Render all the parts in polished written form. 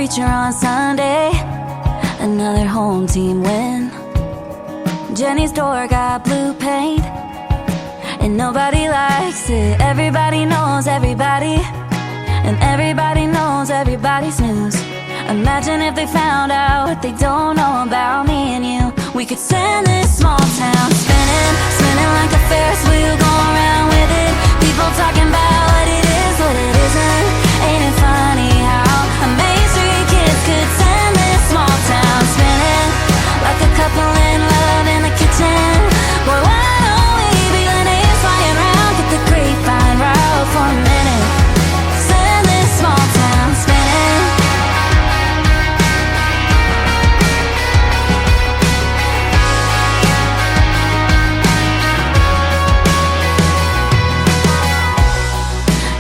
preacher on Sunday. Another home team win. Jenny's door got blue paint, and nobody likes it. Everybody knows everybody, and everybody knows everybody's news. Imagine if they found out what they don't know about me and you. We could send this small town spinning, spinning like a Ferris wheel, going around with it. People talking about what it is, what it isn't. Ain't it funny how a Main Street kids could send this small town spinning, like a couple in love in the kitchen. Boy, why don't we be the names flying around? Get the grapevine right for a minute. Send this small town spinning.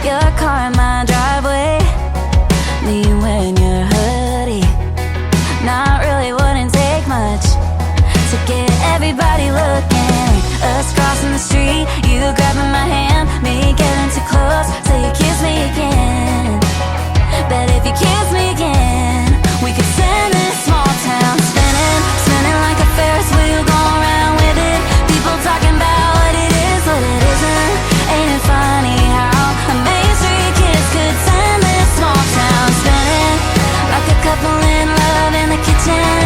Your car in my driveway, me wearing your hoodie. Not really, wouldn't take much to get everybody looking. Us crossing the street, you grabbing my hand, me getting too close, so you kiss me again. Bet if you kiss me again, we could send this small town spinning, spinning like a Ferris wheel, going around with it. People talking about what it is, what it isn't. Ain't it funny how a Main Street kids could send this small town spinning, like a couple in love in the kitchen.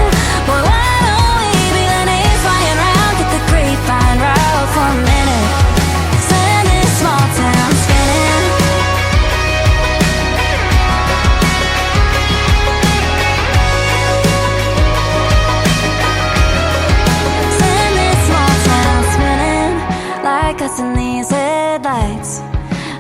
Boy, why don't we be the names flying around? Get the grapevine right for a minute. Send this small town spinning. Send this small town spinning, like us in these headlights,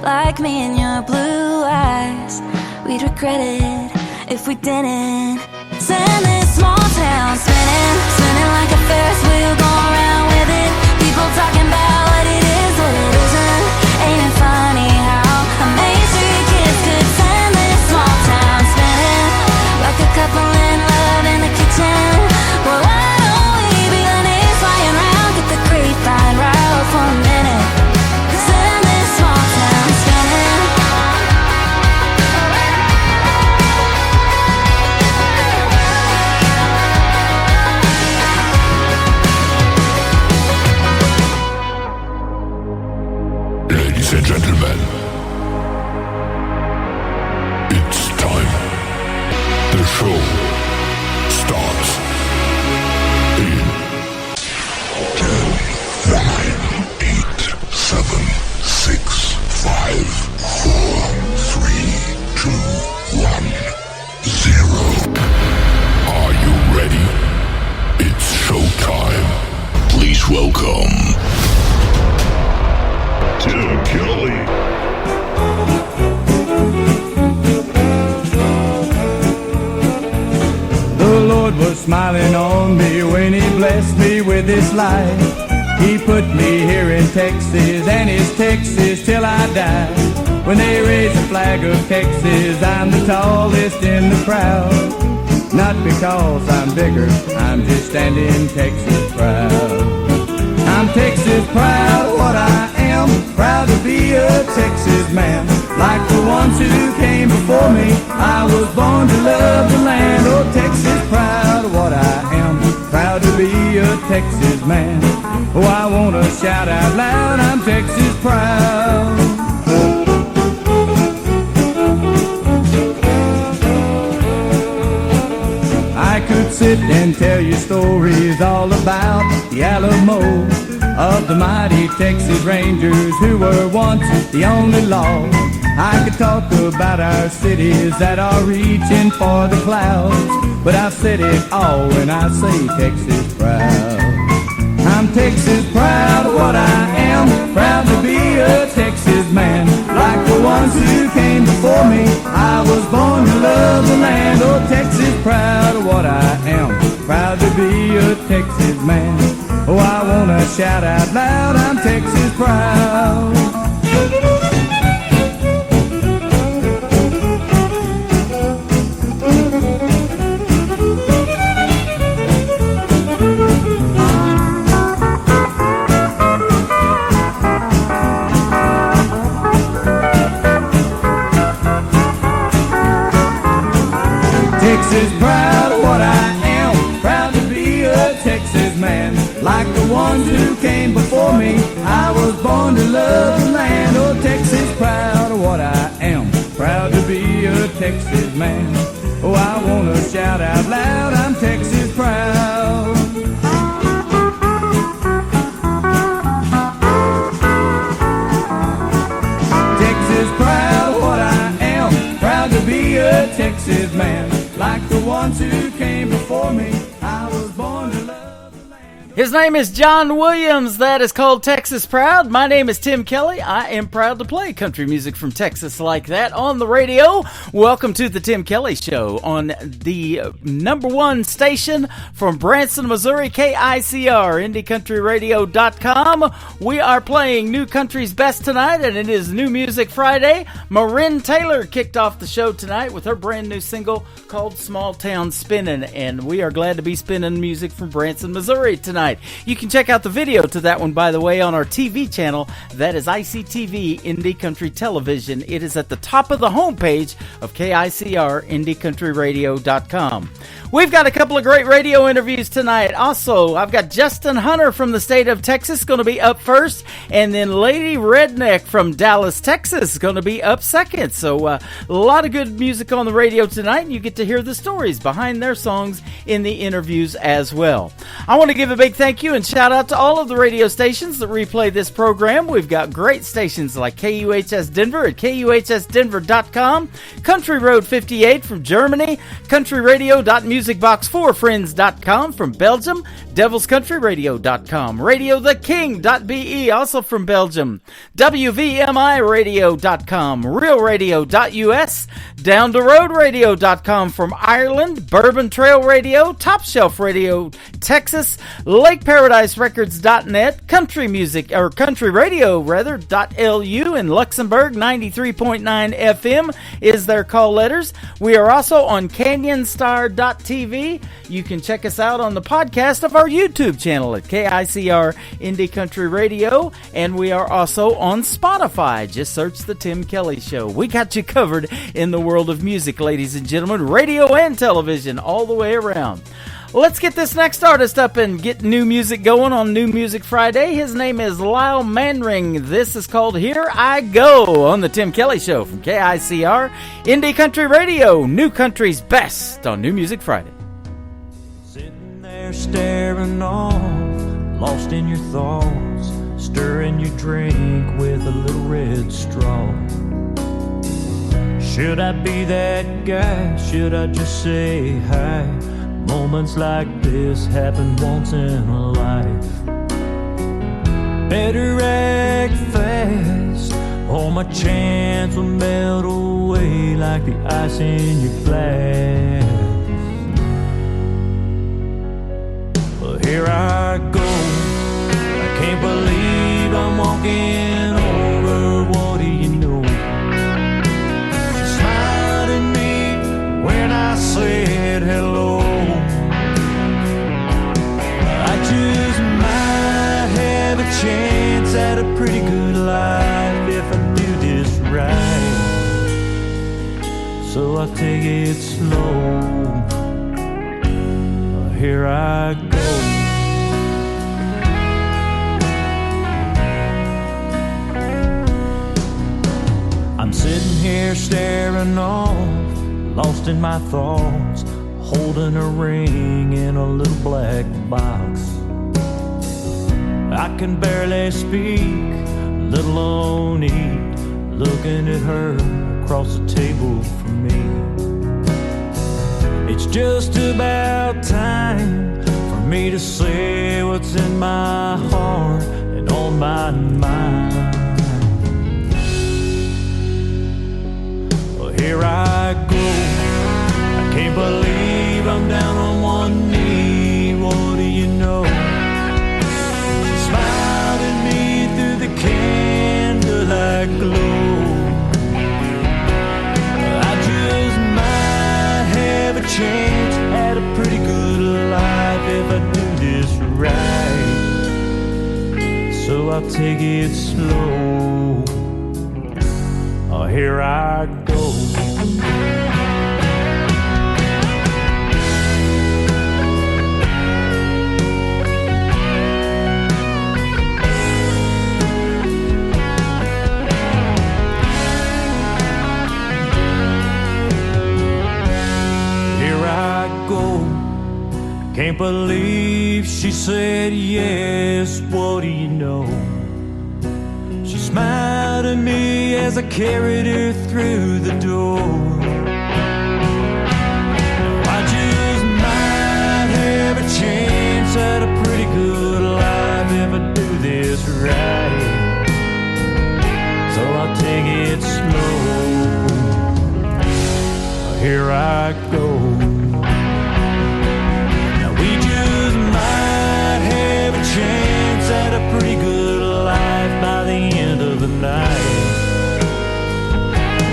like me and your blue eyes. We'd regret it if we didn't. Send this small town spinning, spinning like a Ferris wheel, going around with it. People talking about what it is, what it isn't. Ain't it funny how a Main Street kids could send this small town spinning, like a couple in love in the kitchen. Boy, why don't we be the names flying around? Get the grapevine right for a minute. Send this small town spinning. Ladies and gentlemen, it's time. The show starts in 10, 9, 8, 7, 6, 5, 4, 3, 2, 1, 0. Are you ready? It's showtime. Please welcome Tim Kelly. The Lord was smiling on me when He blessed me with this life. He put me here in Texas, and it's Texas till I die. When they raise the flag of Texas, I'm the tallest in the crowd. Not because I'm bigger, I'm just standing Texas proud. I'm Texas proud, what I am, proud to be a Texas man. Like the ones who came before me, I was born to love the land. Oh, Texas proud, what I am, proud to be a Texas man. Oh, I want to shout out loud, I'm Texas proud. I could sit and tell you stories all about the Alamo, of the mighty Texas Rangers who were once the only law. I could talk about our cities that are reaching for the clouds, but I've said it all when I say Texas proud. I'm Texas proud of what I am, proud to be a Texas man. Like the ones who came before me, I was born to love the land. Oh, Texas proud of what I am, proud to be a Texas man. Oh, I wanna shout out loud, I'm Texas proud. Texas proud of what I am, proud to be a Texas man. Like the ones who came before me, I was born to love the land. Oh, Texas proud of what I am, proud to be a Texas man. Oh, I wanna shout out loud, I'm Texas proud. Texas proud of what I am, proud to be a Texas man. Like the ones who came before me, I was born to love the land. His name is John Williams. That is called Texas Proud. My name is Tim Kelly. I am proud to play country music from Texas like that on the radio. Welcome to the Tim Kelly Show on the #1 station from Branson, Missouri, KICR, IndieCountryRadio.com. We are playing New Country's Best tonight, and it is New Music Friday. Marin Taylor kicked off the show tonight with her brand new single called Small Town Spinnin', and we are glad to be spinning music from Branson, Missouri tonight. You can check out the video to that one, by the way, on our TV channel. That is ICTV Indie Country Television. It is at the top of the homepage of KICR, IndieCountryRadio.com. We've got a couple of great radio interviews tonight. Also, I've got Justin Hunter from the state of Texas going to be up first, and then Lady Redneck from Dallas, Texas is going to be up second. So a lot of good music on the radio tonight, and you get to hear the stories behind their songs in the interviews as well. I want to give a big thank you and shout out to all of the radio stations that replay this program. We've got great stations like KUHS Denver at KUHSdenver.com, Country Road 58 from Germany, countryradio.musicbox4friends.com from Belgium, devilscountryradio.com, radiotheking.be also from Belgium, WVMIradio.com, realradio.us, downtheroadradio.com from Ireland, Bourbon Trail Radio, Top Shelf Radio, Texas, LakeParadiseRecords.net, Country Music, or Country Radio rather, .lu in Luxembourg, 93.9 FM is their call letters. We are also on CanyonStar.tv. You can check us out on the podcast of our YouTube channel at KICR Indie Country Radio, and we are also on Spotify. Just search The Tim Kelly Show. We got you covered in the world of music, ladies and gentlemen, radio and television, all the way around. Let's get this next artist up and get new music going on New Music Friday. His name is Lyle Manring. This is called Here I Go on the Tim Kelly Show from KICR Indie Country Radio, New Country's Best on New Music Friday. Sitting there staring off, lost in your thoughts, stirring your drink with a little red straw. Should I be that guy? Should I just say hi? Moments like this happen once in a life. Better act fast, or my chance will melt away like the ice in your glass. Well, here I go, I can't believe I'm walking over. What do you know? She smiled at me when I said hello. Chance at a pretty good life if I do this right. So I'll take it slow. Here I go. I'm sitting here staring off, lost in my thoughts, holding a ring in a little black box. I can barely speak, let alone eat, looking at her across the table from me. It's just about time for me to say what's in my heart and on my mind. Well, here I go, I can't believe I'm down on one knee. What do you know? Candlelight glow. I just might have a chance at a pretty good life if I do this right. So I'll take it slow. Oh, here I go. go. Can't believe she said yes, what do you know? She smiled at me as I carried her through the door. I just might have a chance at a pretty good life if I do this right. So I'll take it slow. Here I go. Chance at a pretty good life by the end of the night.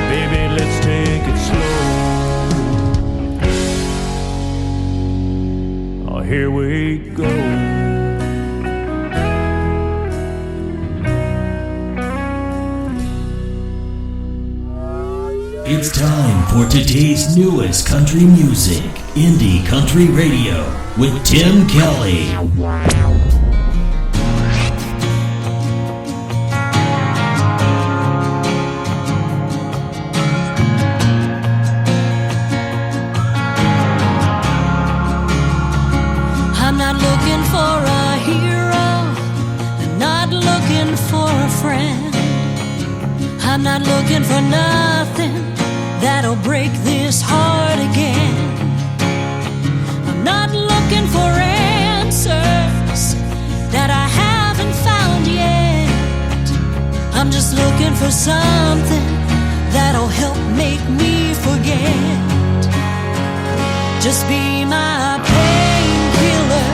Baby, let's take it slow. Oh, here we go. It's time for today's newest country music, Indie Country Radio, with Tim Kelly. I'm not looking for a hero, I'm not looking for a friend. I'm not looking for nothing that'll break this heart again. I'm not looking for answers that I haven't found yet. I'm just looking for something that'll help make me forget. Just be my painkiller,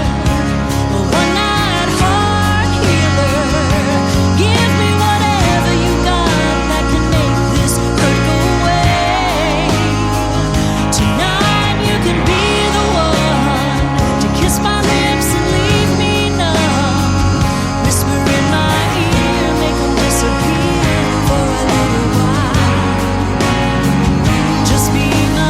a one-night heart healer. Give me whatever you got that can make this hurt go away. Tonight you can be the one to kiss my lips and leave me numb. Whisper in my ear, make them disappear for a little while. Just be my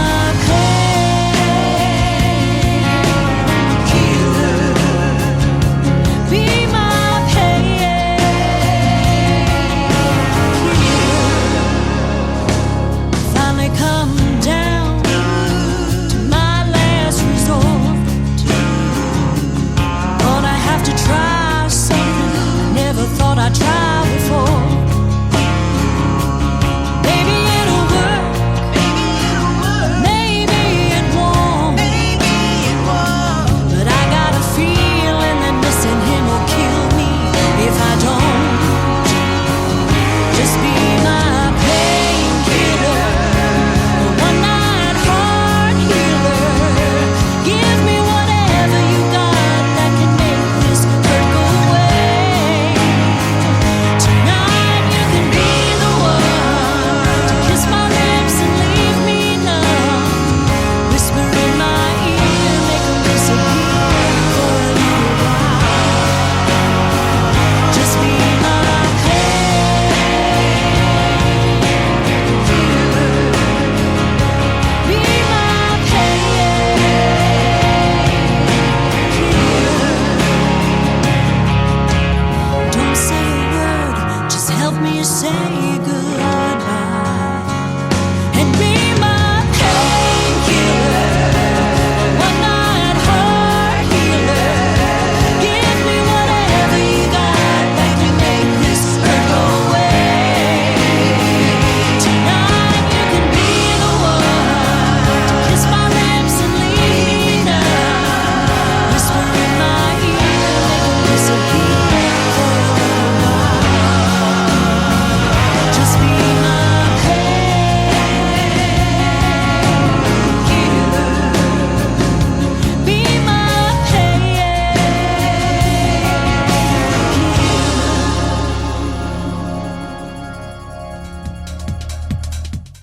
I tried before. Maybe it'll work, maybe it won't. But I got a feeling that missing him will kill me if I don't. Just be my painkiller, a one-night heart healer. Give me whatever you got that can make this hurt go away.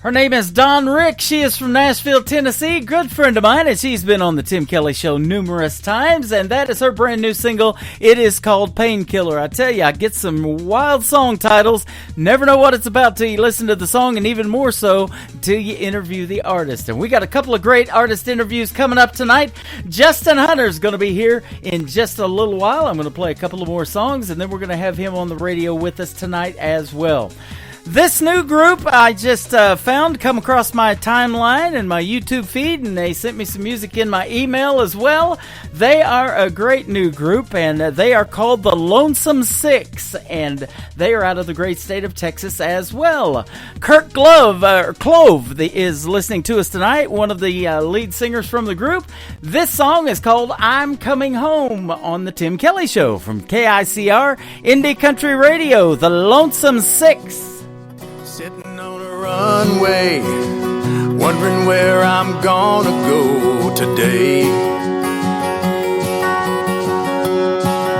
Her name is Dawn Rick. She is from Nashville, Tennessee. Good friend of mine, and she's been on the Tim Kelly Show numerous times, and that is her brand new single. It is called Painkiller. I tell you, I get some wild song titles. Never know what it's about till you listen to the song, and even more so till you interview the artist. And we got a couple of great artist interviews coming up tonight. Justin Hunter's going to be here in just a little while. I'm going to play a couple of more songs, and then we're going to have him on the radio with us tonight as well. This new group I just come across my timeline and my YouTube feed, and they sent me some music in my email as well. They are a great new group, and they are called the Lonesome Six, and they are out of the great state of Texas as well. Kirk Clove is listening to us tonight, one of the lead singers from the group. This song is called I'm Coming Home on the Tim Kelly Show from KICR Indie Country Radio, the Lonesome Six. Sitting on a runway, wondering where I'm gonna go today.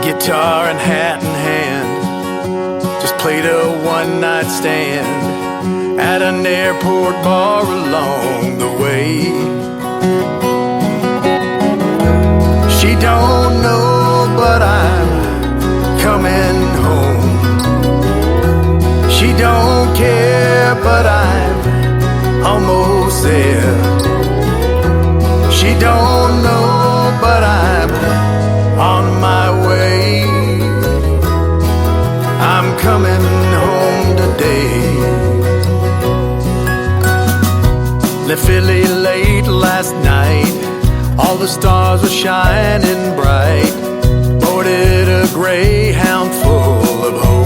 Guitar and hat in hand, just played a one-night stand at an airport bar along the way. She don't know, but I'm coming home. She don't care, but I'm almost there. She don't know, but I'm on my way. I'm coming home today. Left Philly late last night. All the stars were shining bright. Boarded a Greyhound full of hope.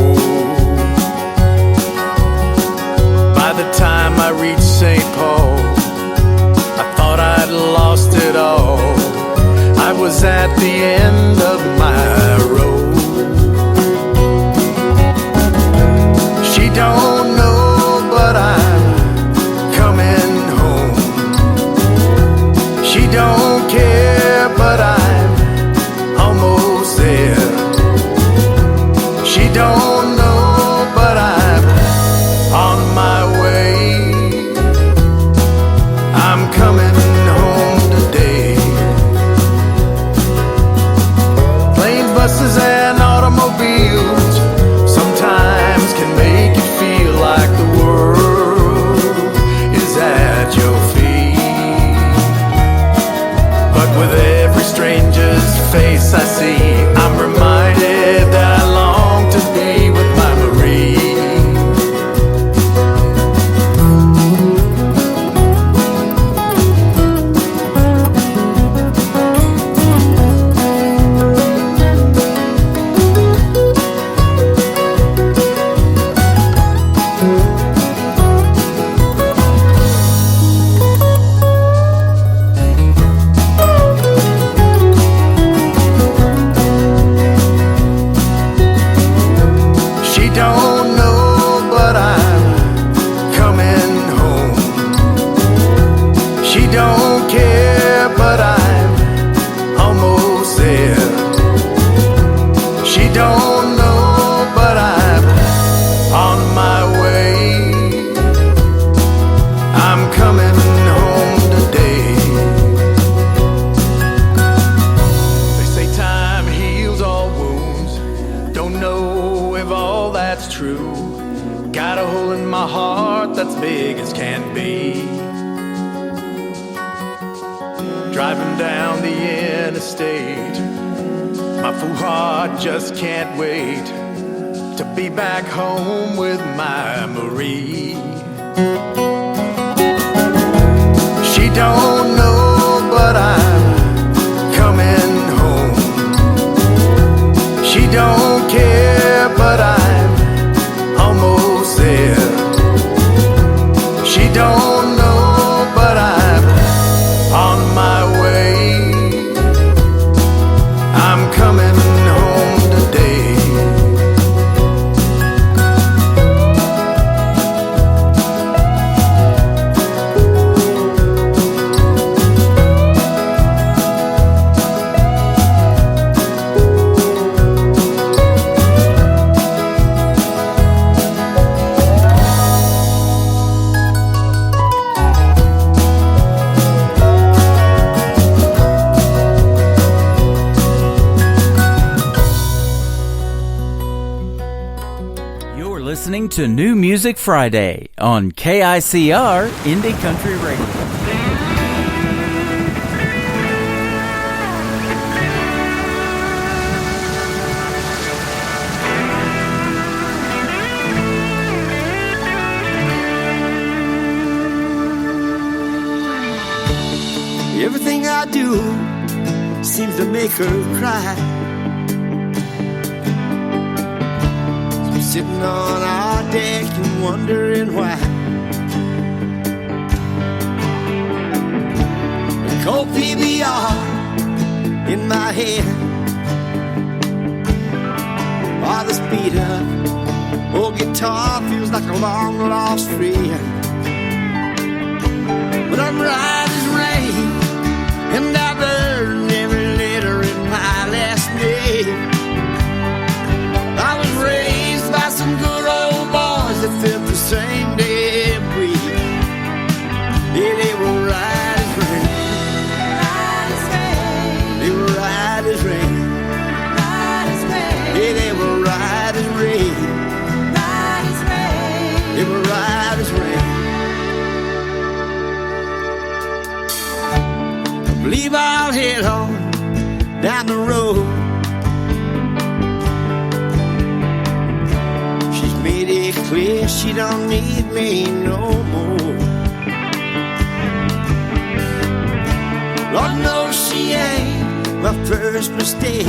By the time I reached St. Paul, I thought I'd lost it all. I was at the end of my road. She don't know, but I'm coming home. She don't care, but I'm almost there. She don't know, but I'm on my way. I'm coming home today. Planes, buses, and automobiles sometimes can make you feel like the world is at your feet. But with every stranger's face I see, I'm reminded that I long to be with my Marie. She don't know, but I'm coming home. She don't care, but I'm almost there. She don't know, but I'm on my way. I'm coming home today. They say time heals all wounds. Don't know if all that's true. Got a hole in my heart that's big as can be. Driving down the interstate, my fool heart just can't wait to be back home with my Marie. She don't know, but I'm coming home. She don't care, but I'm almost there. She don't know, but I'm on my way. I'm coming home today. Listening to New Music Friday on KICR Indie Country Radio. seems to make her cry. So I'm sitting on our deck and wondering why. The cold PBR in my head, all this beat up old guitar feels like a long lost friend. But I'm right as rain, and I've earned every letter in my last name. I was raised by some good old boys that felt the same damn way. Yeah, they were right as rain. They were right as rain. Yeah, they were right as rain. They were right as rain. I believe I'll head on down the road. She's made it clear she don't need me no more. Lord knows she ain't my first mistake.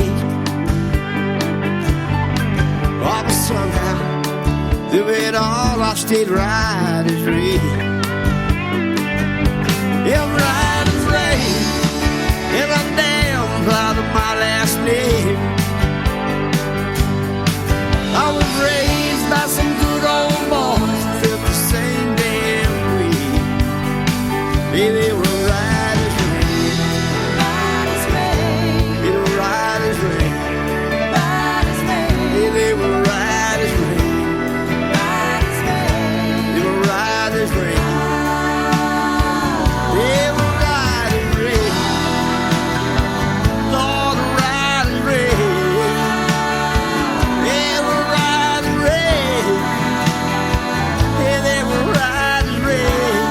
Oh, but somehow through it all, I stayed right as rain. Yeah, I'm right as rain, and I'm damn proud of my last name. I was raised by some good old boys that felt the same damn way. Yeah, they were right as rain. They were right as rain. Yeah, they were right as rain. As rain. They were right as rain. Lord, right as rain. They were right as rain. Yeah, they were right as rain.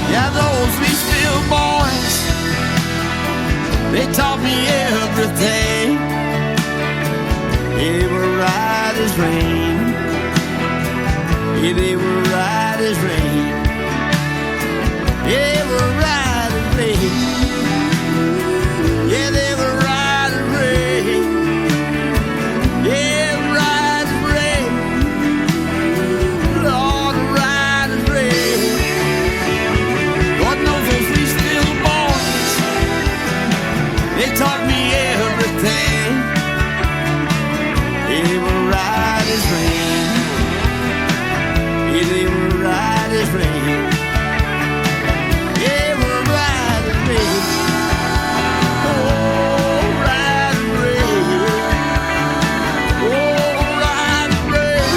Yeah, those Leesville boys, they taught me everything. They were right as rain. Yeah, they were right as rain. Yeah, they were right as rain. Yeah, they were right as rain. Yeah, right as rain. Lord, right as rain. Lord knows those Leesville boys, they taught me everything. Yeah, they were right as rain. Yeah, they were right as rain. Yeah, they were right as rain. Oh, right as rain. Oh, right as rain.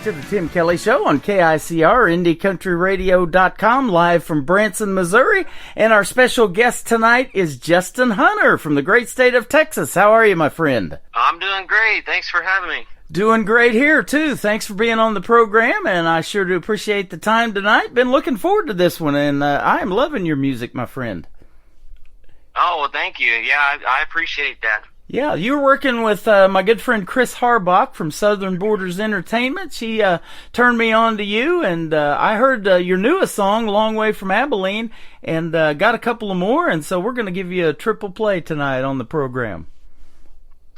To the Tim Kelly Show on KICR, IndieCountryRadio.com, live from Branson, Missouri. And our special guest tonight is Justin Hunter from the great state of Texas. How are you, my friend? I'm doing great. Thanks for having me. Doing great here, too. Thanks for being on the program, and I sure do appreciate the time tonight. Been looking forward to this one, and I am loving your music, my friend. Oh, well, thank you. Yeah, I appreciate that. Yeah, you were working with my good friend Chris Harbach from Southern Borders Entertainment. She turned me on to you, and I heard your newest song, Long Way from Abilene, and got a couple of more, and so we're going to give you a triple play tonight on the program.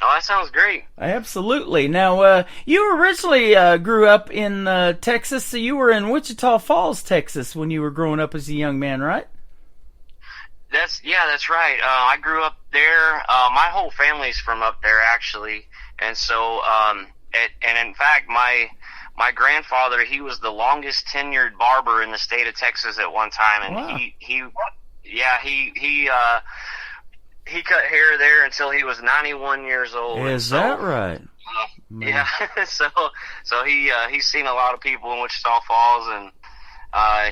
Oh, that sounds great. Absolutely. Now, you originally grew up in Texas, so you were in Wichita Falls, Texas, when you were growing up as a young man, right? That's right. I grew up there. My whole family's from up there, actually, and so and in fact, my grandfather, he was the longest tenured barber in the state of Texas at one time, and wow. he cut hair there until he was 91 years old. Is that right? Yeah. So he's seen a lot of people in Wichita Falls, and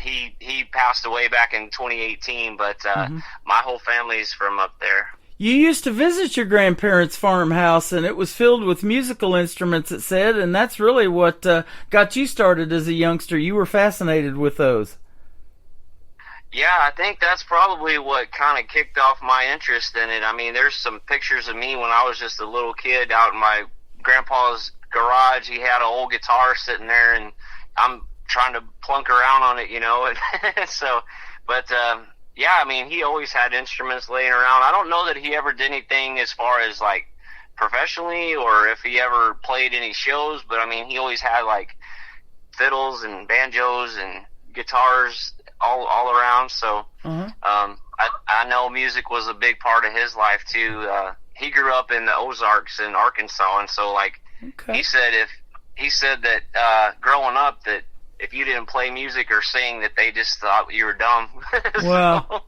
He passed away back in 2018, but my whole family's from up there. You used to visit your grandparents' farmhouse, and it was filled with musical instruments, it said, and that's really what got you started as a youngster. You were fascinated with those. Yeah, I think that's probably what kind of kicked off my interest in it. I mean, there's some pictures of me when I was just a little kid out in my grandpa's garage. He had an old guitar sitting there, and I'm trying to plunk around on it, you know. So, but yeah, I mean, he always had instruments laying around. I don't know that he ever did anything as far as like professionally, or if he ever played any shows, but I mean, he always had like fiddles and banjos and guitars all around. So I know music was a big part of his life too. He grew up in the Ozarks in Arkansas, and so like he said that growing up that if you didn't play music or sing, that they just thought you were dumb. Well,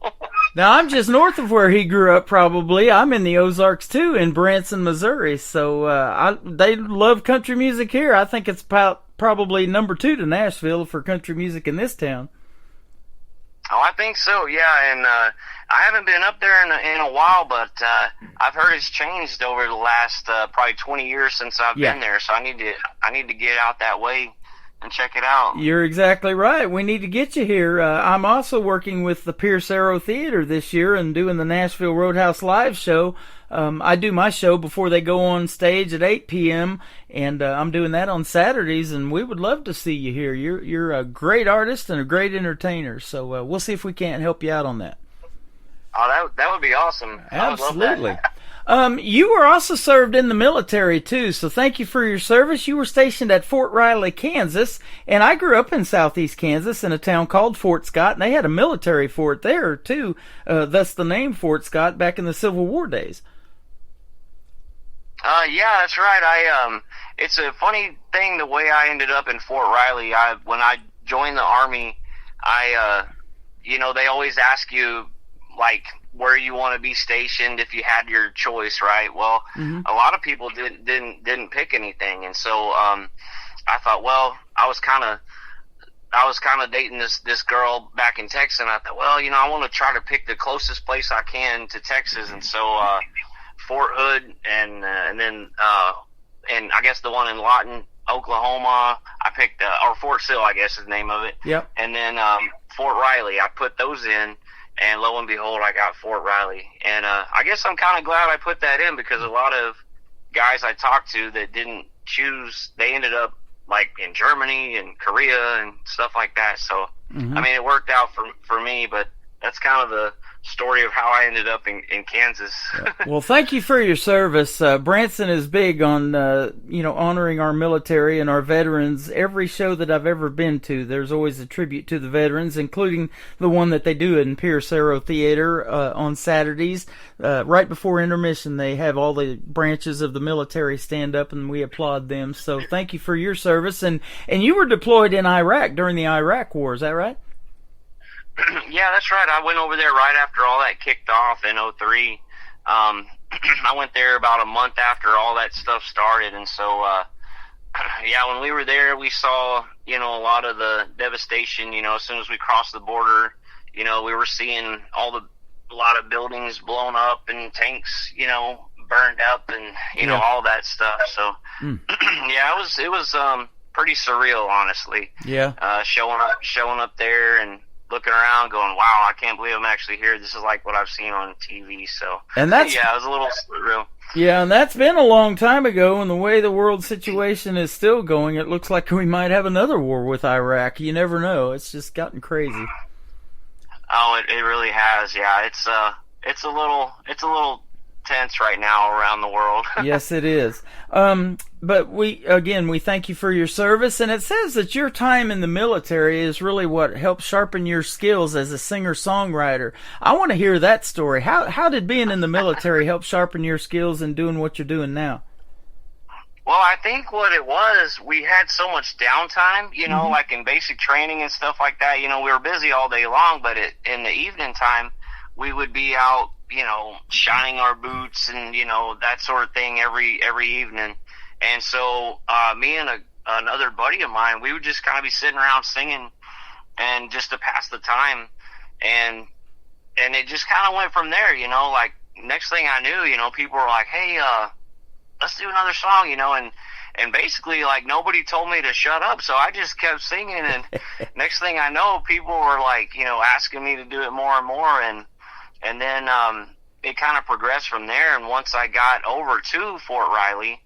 now I'm just north of where he grew up. Probably I'm in the Ozarks too, in Branson, Missouri. So they love country music here. I think it's probably number 2 to Nashville for country music in this town. Oh, I think so, yeah, and I haven't been up there in a while, but I've heard it's changed over the last probably 20 years since I've been there, so I need to get out that way and check it out. You're exactly right. We need to get you here. I'm also working with the Pierce Arrow Theater this year and doing the Nashville Roadhouse Live show. I do my show before they go on stage at 8 p.m., and I'm doing that on Saturdays, and we would love to see you here. You're a great artist and a great entertainer, so we'll see if we can't help you out on that. Oh, that would be awesome. Absolutely. I would love that. You were also served in the military, too, so thank you for your service. You were stationed at Fort Riley, Kansas, and I grew up in southeast Kansas in a town called Fort Scott, and they had a military fort there, too, thus the name Fort Scott back in the Civil War days. Yeah, that's right. It's a funny thing the way I ended up in Fort Riley. When I joined the Army, they always ask you, like, where you want to be stationed if you had your choice, right? Well, a lot of people didn't pick anything, and so I thought, well, I was kind of dating this girl back in Texas, and I thought, well, I want to try to pick the closest place I can to Texas, and so Fort Hood and then and I guess the one in Lawton, Oklahoma, I picked or Fort Sill, I guess is the name of it. Yep. And then Fort Riley, I put those in. And lo and behold, I got Fort Riley. And I guess I'm kind of glad I put that in, because a lot of guys I talked to that didn't choose, they ended up like in Germany and Korea and stuff like that. So, I mean, it worked out for me, but that's kind of the story of how I ended up in Kansas. Well, thank you for your service. Branson is big on, honoring our military and our veterans. Every show that I've ever been to, there's always a tribute to the veterans, including the one that they do in Pierce Arrow Theater on Saturdays. Right before intermission, they have all the branches of the military stand up, and we applaud them. So thank you for your service. And you were deployed in Iraq during the Iraq War, is that right? Yeah, that's right. I went over there right after all that kicked off in 2003. I went there about a month after all that stuff started, and so yeah, when we were there, we saw a lot of the devastation. As soon as we crossed the border, we were seeing a lot of buildings blown up and tanks burned up, and all that stuff. So yeah, it was pretty surreal, honestly. Yeah. Showing up there and looking around going, wow, I can't believe I'm actually here. This is like what I've seen on TV. So, and that's, yeah, it was a little surreal. Yeah, and that's been a long time ago, and the way the world situation is still going, it looks like we might have another war with Iraq. You never know. It's just gotten crazy. Oh, it really has. Yeah, it's a little tense right now around the world. Yes, it is. But we thank you for your service, and it says that your time in the military is really what helped sharpen your skills as a singer-songwriter. I want to hear that story. How did being in the military help sharpen your skills in doing what you're doing now? Well, I think what it was, we had so much downtime, like in basic training and stuff like that. We were busy all day long, but in the evening time, we would be out, shining our boots and, that sort of thing every evening. And so me and another buddy of mine, we would just kind of be sitting around singing and just to pass the time, and it just kind of went from there, you know. Like, next thing I knew, you know, people were like, hey, let's do another song, you know, and basically, like, nobody told me to shut up, so I just kept singing, and next thing I know, people were, like, you know, asking me to do it more and more, and then it kind of progressed from there, and once I got over to Fort Riley,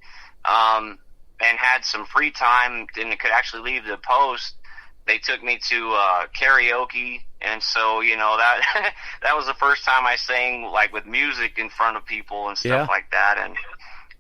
and had some free time and could actually leave the post, they took me to karaoke, and so, you know, that that was the first time I sang, like, with music in front of people and stuff like that,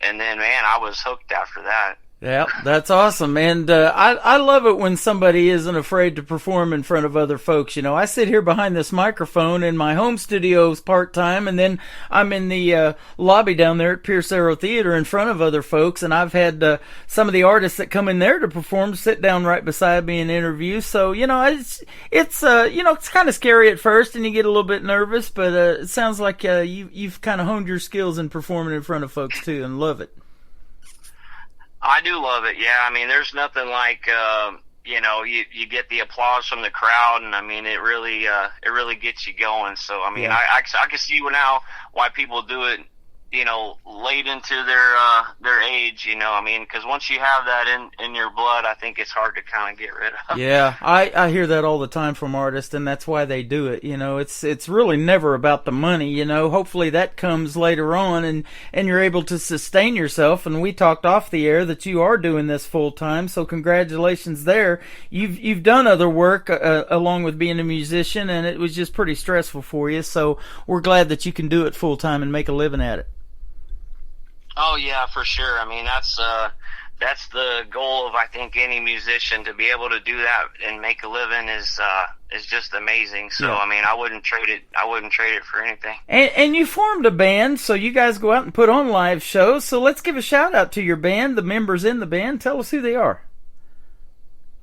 and then, man, I was hooked after that. Yeah, that's awesome. And I love it when somebody isn't afraid to perform in front of other folks. You know, I sit here behind this microphone in my home studios part-time, and then I'm in the lobby down there at Pierce Arrow Theater in front of other folks, and I've had some of the artists that come in there to perform sit down right beside me and interview. So, you know, it's you know, it's kind of scary at first, and you get a little bit nervous, but it sounds like you've kind of honed your skills in performing in front of folks, too, and love it. I do love it, yeah. I mean, there's nothing like, you know, you get the applause from the crowd, and I mean, it really gets you going. So, I mean, I can see now why people do it, you know, late into their age, you know. I mean, because once you have that in your blood, I think it's hard to kind of get rid of. Yeah, I hear that all the time from artists, and that's why they do it. You know, it's really never about the money. You know, hopefully that comes later on, and you're able to sustain yourself. And we talked off the air that you are doing this full time, so congratulations there. You've done other work along with being a musician, and it was just pretty stressful for you. So we're glad that you can do it full time and make a living at it. Oh yeah, for sure. I mean, that's the goal of, I think, any musician, to be able to do that and make a living is just amazing. So I mean, I wouldn't trade it for anything. And you formed a band, so you guys go out and put on live shows. So let's give a shout out to your band, the members in the band. Tell us who they are.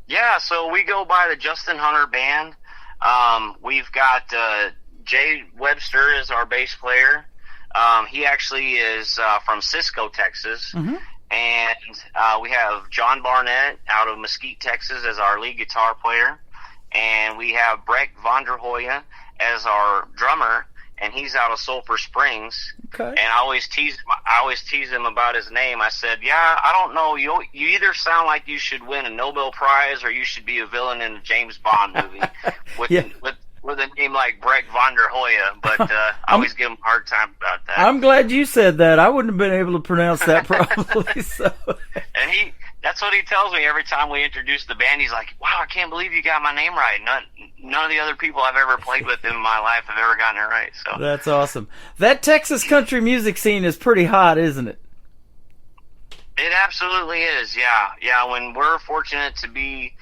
Yeah, so we go by the Justin Hunter Band. We've got Jay Webster is our bass player. He actually is from Cisco, Texas, and we have John Barnett out of Mesquite, Texas as our lead guitar player, and we have Breck Vonderhoya as our drummer, and he's out of Sulphur Springs. Okay. And I always tease him about his name. I said, yeah, I don't know, you either sound like you should win a Nobel Prize or you should be a villain in a James Bond movie with a name like Breck Vonderhoya, but I always give him a hard time about that. I'm glad you said that. I wouldn't have been able to pronounce that probably. So. And that's what he tells me every time we introduce the band. He's like, wow, I can't believe you got my name right. None of the other people I've ever played with in my life have ever gotten it right. So that's awesome. That Texas country music scene is pretty hot, isn't it? It absolutely is, yeah. Yeah, when we're fortunate to be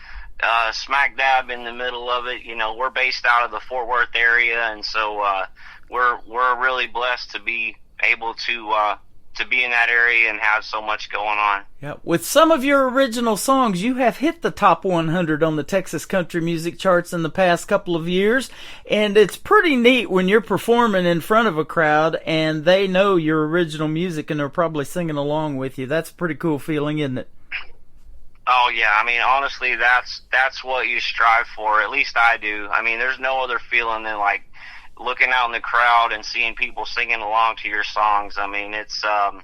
smack dab in the middle of it, you know, we're based out of the Fort Worth area, and so we're really blessed to be able to be in that area and have so much going on. Yeah, with some of your original songs, you have hit the top 100 on the Texas country music charts in the past couple of years, and it's pretty neat when you're performing in front of a crowd and they know your original music and they're probably singing along with you. That's a pretty cool feeling, isn't it? Oh yeah, I mean, honestly, that's what you strive for. At least I do. I mean, there's no other feeling than like looking out in the crowd and seeing people singing along to your songs. I mean, it's kind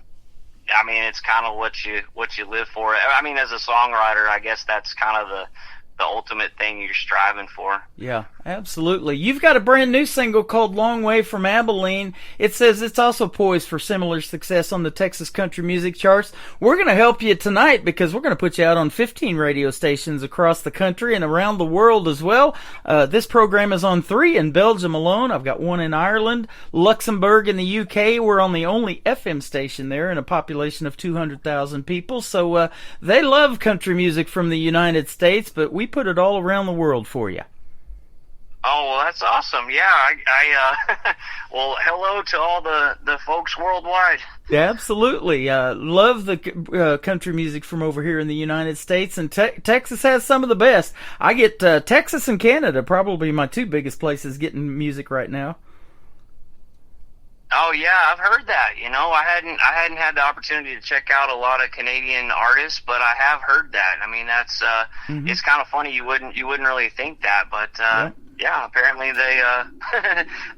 of what you live for. I mean, as a songwriter, I guess that's kind of the ultimate thing you're striving for. Yeah, absolutely. You've got a brand new single called Long Way from Abilene. It says it's also poised for similar success on the Texas country music charts. We're going to help you tonight because we're going to put you out on 15 radio stations across the country and around the world as well. This program is on 3 in Belgium alone. I've got 1 in Ireland, Luxembourg in the UK. We're on the only FM station there in a population of 200,000 people. So they love country music from the United States, but we put it all around the world for you. Oh, well, that's awesome. Yeah, well, hello to all the folks worldwide. Yeah, absolutely. Love the country music from over here in the United States, and Texas has some of the best. I get Texas and Canada, probably my 2 biggest places getting music right now. Oh, yeah, I've heard that. You know, I hadn't had the opportunity to check out a lot of Canadian artists, but I have heard that. I mean, that's it's kind of funny. You wouldn't really think that, but yeah, apparently they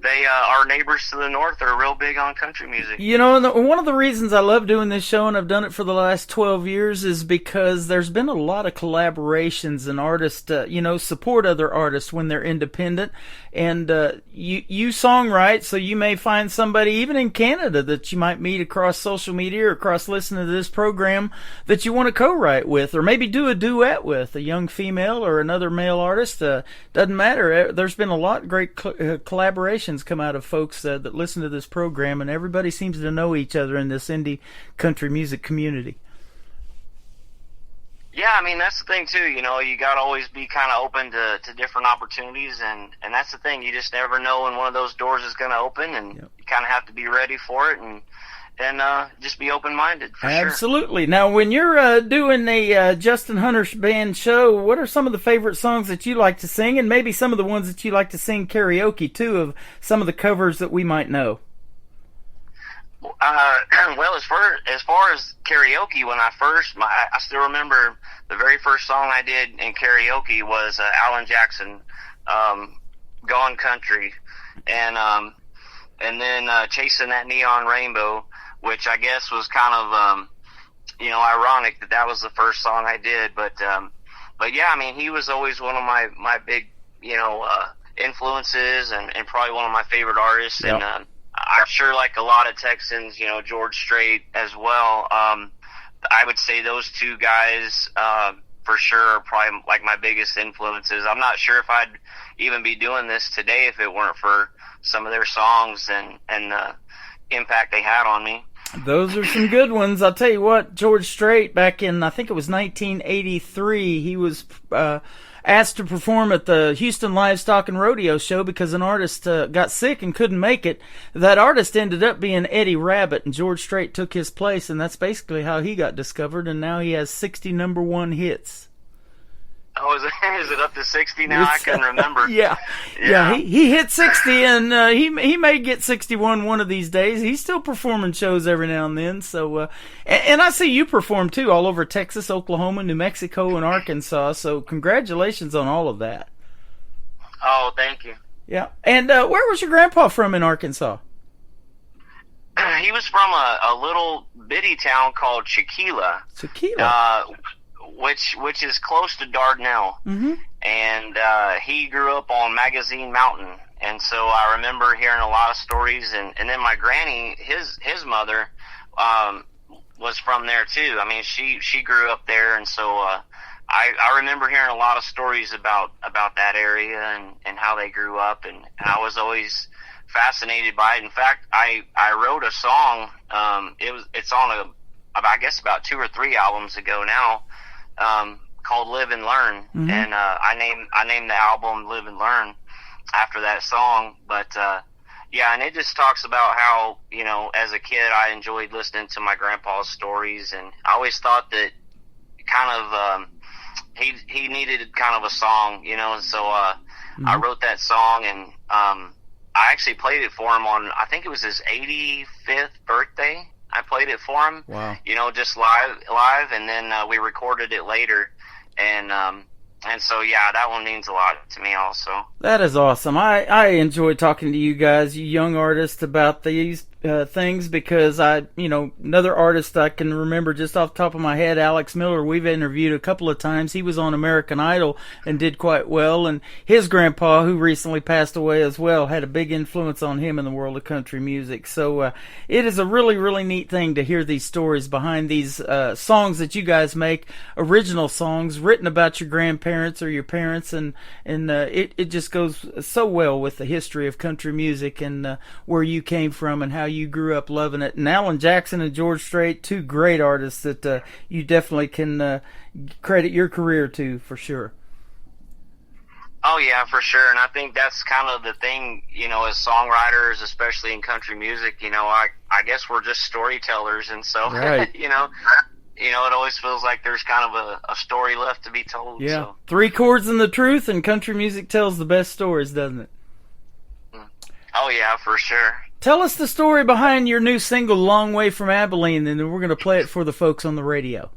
they our neighbors to the north are real big on country music. You know, and one of the reasons I love doing this show, and I've done it for the last 12 years, is because there's been a lot of collaborations, and artists, you know, support other artists when they're independent. And you songwrite, so you may find somebody, even in Canada, that you might meet across social media or across listening to this program that you want to co-write with, or maybe do a duet with a young female or another male artist. Doesn't matter. There's been a lot of great collaborations come out of folks that listen to this program, and everybody seems to know each other in this indie country music community. Yeah, I mean, that's the thing, too. You know, you got to always be kind of open to different opportunities, and that's the thing. You just never know when one of those doors is going to open, and you kind of have to be ready for it and just be open-minded, for sure. Absolutely. Now, when you're doing a Justin Hunter Band show, what are some of the favorite songs that you like to sing, and maybe some of the ones that you like to sing karaoke, too, of some of the covers that we might know? Well, as far as karaoke, when I still remember the very first song I did in karaoke was Alan Jackson, "Gone Country," and then "Chasing That Neon Rainbow," which I guess was kind of you know, ironic that was the first song I did, but yeah, I mean, he was always one of my big, you know, influences, and probably one of my favorite artists. Yep. And I'm sure, like a lot of Texans, you know, George Strait as well. I would say those two guys for sure are probably like my biggest influences. I'm not sure if I'd even be doing this today if it weren't for some of their songs and the impact they had on me. Those are some good ones. I'll tell you what, George Strait, back in, I think it was 1983, he was asked to perform at the Houston Livestock and Rodeo Show because an artist got sick and couldn't make it. That artist ended up being Eddie Rabbitt, and George Strait took his place, and that's basically how he got discovered, and now he has 60 number one hits. Oh, is it up to 60 now? I can remember. Yeah. He hit 60, and he may get 61 one of these days. He's still performing shows every now and then. So, and I see you perform too, all over Texas, Oklahoma, New Mexico, and Arkansas. So, congratulations on all of that. Oh, thank you. Yeah. And where was your grandpa from in Arkansas? He was from a little bitty town called Chiquila. Which is close to Dardanelle. Mm-hmm. And he grew up on Magazine Mountain, and so I remember hearing a lot of stories. And then my granny, his mother, was from there too. I mean, she grew up there, and so I remember hearing a lot of stories about that area and how they grew up, and I was always fascinated by it. In fact, I wrote a song. It's on I guess about 2 or 3 albums ago now. Called Live and Learn, mm-hmm. and I named the album Live and Learn after that song. But yeah, and it just talks about how, you know, as a kid I enjoyed listening to my grandpa's stories, and I always thought that kind of he needed kind of a song, you know, and so mm-hmm. I wrote that song, and I actually played it for him on, I think it was his 85th birthday. I played it for him, wow. You know, just live, and then we recorded it later, and so yeah, that one means a lot to me also. That is awesome. I enjoy talking to you guys, you young artists, about these things, because another artist I can remember just off the top of my head, Alex Miller, we've interviewed a couple of times. He was on American Idol and did quite well, and his grandpa, who recently passed away as well, had a big influence on him in the world of country music. So it is a really, really neat thing to hear these stories behind these songs that you guys make, original songs written about your grandparents or your parents, and it just goes so well with the history of country music and where you came from and how you grew up loving it. And Alan Jackson and George Strait, two great artists that you definitely can credit your career to, for sure. Oh yeah, for sure. And I think that's kind of the thing, you know, as songwriters, especially in country music, you know, I guess we're just storytellers, and so right. you know, it always feels like there's kind of a story left to be told. Yeah, so. 3 chords and the truth, and country music tells the best stories, doesn't it? Oh yeah, for sure. Tell us the story behind your new single, Long Way from Abilene, and then we're going to play it for the folks on the radio.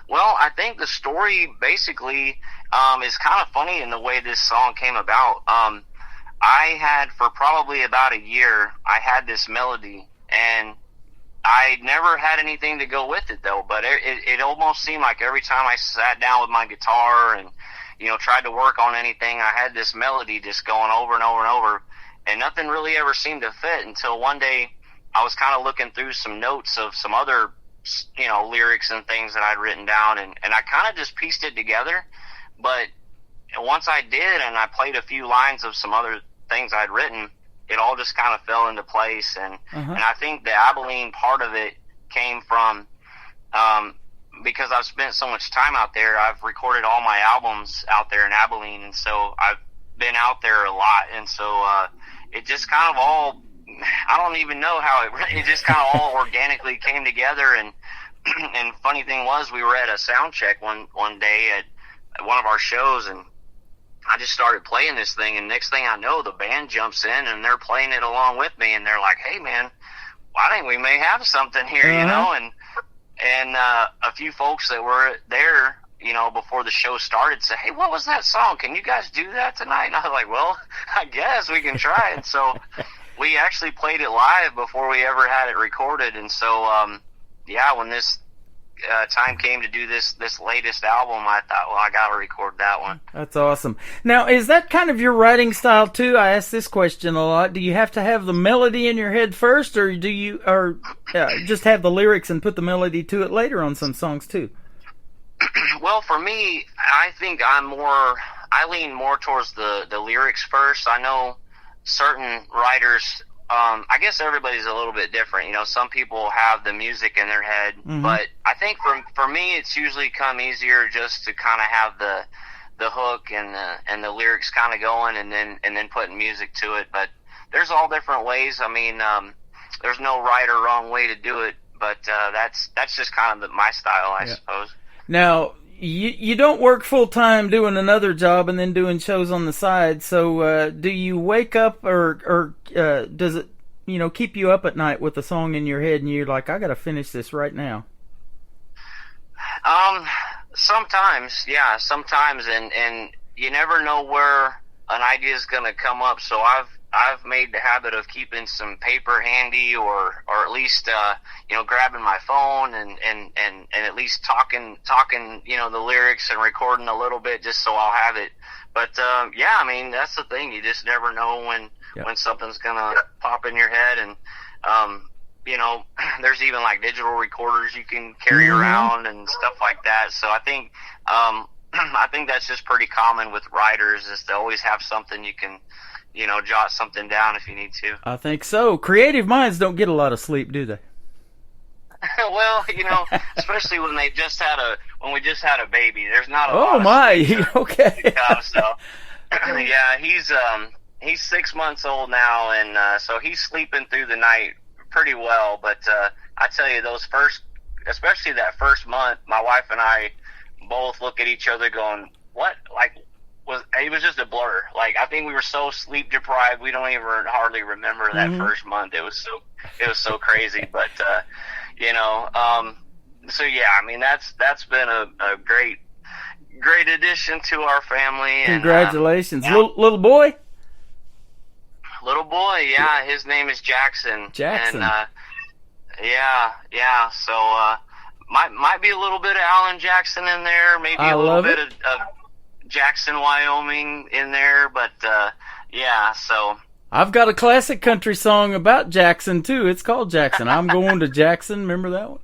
Well, I think the story basically is kind of funny in the way this song came about. I had, for probably about a year, I had this melody, and I never had anything to go with it, though. But it almost seemed like every time I sat down with my guitar and, you know, tried to work on anything, I had this melody just going over and over and over, and nothing really ever seemed to fit until one day I was kind of looking through some notes of some other, you know, lyrics and things that I'd written down, and I kind of just pieced it together. But once I did, and I played a few lines of some other things I'd written, it all just kind of fell into place. And and I think the Abilene part of it came from because I've spent so much time out there. I've recorded all my albums out there in Abilene, and so I've been out there a lot, and so it just kind of all, I don't even know how it just kind of all organically came together. And and funny thing was, we were at a sound check one day at one of our shows, and I just started playing this thing, and next thing I know, the band jumps in and they're playing it along with me, and they're like, "Hey man, well, I think we may have something here," you know. And a few folks that were there, you know, before the show started said, "Hey, what was that song? Can you guys do that tonight?" And I was like, "Well, I guess we can try." And so we actually played it live before we ever had it recorded. And so, yeah, when this time came to do this latest album, I thought, well, I got to record that one. That's awesome. Now, is that kind of your writing style too? I ask this question a lot. Do you have to have the melody in your head first, or do you, just have the lyrics and put the melody to it later on some songs too? Well, for me, I think I lean more towards the lyrics first. I know certain writers, I guess everybody's a little bit different. You know, some people have the music in their head, but I think for me, it's usually come easier just to kind of have the hook and the lyrics kind of going, and then putting music to it. But there's all different ways. I mean, there's no right or wrong way to do it, but that's just kind of my style, I suppose. Now, you don't work full time doing another job and then doing shows on the side. So do you wake up or does it, you know, keep you up at night with a song in your head and you're like, I got to finish this right now? Sometimes, yeah, sometimes, and you never know where an idea is going to come up. So I've made the habit of keeping some paper handy, or at least you know, grabbing my phone and at least talking you know, the lyrics and recording a little bit just so I'll have it. But yeah, I mean, that's the thing, you just never know when something's gonna pop in your head. And you know, there's even like digital recorders you can carry around and stuff like that. So I think I think that's just pretty common with writers, is to always have something you can, you know, jot something down if you need to. I think so. Creative minds don't get a lot of sleep, do they? Well, you know, especially when we just had a baby. There's not a lot Oh of my, sleep okay. so yeah, he's 6 months old now, and so he's sleeping through the night pretty well. But I tell you, especially that first month, my wife and I both look at each other going, what? Like, it was just a blur. Like, I think we were so sleep deprived, we don't even hardly remember that first month. It was so crazy. But you know, so yeah, I mean, that's been a great addition to our family. Congratulations. And, little boy? Little boy, yeah. His name is Jackson. Jackson. And yeah. So might be a little bit of Alan Jackson in there, maybe a little bit of Jackson, Wyoming in there, but yeah, so I've got a classic country song about Jackson too. It's called Jackson. I'm Going to Jackson. Remember that one?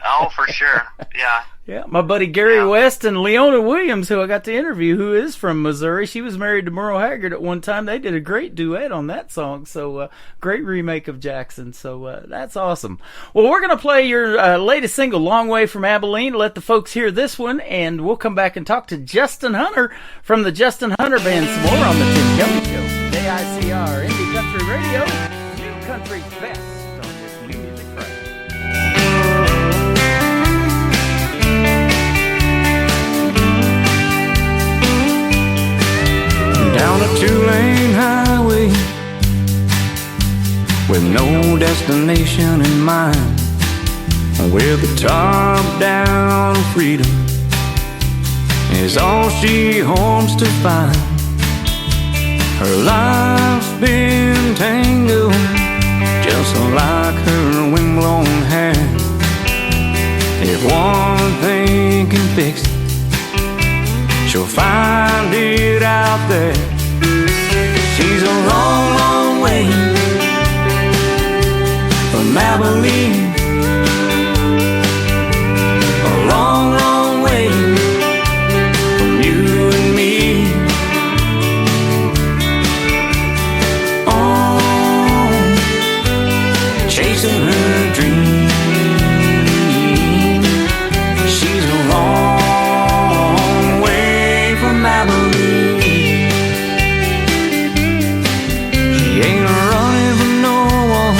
Oh, for sure. Yeah. Yeah, my buddy Gary West and Leona Williams, who I got to interview, who is from Missouri. She was married to Merle Haggard at one time. They did a great duet on that song. So, great remake of Jackson. So, that's awesome. Well, we're going to play your latest single, Long Way from Abilene. Let the folks hear this one, and we'll come back and talk to Justin Hunter from the Justin Hunter Band some more on the Tim Kelly Show. KICR, Indie Country Radio, New Country's best on this New Music Friday. Down a two-lane highway, with no destination in mind, with the top-down freedom is all she hopes to find. Her life's been tangled just like her windblown hair. If one thing can fix it, she'll find it out there. She's a long, long way from Abilene, a long, long way from you and me. Oh, chasing her dreams. She's a long way from Abilene. She ain't running from no one,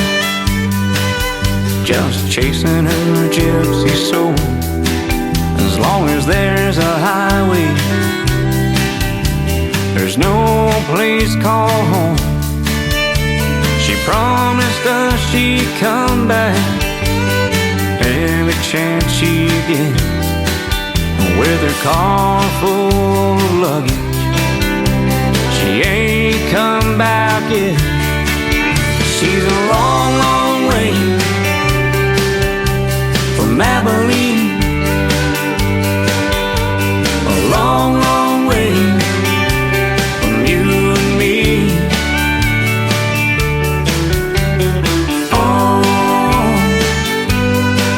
just chasing her gypsy soul. As long as there's a highway, there's no place called home. She promised us she'd come back every chance she gets, with her car full of luggage. She ain't come back yet. She's a long, long way from Abilene, a long, long way from you and me. Oh,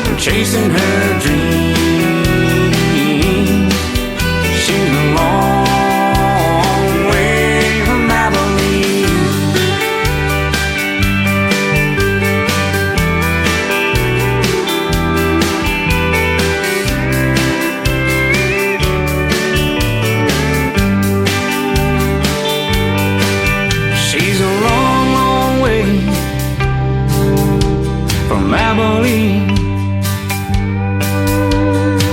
I'm chasing her dreams. She's a long way from Abilene. She's a long, long way from Abilene,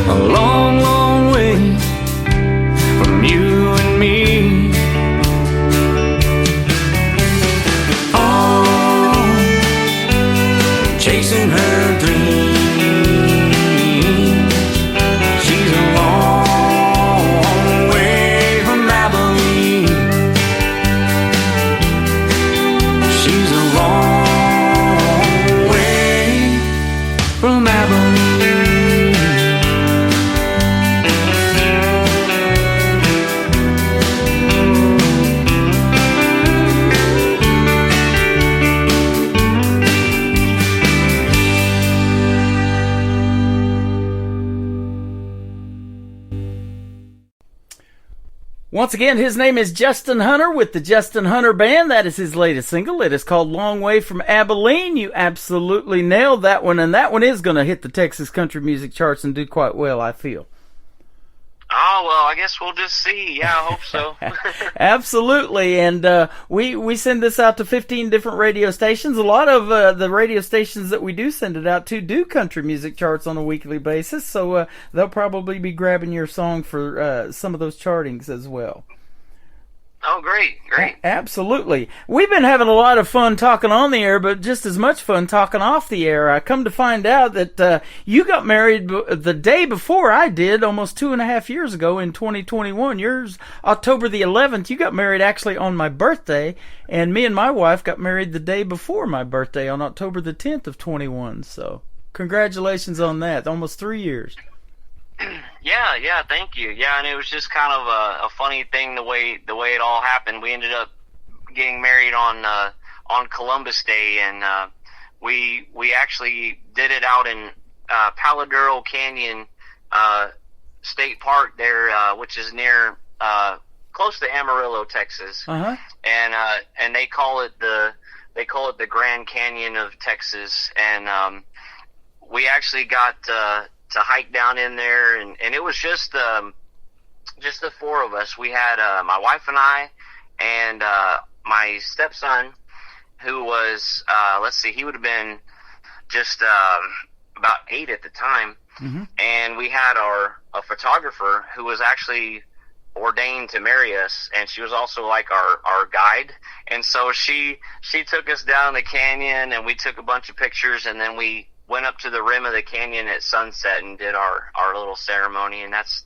a long, long way from you and me. Oh, chasing her dreams. She's a long way from Abilene. She's a long way from Abilene. Once again, his name is Justin Hunter with the Justin Hunter Band. That is his latest single. It is called Long Way from Abilene. You absolutely nailed that one, and that one is going to hit the Texas country music charts and do quite well, I feel. Oh, well, I guess we'll just see. Yeah, I hope so. Absolutely, and we send this out to 15 different radio stations. A lot of the radio stations that we do send it out to do country music charts on a weekly basis, so they'll probably be grabbing your song for some of those chartings as well. Oh, great. Absolutely. We've been having a lot of fun talking on the air, but just as much fun talking off the air. I come to find out that you got married the day before I did, almost 2.5 years ago in 2021. Yours, October the 11th. You got married actually on my birthday, and me and my wife got married the day before my birthday on October the 10th of 21. So congratulations on that. Almost 3 years. Yeah, thank you. Yeah, and it was just kind of a funny thing the way it all happened. We ended up getting married on Columbus Day, and we actually did it out in Paladuro Canyon State Park there, which is near close to Amarillo, Texas. Uh-huh. And they call it the Grand Canyon of Texas, and we actually got to hike down in there, and it was just the four of us. We had my wife and I, and my stepson, who was he would have been just about 8 at the time. Mm-hmm. And we had a photographer who was actually ordained to marry us, and she was also like our guide. And so she took us down the canyon, and we took a bunch of pictures, and then we went up to the rim of the canyon at sunset and did our little ceremony, and that's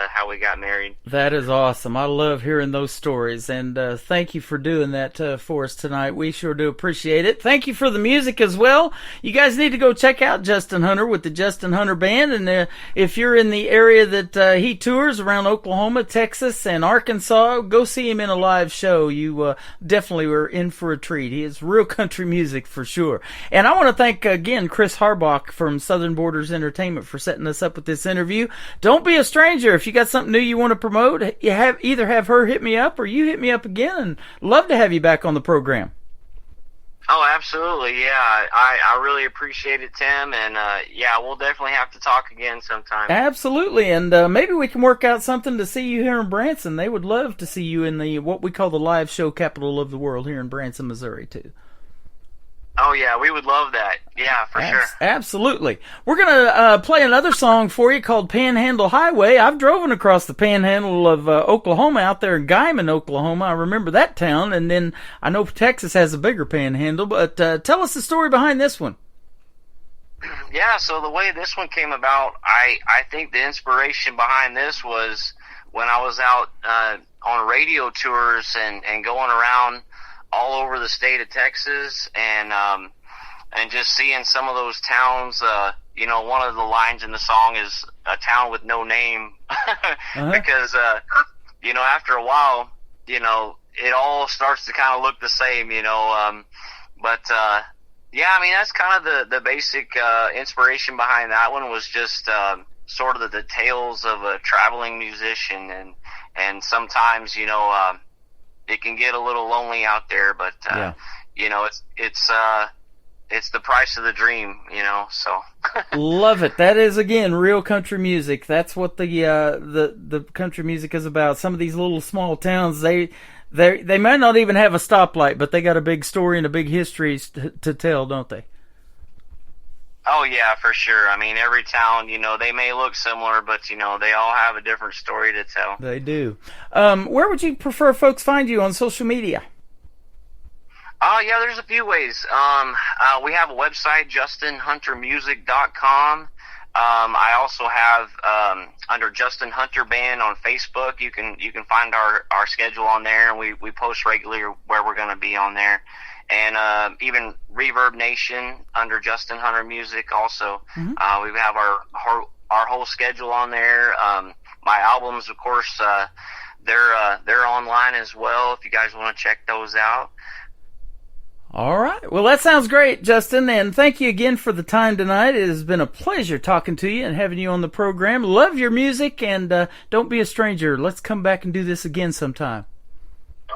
how we got married. That is awesome. I love hearing those stories, and thank you for doing that for us tonight. We sure do appreciate it. Thank you for the music as well. You guys need to go check out Justin Hunter with the Justin Hunter Band, and if you're in the area that he tours around Oklahoma, Texas, and Arkansas, go see him in a live show. You definitely were in for a treat. He is real country music for sure. And I want to thank again Chris Harbach from Southern Borders Entertainment for setting us up with this interview. Don't be a stranger. If you got something new you want to promote, you either have her hit me up or you hit me up again, and love to have you back on the program. Oh, absolutely. Yeah, I really appreciate it, Tim, and yeah, we'll definitely have to talk again sometime. Absolutely, and maybe we can work out something to see you here in Branson. They would love to see you in the what we call the live show capital of the world here in Branson, Missouri, too. Oh, yeah, we would love that. Yeah, for sure. Absolutely. We're going to play another song for you called Panhandle Highway. I've driven across the panhandle of Oklahoma out there in Guyman, Oklahoma. I remember that town, and then I know Texas has a bigger panhandle, but tell us the story behind this one. Yeah, so the way this one came about, I think the inspiration behind this was when I was out on radio tours and going around all over the state of Texas, and just seeing some of those towns. You know, one of the lines in the song is "a town with no name," because you know, after a while, you know, it all starts to kind of look the same. You know, but yeah, I mean, that's kind of the basic inspiration behind that one, was just sort of the tales of a traveling musician, and sometimes, you know, it can get a little lonely out there, but you know, it's the price of the dream, you know. So love it. That is, again, real country music. That's what the country music is about. Some of these little small towns, they might not even have a stoplight, but they got a big story and a big history to tell, don't they? Oh, yeah, for sure. I mean, every town, you know, they may look similar, but, you know, they all have a different story to tell. They do. Where would you prefer folks find you on social media? Yeah, there's a few ways. We have a website, justinhuntermusic.com. I also have, under Justin Hunter Band on Facebook, you can find our schedule on there, and we post regularly where we're going to be on there. And even Reverb Nation under Justin Hunter Music also. We have our whole schedule on there. My albums, of course, they're online as well if you guys want to check those out. All right. Well, that sounds great, Justin, and thank you again for the time tonight. It has been a pleasure talking to you and having you on the program. Love your music, and don't be a stranger. Let's come back and do this again sometime.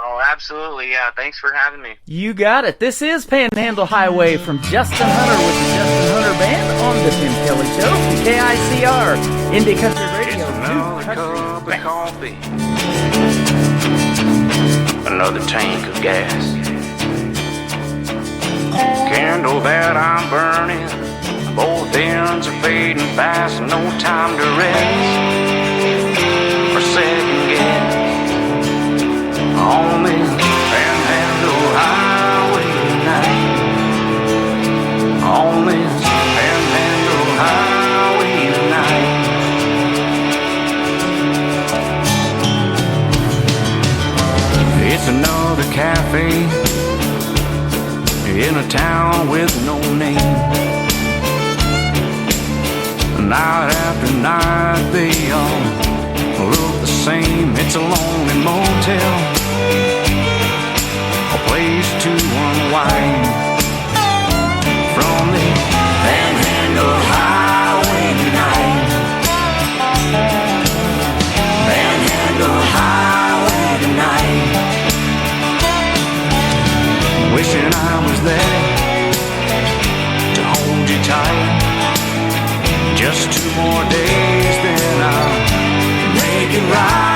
Oh, absolutely, yeah. Thanks for having me. You got it. This is Panhandle Highway from Justin Hunter with the Justin Hunter Band on the Tim Kelly Show from KICR, Indie Country Radio. Another cup of coffee, another tank of gas, candle that I'm burning, both ends are fading fast, no time to rest or second guess. On this Panhandle Highway tonight, on this Panhandle Highway tonight. It's another cafe in a town with no name. Night after night they all look the same. It's a lonely motel, a place to unwind from the Panhandle Highway tonight. Panhandle Highway tonight. Wishing I was there to hold you tight. Just 2 more days, then I'll make it right.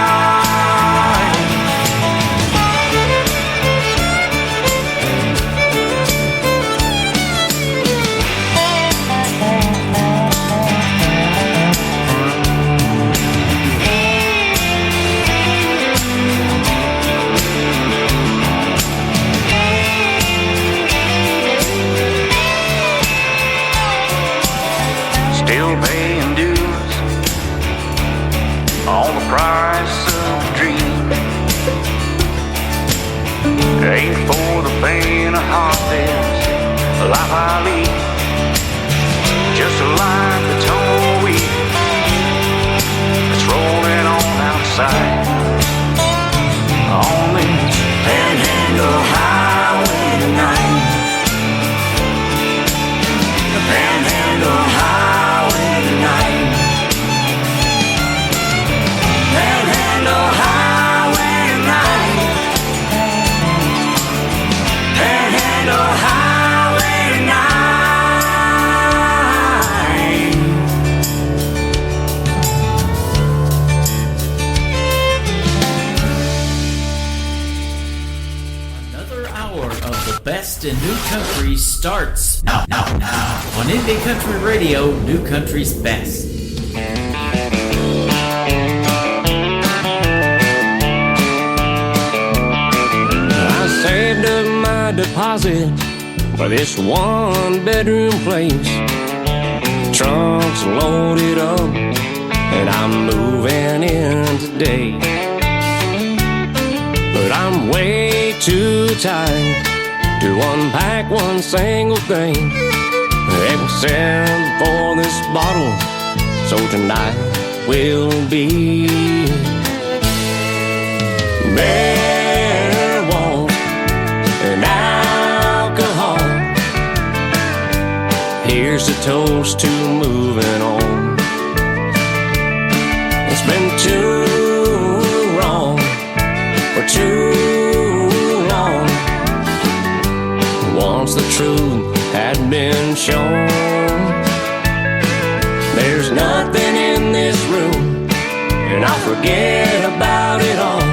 playing a heartless life I lead, just like the tumbleweed that's rolling on outside on this Panhandle Highway tonight. The Panhandle Highway tonight. Panhandle Highway tonight. Panhandle Highway tonight. Another hour of the best in new country starts now on Indie Country Radio, New Country's Best. I saved up my deposit for this one-bedroom place. Trunk's loaded up and I'm moving in today. But I'm way too tired to unpack one single thing except for this bottle. So tonight will be bare walls and alcohol. Here's a toast to moving on. It's been too wrong for too long. Once the truth had been shown, there's nothing in this room, and I'll forget about it all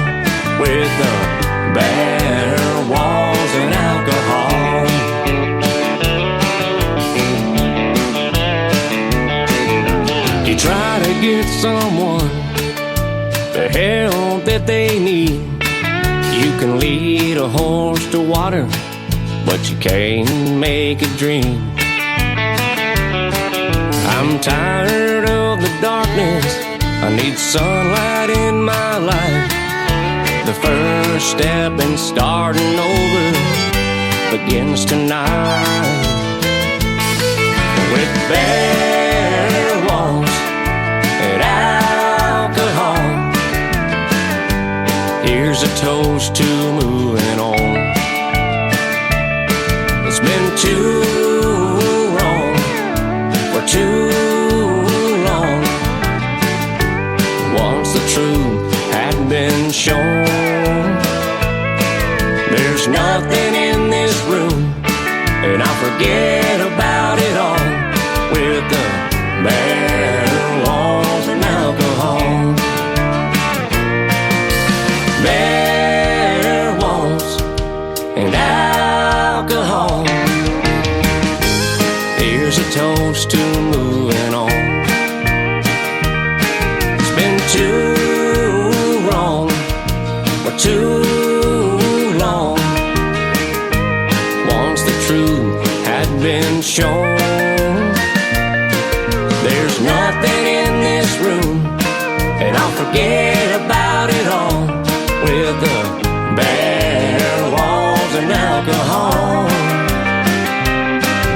with the bare walls and alcohol. You try to get someone the help that they need. You can lead a horse to water, but you can't make it dream. I'm tired of the darkness, I need sunlight in my life. The first step in starting over begins tonight. With bare walls and alcohol, here's a toast to moving on. It's been too wrong for too long. Once the truth had been shown, there's nothing in this room, and I'll forget about it all with the bare walls and alcohol. Bare walls and alcohol. Here's a toast to moving on. It's been too wrong for too long. Once the truth had been shown, there's nothing in this room, and I'll forget about it all with the bare walls and alcohol.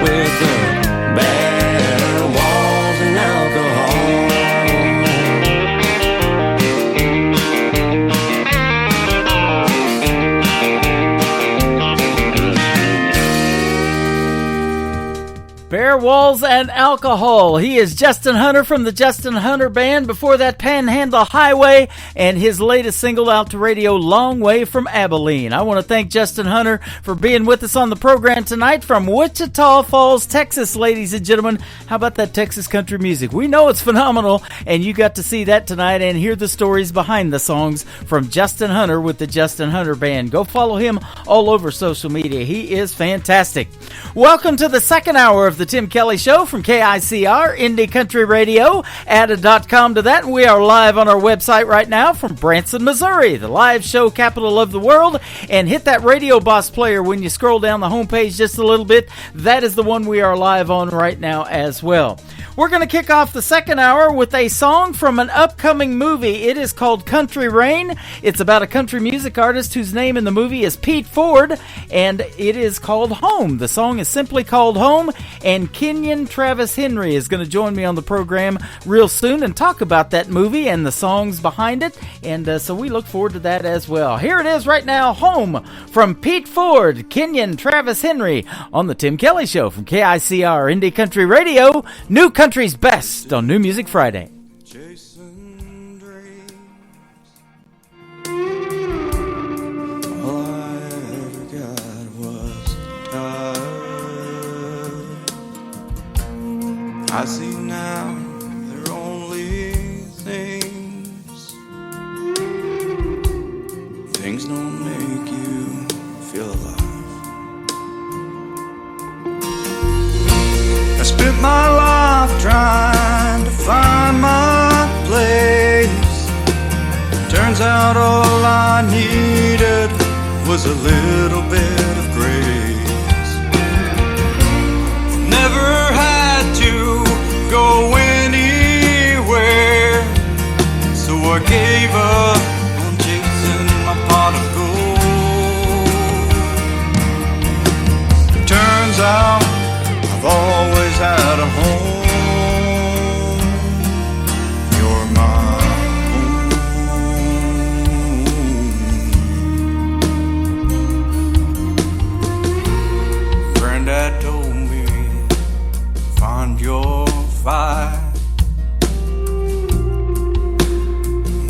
With the bare walls and alcohol. Bare Walls and Alcohol. He is Justin Hunter from the Justin Hunter Band. Before that, Panhandle Highway, and his latest single out to radio, Long Way from Abilene. I want to thank Justin Hunter for being with us on the program tonight from Wichita Falls, Texas, ladies and gentlemen. How about that Texas country music? We know it's phenomenal, and you got to see that tonight and hear the stories behind the songs from Justin Hunter with the Justin Hunter Band. Go follow him all over social media. He is fantastic. Welcome to the second hour of of the Tim Kelly Show from KICR, Indie Country Radio. Add a .com to that, and we are live on our website right now from Branson, Missouri, the live show capital of the world. And hit that Radio Boss player when you scroll down the homepage just a little bit. That is the one we are live on right now as well. We're going to kick off the second hour with a song from an upcoming movie. It is called Country Rain. It's about a country music artist whose name in the movie is Pete Ford, and it is called Home. The song is simply called Home, and Kenyon Travis Henry is going to join me on the program real soon and talk about that movie and the songs behind it, and so we look forward to that as well. Here it is right now, Home from Pete Ford, Kenyon Travis Henry on the Tim Kelly Show from KICR Indie Country Radio, New Country's Best on New Music Friday. Chasing dreams. All I ever got was love. I see now they're only things. Things don't make you feel alive. I spent my life trying to find my place. Turns out all I needed was a little bit of grace. Never had to go anywhere, so I gave up on chasing my pot of gold. Turns out I've always had a home. You're my home. Granddad told me, find your fire.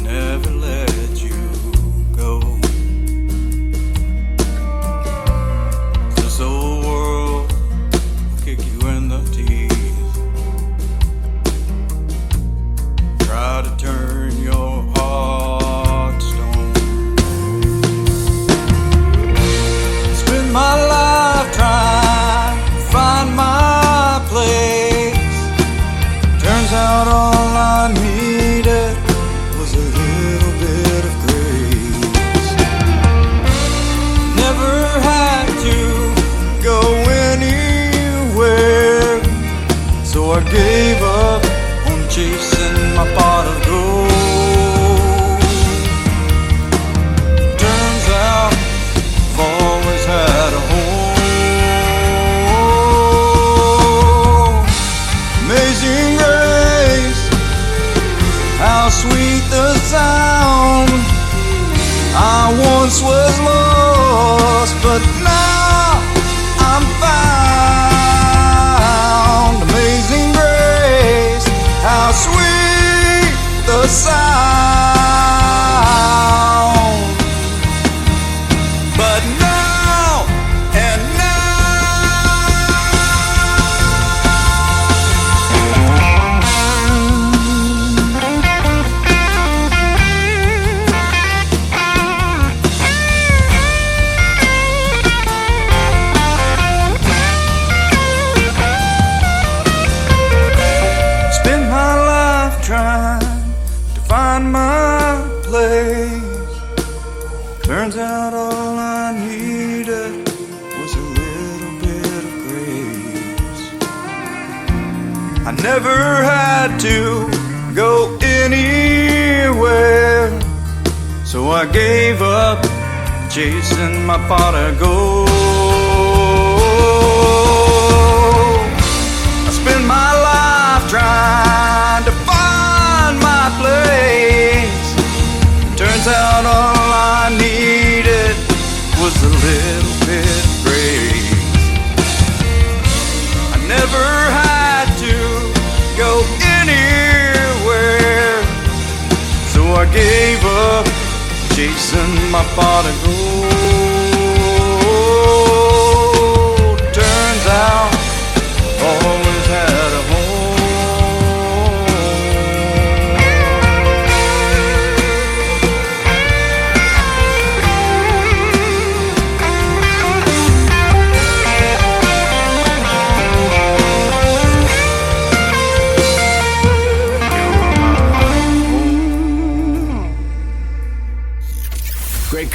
Never let you go. This old world kick you in the teeth. Try to turn your heart to stone. Spend my life trying to find my place. Turns out all I needed was a little bit of grace. Never had to go anywhere, so I gave up on chasing my pot of gold. Turns out I've always had a home. Amazing grace, how sweet the sound. I once was lost, but now I'm found. Amazing grace, how sweet the sound. But now and spend my life trying to find my place. Turns out all I needed was a little bit of grace. I never had to go anywhere, so I gave up chasing my pot of gold. I spend my life trying to find my place. Turns out all I needed was a little bit of grace. I never had to go anywhere, so I gave up chasing my pot of gold. Turns out always had a home.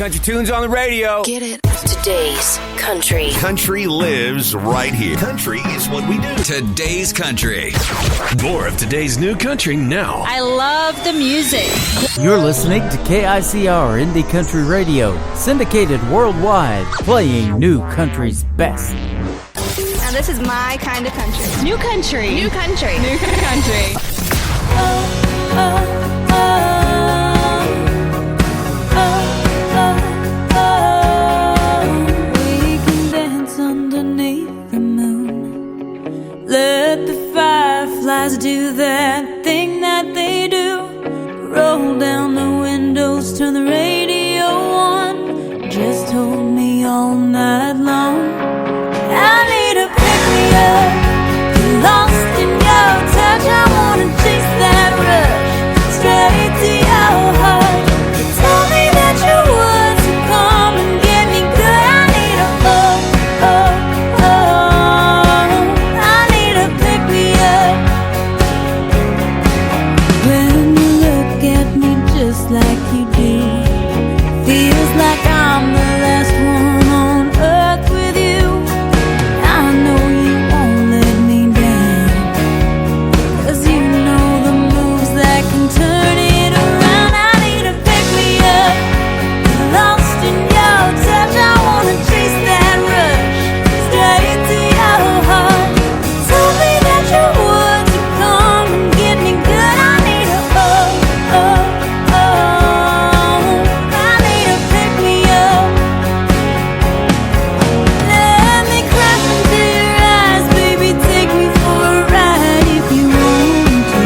country tunes on the radio. Get it. Today's country. Country lives right here. Country is what we do. Today's country. More of today's new country now. I love the music. You're listening to KICR Indie Country Radio, syndicated worldwide, playing new country's best. Now this is my kind of country. New country. New country. New country. We can dance underneath the moon. Let the fireflies do that thing that they do. Roll down the windows, turn the radio on. Just hold me all night long. I need to pick me up. Get lost in your touch. I wanna chase that rush straight to your heart. You told me that you would, so come and get me good. I need a I need to pick me up. When you look at me just like you do, feels like I'm the last one on earth with you. I know you won't let me down, 'cause you know the moves that can turn it around. I need to pick me up. Lost in your touch, I wanna chase that rush straight to your heart. Told me that you would, so come and get me good. I need a I need to pick me up. Let me crash into your eyes, baby, take me for a ride if you want to,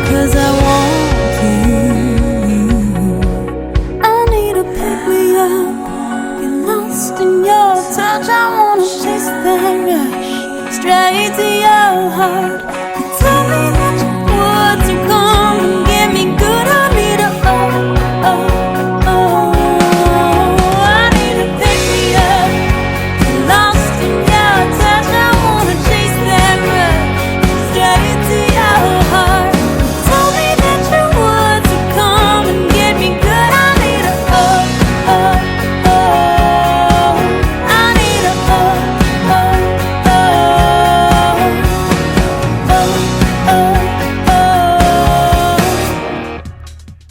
'cause I want to. I need to pick me up. Get lost in your touch, I wanna chase that rush straight to your heart. You told me that you would, so come and get me good. I need a I need to pick me up. Get lost in your touch, I wanna chase that rush straight to your heart. You told me that you would, so come and get me good. I need a I need a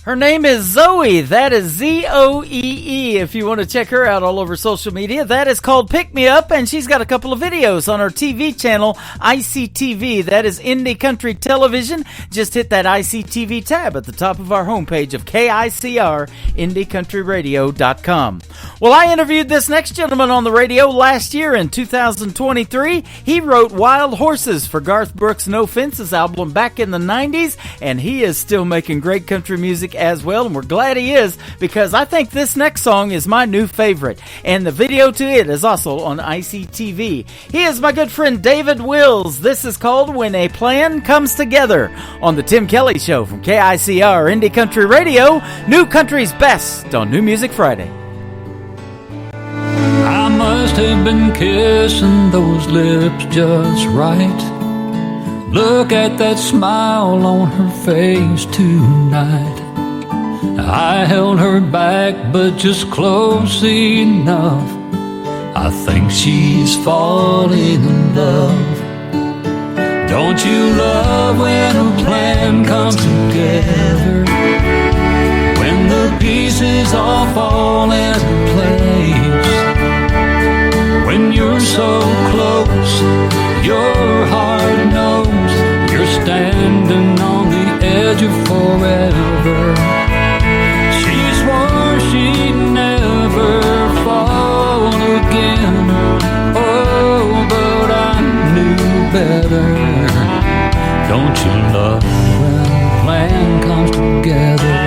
Her name is Zoe. That is Zoee. If you want to check her out all over social media, that is called Pick Me Up, and she's got a couple of videos on her TV channel, ICTV. That is Indie Country Television. Just hit that ICTV tab at the top of our homepage of KICR, IndieCountryRadio.com. Well, I interviewed this next gentleman on the radio last year in 2023. He wrote Wild Horses for Garth Brooks' No Fences album back in the 90s, and he is still making great country music as well, and we're glad he is, because I think this next song is my new favorite, and the video to it is also on ICTV. He is my good friend David Wills. This is called When a Plan Comes Together on the Tim Kelly Show from KICR Indie Country Radio, New Country's Best on New Music Friday. I must have been kissing those lips just right. Look at that smile on her face tonight. I held her back, but just close enough. I think she's falling in love. Don't you love when a plan comes together? When the pieces all fall into place. When you're so close, your heart knows you're standing on the edge of forever. She swore she'd never fall again. Oh, but I knew better. Don't you love when a plan comes together?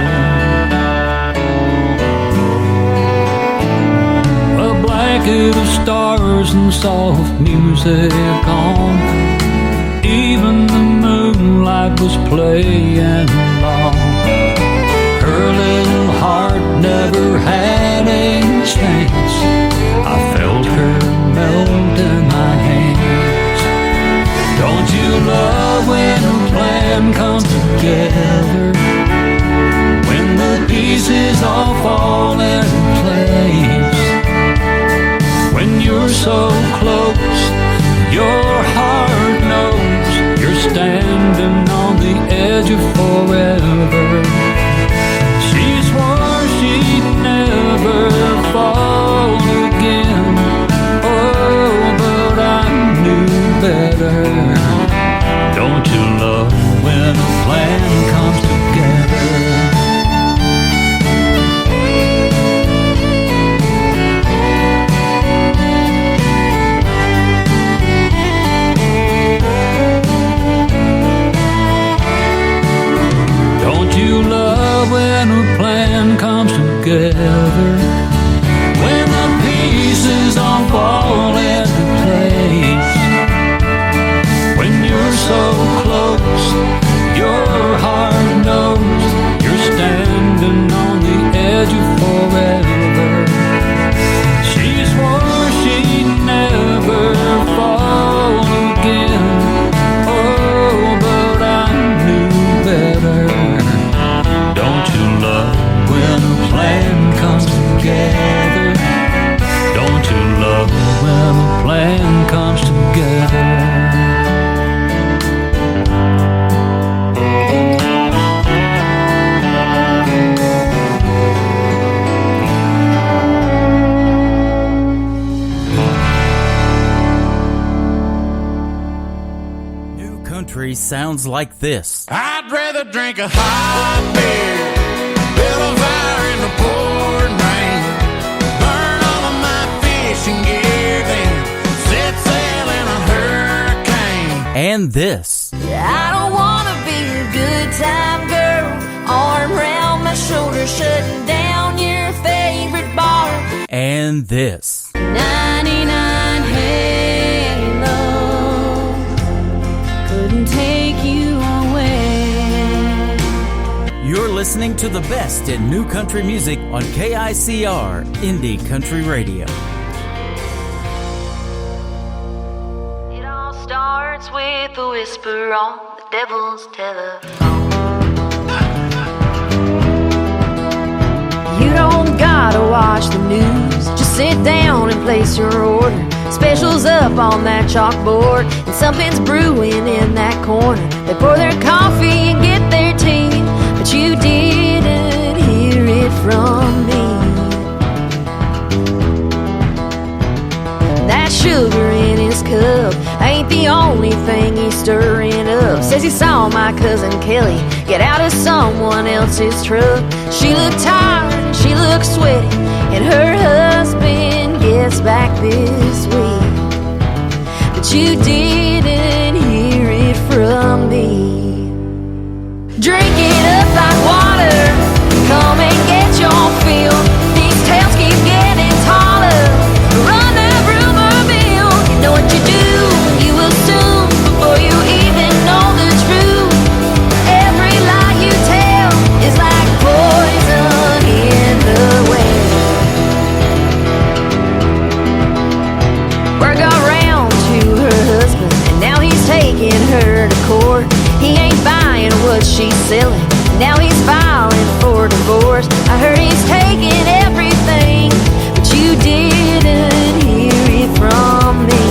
A blanket of stars and soft music on. Even the moonlight was playing along. Her little heart never had a chance. I felt her melt in my hands. Don't you love when a plan comes together? When the pieces all fall into place. so close, your heart knows you're standing on the edge of forever. She swore she'd never fall again. Oh, but I knew better. Don't you love when a plan comes together? Don't you love when a plan comes together? When the pieces all fall into place. When you're so close, your heart knows you're standing on the edge of forever. She swore she'd never fall again. Oh, but I knew better. Don't you love when a plan comes together? Don't you love when a plan comes together? Sounds like this. I'd rather drink a hot beer, build a fire in the pouring rain, burn all of my fishing gear, then set sail in a hurricane. And this. I don't wanna be a good time girl, arm around my shoulder, shutting down your favorite bar. And this. 99 Halo couldn't take you away. You're listening to the best in new country music on KICR Indie Country Radio. It all starts with a whisper on the devil's telephone. You don't gotta watch the news, just sit down and place your order. Specials up on that chalkboard, and something's brewing in that corner. They pour their coffee and get their tea, but you didn't hear it from me. That sugar in his cup ain't the only thing he's stirring up. Says he saw my cousin Kelly get out of someone else's truck. She looked tired and she looked sweaty, and her husband gets back this week. But you didn't hear it from me. Drink it up like water, come and get your fill. These tales keep getting taller, run that rumor mill. You know what you do, you assume before you even know the truth. Every lie you tell is like poison in the well. Word got round to her husband, and now he's taking her to court. He ain't buying what she's selling, now he's filing for divorce. I heard he's taking everything, but you didn't hear it from me.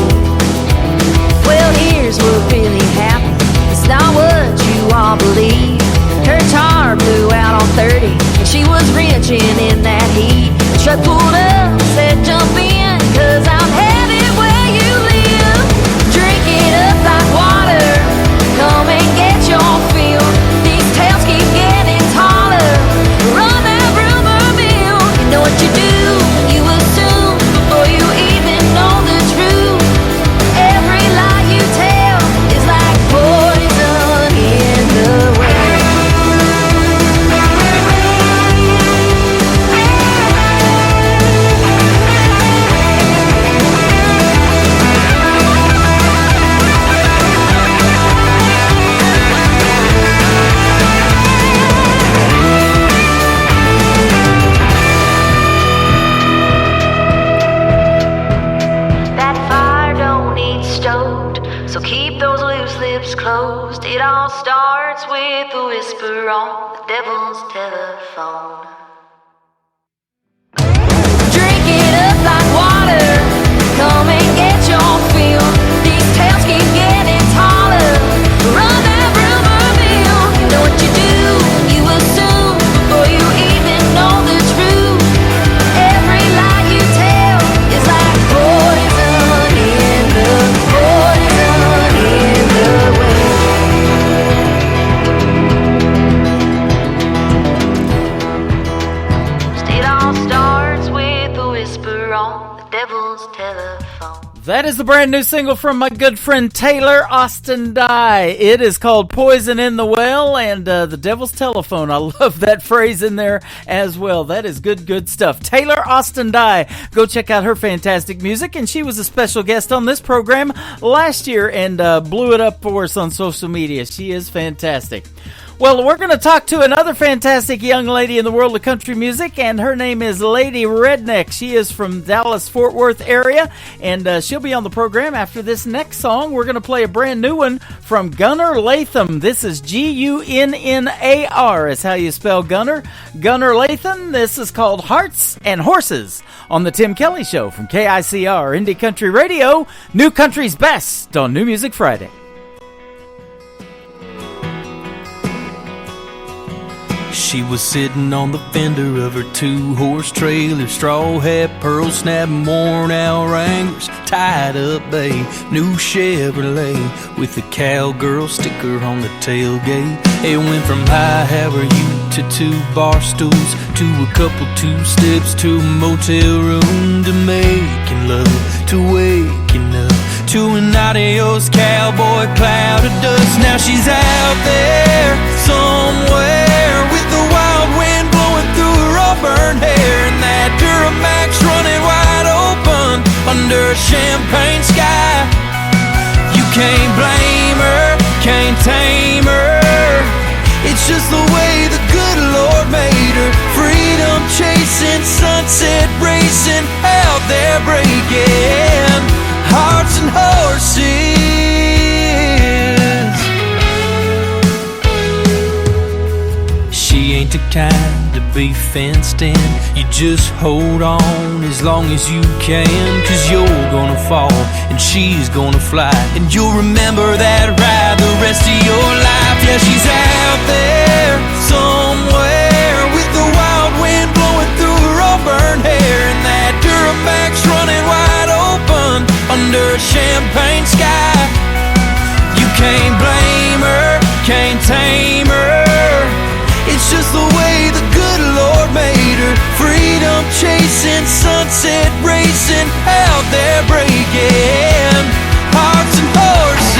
Well, here's what really happened, it's not what you all believe. Her tar blew out on 30, and she was wrenching in that heat. The truck pulled up, said jump in, 'cause I'm headed where you live. Drink it up like water, come and get your fill. These tales keep getting taller, run that rumor mill. You know what you do, you assume before you even know the truth. Every lie you tell is like poison in the well. That fire don't need stoked, so keep those loose lips closed. It all starts with a whisper on the devil's telephone. Drink it up like water, come and That is the brand new single from my good friend Taylor Austin Dye. It is called Poison in the Well and The Devil's Telephone. I love that phrase in there as well. That is good stuff. Taylor Austin Dye. Go check out her fantastic music. And she was a special guest on this program last year and blew it up for us on social media. She is fantastic. Well, we're going to talk to another fantastic young lady in the world of country music, and her name is Lady Redneck. She is from Dallas-Fort Worth area, and she'll be on the program after this next song. We're going to play a brand new one from Gunnar Latham. This is Gunnar is how you spell Gunnar. Gunnar Latham. This is called Hearts and Horses on the Tim Kelly Show from KICR Indie Country Radio, New Country's Best on New Music Friday. She was sitting on the fender of her two-horse trailer, straw hat, pearl snap, worn-out Wranglers, tied up a new Chevrolet with the cowgirl sticker on the tailgate. It went from hi, how are you, to 2 bar stools, to a couple 2-steps, to a motel room, to making love, to waking up, to an adios cowboy cloud of dust. Now she's out there somewhere with the wild wind blowing through her auburn hair, and that Duramax running wide open under a champagne sky. You can't blame her, can't tame her. It's just the way the good Lord made her. Freedom chasing, sunset racing, out there breaking hearts and horses. She ain't the kind to be fenced in. You just hold on as long as you can, 'cause you're gonna fall and she's gonna fly, and you'll remember that ride the rest of your life. Yeah, she's out there somewhere with the wild wind blowing through her auburn hair, and that Duramax running wide open under a champagne sky. You can't blame her, can't tame her. It's just the way the good Lord made her. Freedom chasing, sunset racing, out there breaking hearts and horses.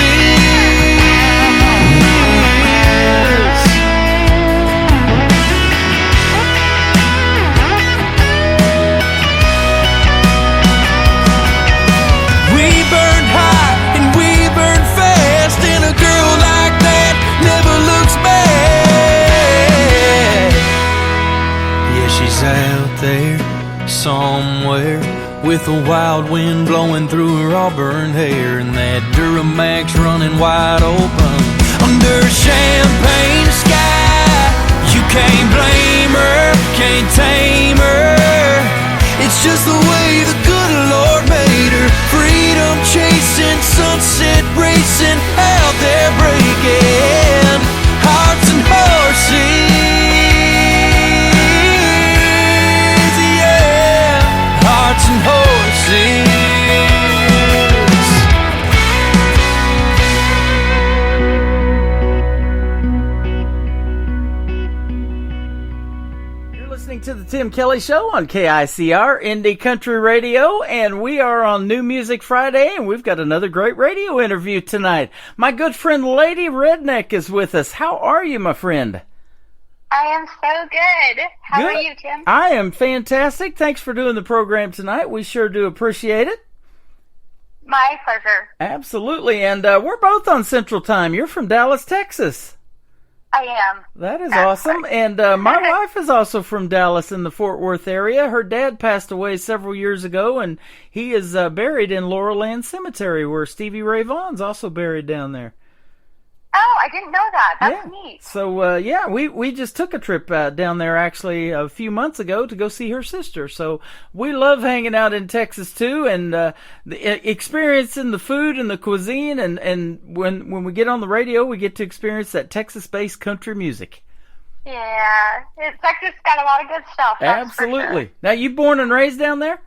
We burned hot and we burned fast, and a girl like that never looks back. She's out there somewhere with a wild wind blowing through her auburn hair, and that Duramax running wide open under a champagne sky. You can't blame her, can't tame her. It's just the way the good Lord made her. Freedom chasing, sunset racing, out there breaking hearts and horses. Hearts and horses. You're listening to the Tim Kelly Show on KICR Indie Country Radio, and we are on New Music Friday, and we've got another great radio interview tonight. My good friend Lady Redneck is with us. How are you, my friend? I am so good. How are you, Tim? I am fantastic. Thanks for doing the program tonight. We sure do appreciate it. My pleasure. Absolutely. And we're both on Central Time. You're from Dallas, Texas. I am. That is awesome. And my wife is also from Dallas in the Fort Worth area. Her dad passed away several years ago, and he is buried in Laurel Land Cemetery, where Stevie Ray Vaughan's also buried down there. Oh, I didn't know that. That's neat. So, we just took a trip down there actually a few months ago to go see her sister. So we love hanging out in Texas, too, and experiencing the food and the cuisine. And when we get on the radio, we get to experience that Texas-based country music. Yeah, Texas got a lot of good stuff. Absolutely. Sure. Now, you born and raised down there?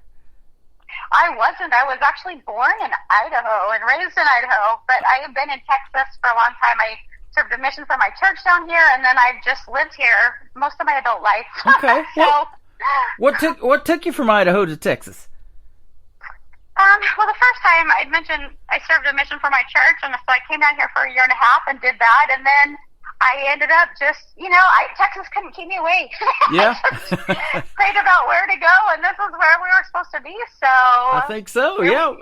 I wasn't. I was actually born in Idaho and raised in Idaho, but I have been in Texas for a long time. I served a mission for my church down here, and then I've just lived here most of my adult life. Okay. So, what took you from Idaho to Texas? Well, the first time I'd mentioned I served a mission for my church, and so I came down here for a year and a half and did that, and then I ended up just, Texas couldn't keep me away. Yeah. Prayed about where to go, and this is where we were supposed to be, so. I think so, yeah.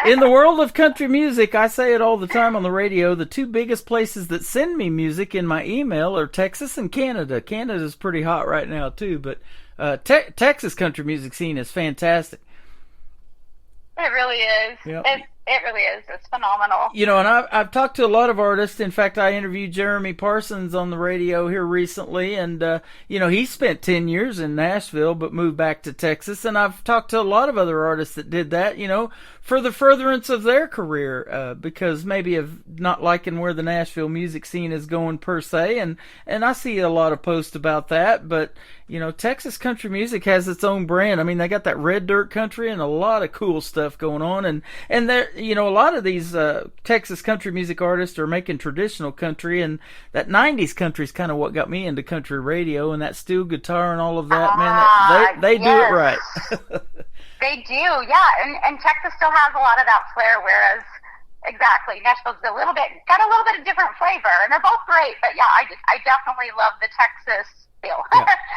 In the world of country music, I say it all the time on the radio, the two biggest places that send me music in my email are Texas and Canada. Canada's pretty hot right now, too, but Texas country music scene is fantastic. It really is. Yep. It really is. It's phenomenal. And I've talked to a lot of artists. In fact, I interviewed Jeremy Parsons on the radio here recently, and he spent 10 years in Nashville but moved back to Texas. And I've talked to a lot of other artists that did that, for the furtherance of their career, because maybe of not liking where the Nashville music scene is going per se. And I see a lot of posts about that, but Texas country music has its own brand. I mean, they got that red dirt country and a lot of cool stuff going on, and there, a lot of these Texas country music artists are making traditional country, and that 90s country is kind of what got me into country radio, and that steel guitar and all of that. Man, they do it right. They do, yeah, and Texas still has a lot of that flair, whereas exactly Nashville's got a little bit of different flavor, and they're both great. But yeah, I definitely love the Texas feel.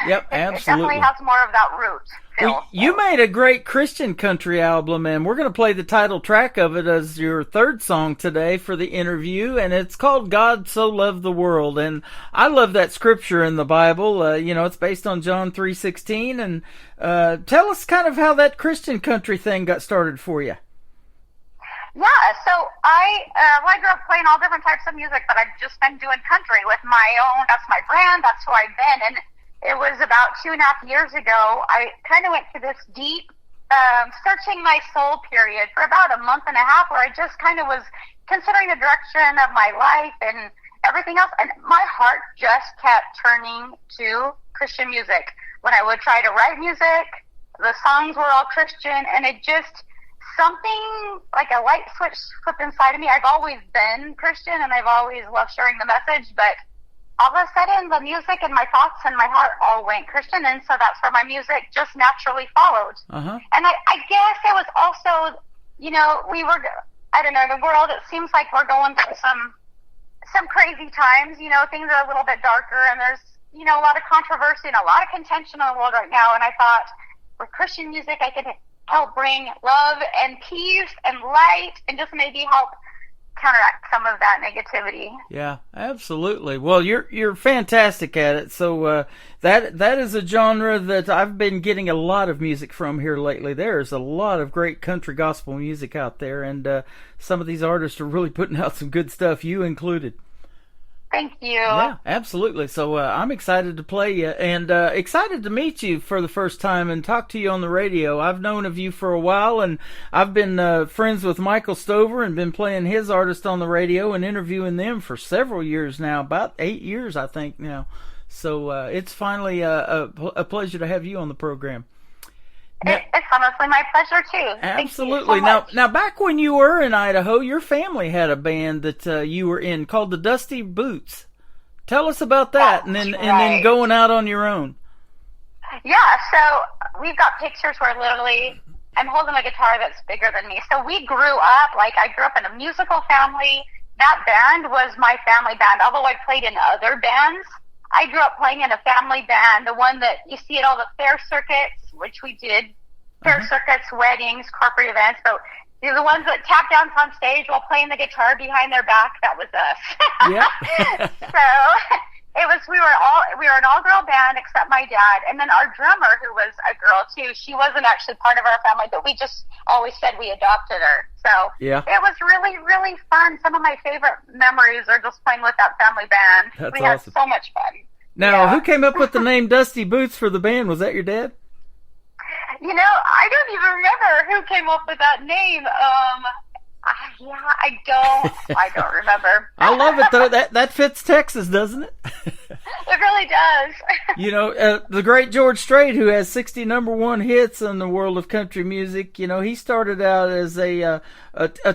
Yep, absolutely. It definitely has more of that root feel. Well, you made a great Christian country album, and we're going to play the title track of it as your third song today for the interview, and it's called God So Loved the World. And I love that scripture in the Bible. It's based on John 3:16, and tell us kind of how that Christian country thing got started for you. Yeah, so I grew up playing all different types of music, but I've just been doing country with my own. That's my brand. That's who I've been. And it was about 2.5 years ago, I kind of went through this deep searching my soul period for about a month and a half, where I just kind of was considering the direction of my life and everything else. And my heart just kept turning to Christian music. When I would try to write music, the songs were all Christian, and it just... something like a light switch flipped inside of me. I've always been Christian, and I've always loved sharing the message, but all of a sudden the music and my thoughts and my heart all went Christian, and so that's where my music just naturally followed. And I guess it was also, I don't know, the world, it seems like we're going through some crazy times, things are a little bit darker, and there's, a lot of controversy and a lot of contention in the world right now, and I thought with Christian music I could help bring love and peace and light, and just maybe help counteract some of that negativity. Yeah, absolutely. Well, you're fantastic at it. So that is a genre that I've been getting a lot of music from here lately. There's a lot of great country gospel music out there, and some of these artists are really putting out some good stuff, you included. Thank you. Yeah, absolutely. So I'm excited to play you, and excited to meet you for the first time and talk to you on the radio. I've known of you for a while, and I've been friends with Michael Stover and been playing his artists on the radio and interviewing them for several years now, about 8 years, I think, now. So it's finally a pleasure to have you on the program. It's honestly my pleasure, too. Absolutely. Thank you so much. Now, back when you were in Idaho, your family had a band that you were in called the Dusty Boots. Tell us about that, and then going out on your own. Yeah, so we've got pictures where literally I'm holding a guitar that's bigger than me. So we grew up, I grew up in a musical family. That band was my family band, although I played in other bands. I grew up playing in a family band, the one that you see at all the fair circuits, which we did, fair circuits, weddings, corporate events. So they're the ones that tap dance on stage while playing the guitar behind their back. That was us. Yep. So it was, we were an all-girl band except my dad. And then our drummer, who was a girl too, she wasn't actually part of our family, but we just always said we adopted her. So yeah, it was really, really fun. Some of my favorite memories are just playing with that family band. That's we awesome. had so much fun. Now, who came up with the name Dusty Boots for the band? Was that your dad? I don't even remember who came up with that name. I don't remember. I love it, though. That fits Texas, doesn't it? It really does. The great George Strait, who has 60 number one hits in the world of country music, he started out as a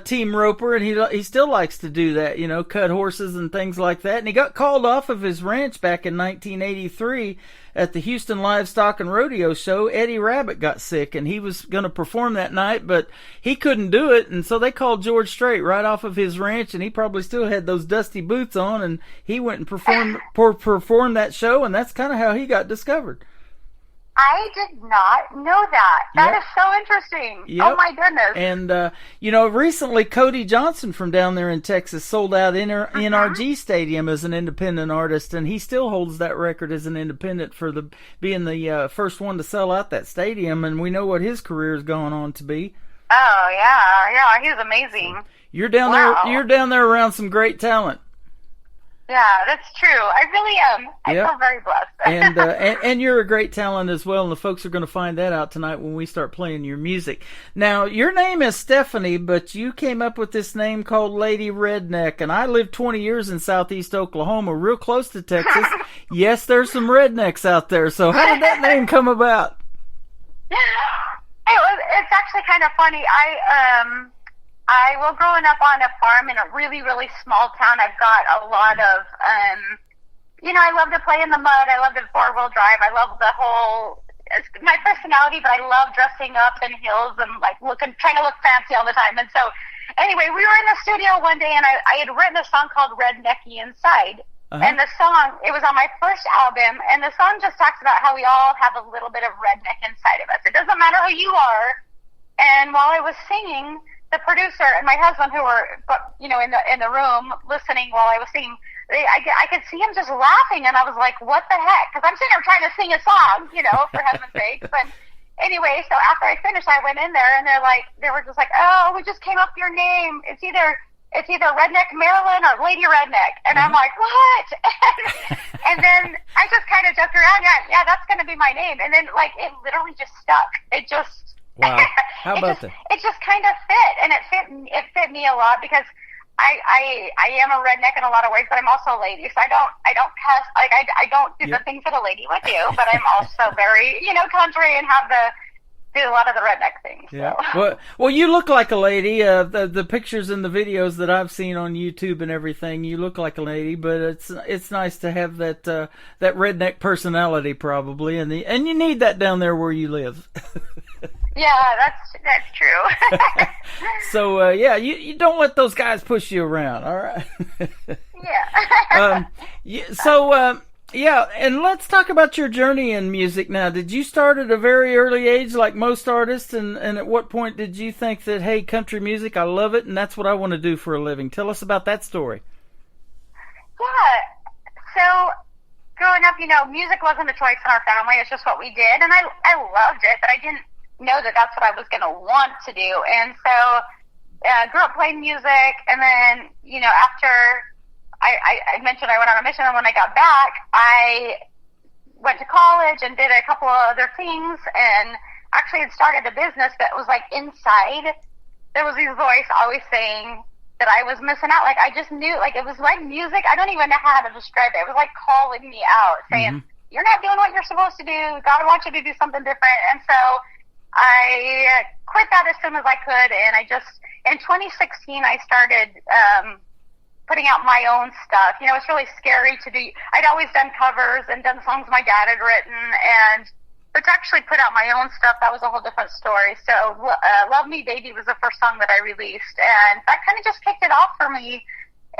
team roper, and he still likes to do that, cut horses and things like that. And he got called off of his ranch back in 1983 at the Houston Livestock and Rodeo Show, Eddie Rabbit got sick, and he was going to perform that night, but he couldn't do it, and so they called George Strait right off of his ranch, and he probably still had those dusty boots on, and he went and performed that show, and that's kind of how he got discovered. I did not know that. That Yep. is so interesting. Yep. Oh, my goodness. And, recently Cody Johnson from down there in Texas sold out NRG Stadium as an independent artist, and he still holds that record as an independent for being the first one to sell out that stadium, and we know what his career has gone on to be. Oh, yeah, he's amazing. You're down there around some great talent. Yeah, that's true. I really am. I feel very blessed. And you're a great talent as well, and the folks are going to find that out tonight when we start playing your music. Now, your name is Stephanie, but you came up with this name called Lady Redneck, and I lived 20 years in southeast Oklahoma, real close to Texas. Yes, there's some rednecks out there, so how did that name come about? It's actually kind of funny. Growing up on a farm in a really, really small town, I've got a lot of, I love to play in the mud. I love to four-wheel drive. I love my personality, but I love dressing up in heels and trying to look fancy all the time. And so anyway, we were in the studio one day, and I had written a song called Rednecky Inside. And the song, it was on my first album, and the song just talks about how we all have a little bit of redneck inside of us. It doesn't matter who you are. And while I was singing, the producer and my husband, who were, in the room listening while I was singing, I could see him just laughing, and I was like, "What the heck?" Because I'm sitting there trying to sing a song, for heaven's sake. But anyway, so after I finished, I went in there, and they were just like, "Oh, we just came up with your name. It's either Redneck Marilyn or Lady Redneck." And I'm like, "What?" And then I just kind of joked around, yeah, that's going to be my name. And then it literally just stuck. It just. Wow. How about that? It just kind of fit, and it fit me a lot because I am a redneck in a lot of ways, but I'm also a lady, so I don't cuss, I don't do the things that a lady would do, but I'm also very country and do a lot of the redneck things. Yeah. So. Well, you look like a lady. The pictures and the videos that I've seen on YouTube and everything, you look like a lady. But it's nice to have that redneck personality, probably, and you need that down there where you live. Yeah, that's true. So you don't let those guys push you around. All right. Yeah. Yeah, and let's talk about your journey in music now. Did you start at a very early age like most artists, and at what point did you think that, hey, country music, I love it, and that's what I want to do for a living? Tell us about that story. Yeah, so growing up, music wasn't a choice in our family. It's just what we did, and I loved it, but I didn't know that that's what I was going to want to do. And so I grew up playing music, and then, after I mentioned I went on a mission, and when I got back, I went to college and did a couple of other things, and actually had started a business that was inside. There was this voice always saying that I was missing out. I just knew, it was like music. I don't even know how to describe it. It was calling me out, saying, you're not doing what you're supposed to do. God wants you to do something different. And so I quit that as soon as I could, and in 2016, I started putting out my own stuff. It's really scary to do. I'd always done covers and done songs my dad had written, but to actually put out my own stuff, that was a whole different story. So Love Me Baby was the first song that I released, and that kind of just kicked it off for me.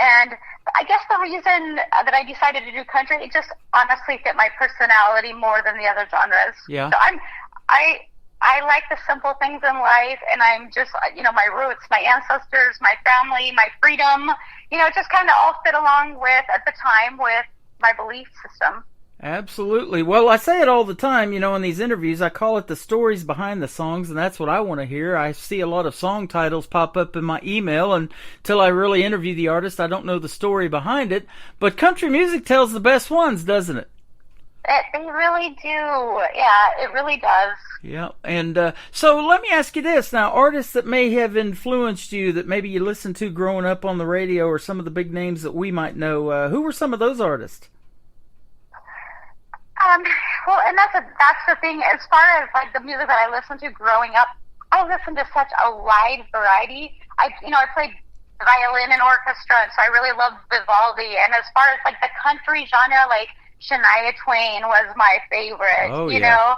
And I guess the reason that I decided to do country, it just honestly fit my personality more than the other genres. Yeah. So I like the simple things in life, and I'm just, my roots, my ancestors, my family, my freedom, it just kind of all fit along at the time with my belief system. Absolutely. Well, I say it all the time, in these interviews. I call it the stories behind the songs, and that's what I want to hear. I see a lot of song titles pop up in my email, and until I really interview the artist, I don't know the story behind it. But country music tells the best ones, doesn't it? They really do. Yeah, it really does. Yeah, and so let me ask you this. Now, artists that may have influenced you, that maybe you listened to growing up on the radio, or some of the big names that we might know, who were some of those artists? Well, and that's the thing. As far as the music that I listened to growing up, I listened to such a wide variety. I played violin in orchestra, and so I really loved Vivaldi. And as far as the country genre, Shania Twain was my favorite. Oh, you yeah. know.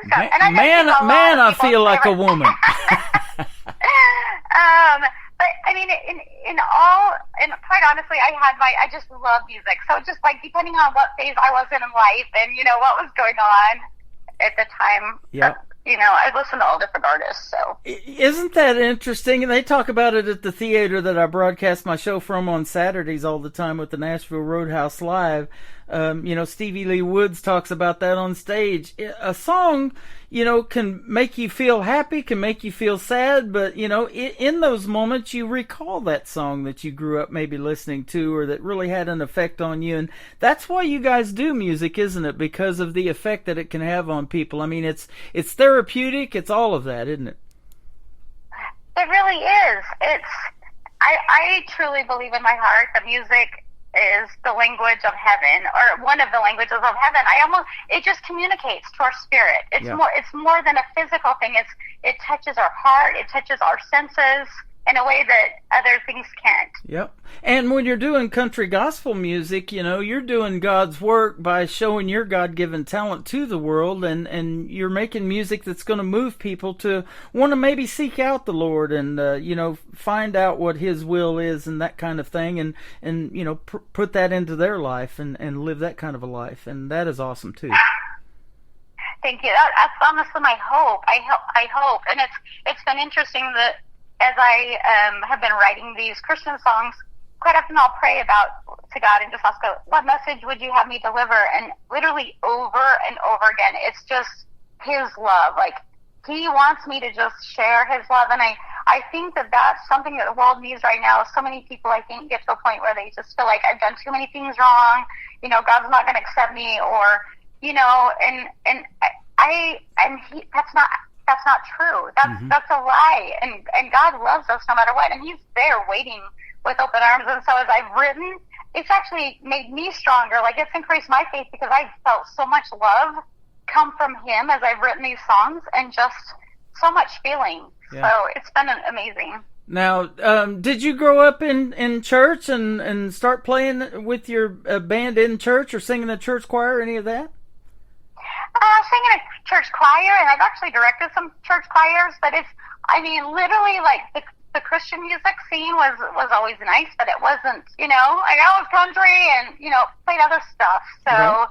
So, and I know Man, she's a lot man, of I people's feel like a favorite. woman. But I mean, in quite honestly, I just love music. So just like depending on what phase I was in life and, you know, what was going on at the time. Yep. You know, I listen to all different artists, so. Isn't that interesting? And they talk about it at the theater that I broadcast my show from on Saturdays all the time with the Nashville Roadhouse Live. You know, Stevie Lee Woods talks about that on stage. A song, you know, can make you feel happy, can make you feel sad, but, you know, in those moments you recall that song that you grew up maybe listening to or that really had an effect on you. And that's why you guys do music, isn't it? Because of the effect that it can have on people. I mean, it's therapeutic, it's all of that, isn't it? It really is. I truly believe in my heart that music is the language of heaven, or one of the languages of heaven. It just communicates to our spirit. It's more than a physical thing. It touches our heart, it touches our senses in a way that other things can't. Yep. And when you're doing country gospel music, you know, you're doing God's work by showing your God-given talent to the world, and you're making music that's going to move people to want to maybe seek out the Lord and, you know, find out what His will is and that kind of thing, and you know, put that into their life and live that kind of a life. And that is awesome, too. Thank you. That's honestly my hope. I hope. And it's been interesting that as I have been writing these Christian songs, quite often I'll pray to God and just ask God, what message would you have me deliver? And literally over and over again, it's just His love. Like, He wants me to just share His love. And I think that that's something that the world needs right now. So many people, I think, get to a point where they just feel like I've done too many things wrong. You know, God's not going to accept me, or, you know, that's not true. That's a lie. And God loves us no matter what. And He's there waiting with open arms. And so as I've written, it's actually made me stronger. Like, it's increased my faith because I've felt so much love come from Him as I've written these songs, and just so much feeling. Yeah. So it's been amazing. Now, did you grow up in church and start playing with your band in church or singing in church choir, any of that? Singing a church choir, and I've actually directed some church choirs, but literally, like, the Christian music scene was always nice, but it wasn't, you know, like, I was country and, you know, played other stuff, so, right.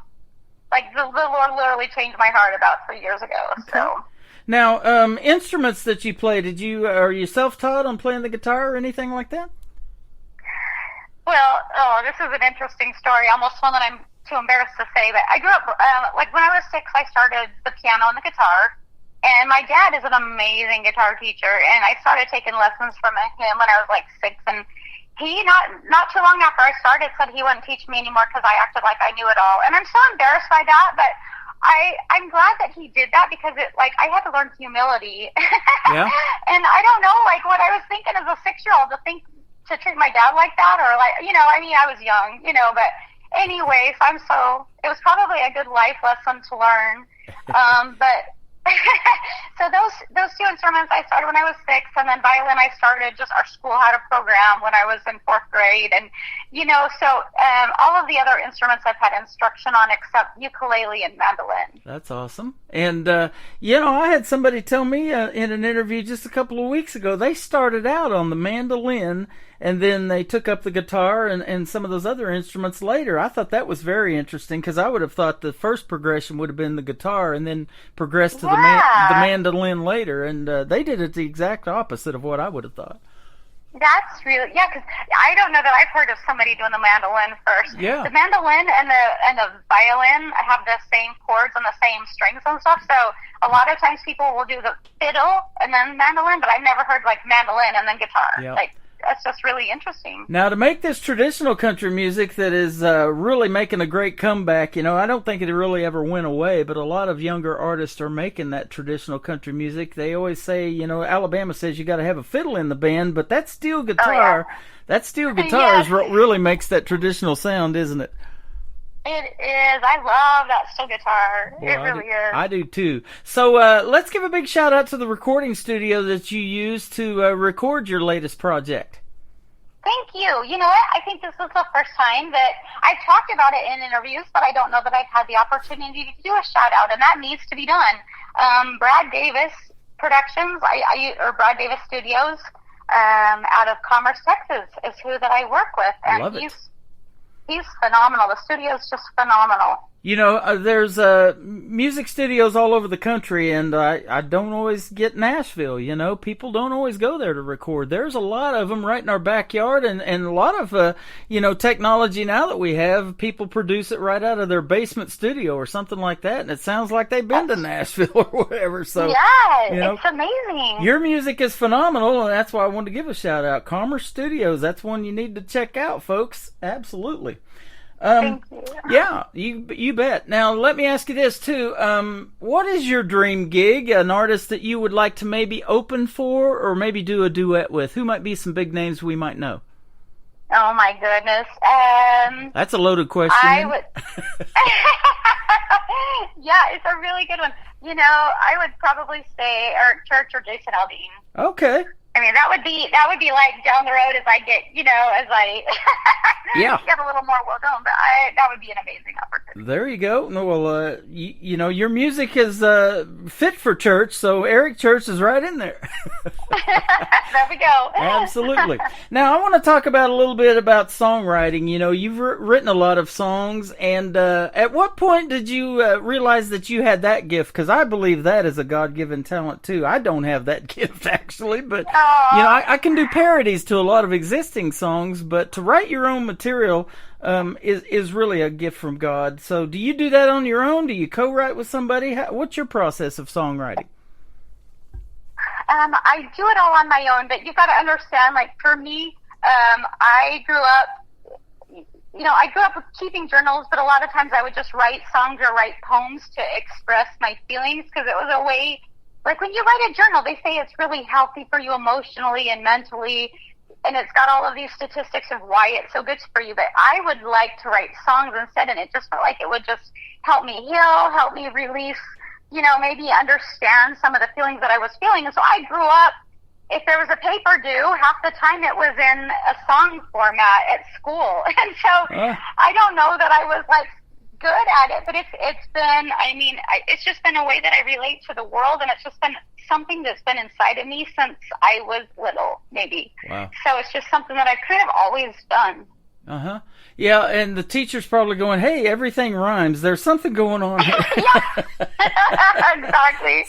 Like, the Lord literally changed my heart about 3 years ago, so. Now, instruments that you play, are you self-taught on playing the guitar or anything like that? Well, this is an interesting story, almost one that I'm too embarrassed to say, but I grew up, like, when I was 6, I started the piano and the guitar, and my dad is an amazing guitar teacher, and I started taking lessons from him when I was, like, 6, and he, not too long after I started, said he wouldn't teach me anymore because I acted like I knew it all, and I'm so embarrassed by that, but I'm glad that he did that, because I had to learn humility, yeah. And I don't know, like, what I was thinking as a 6-year-old, to treat my dad like that, or, like, you know, I mean, I was young, you know, but anyway, it was probably a good life lesson to learn. But so those two instruments I started when I was 6, and then violin I started, just our school had a program when I was in 4th grade, and, you know, so all of the other instruments I've had instruction on except ukulele and mandolin. That's awesome. And, you know, I had somebody tell me in an interview just a couple of weeks ago, they started out on the mandolin, and then they took up the guitar and some of those other instruments later. I thought that was very interesting, because I would have thought the first progression would have been the guitar and then progressed to the mandolin later. And they did it the exact opposite of what I would have thought. That's really, yeah, because I don't know that I've heard of somebody doing the mandolin first. Yeah. The mandolin and the violin have the same chords and the same strings and stuff, so a lot of times people will do the fiddle and then mandolin, but I've never heard, like, mandolin and then guitar. Yep. Like, that's just really interesting. Now, to make this traditional country music that is really making a great comeback, you know, I don't think it really ever went away, but a lot of younger artists are making that traditional country music. They always say, you know, Alabama says you got to have a fiddle in the band, but that steel guitar, that steel guitar is what really makes that traditional sound, isn't it? It is. I love that steel guitar. Well, it really is. I do too. So let's give a big shout out to the recording studio that you used to record your latest project. Thank you. You know what? I think this is the first time that I've talked about it in interviews, but I don't know that I've had the opportunity to do a shout out, and that needs to be done. Brad Davis Productions, or Brad Davis Studios, out of Commerce, Texas, is who that I work with, and Love it. He's phenomenal. The studio's just phenomenal. You know, there's music studios all over the country, and I don't always get Nashville, you know. People don't always go there to record. There's a lot of them right in our backyard, and a lot of, you know, technology now that we have. People produce it right out of their basement studio or something like that, and it sounds like they've been to Nashville or whatever. So, yeah, you know, it's amazing. Your music is phenomenal, and that's why I wanted to give a shout-out. Commerce Studios, that's one you need to check out, folks. Absolutely. Thank you. Yeah, you bet. Now, let me ask you this, too. What is your dream gig, an artist that you would like to maybe open for or maybe do a duet with? Who might be some big names we might know? Oh, my goodness. That's a loaded question. I would... Yeah, it's a really good one. You know, I would probably say Eric Church or Jason Aldean. Okay. I mean, that would be like down the road as I get, you know, as I Yeah. get a little more well known. But that would be an amazing opportunity. There you go. No, well, you know, your music is fit for church, so Eric Church is right in there. There we go. Absolutely. Now, I want to talk about a little bit about songwriting. You know, you've written a lot of songs, and at what point did you realize that you had that gift? Because I believe that is a God-given talent, too. I don't have that gift, actually, but, you know, I can do parodies to a lot of existing songs, but to write your own material is really a gift from God. So do you do that on your own? Do you co-write with somebody? What's your process of songwriting? I do it all on my own, but you've got to understand, like, for me, I grew up with keeping journals, but a lot of times I would just write songs or write poems to express my feelings, because it was a way, like, when you write a journal, they say it's really healthy for you emotionally and mentally, and it's got all of these statistics of why it's so good for you, but I would like to write songs instead, and it just felt like it would just help me heal, help me release, you know, maybe understand some of the feelings that I was feeling. And so I grew up, if there was a paper due, half the time it was in a song format at school. And so I don't know that I was, like, good at it, but it's been, I mean, it's just been a way that I relate to the world, and it's just been something that's been inside of me since I was little, maybe. Wow. So it's just something that I've kind of always done. Uh-huh. Yeah, and the teacher's probably going, hey, everything rhymes. There's something going on here. Exactly.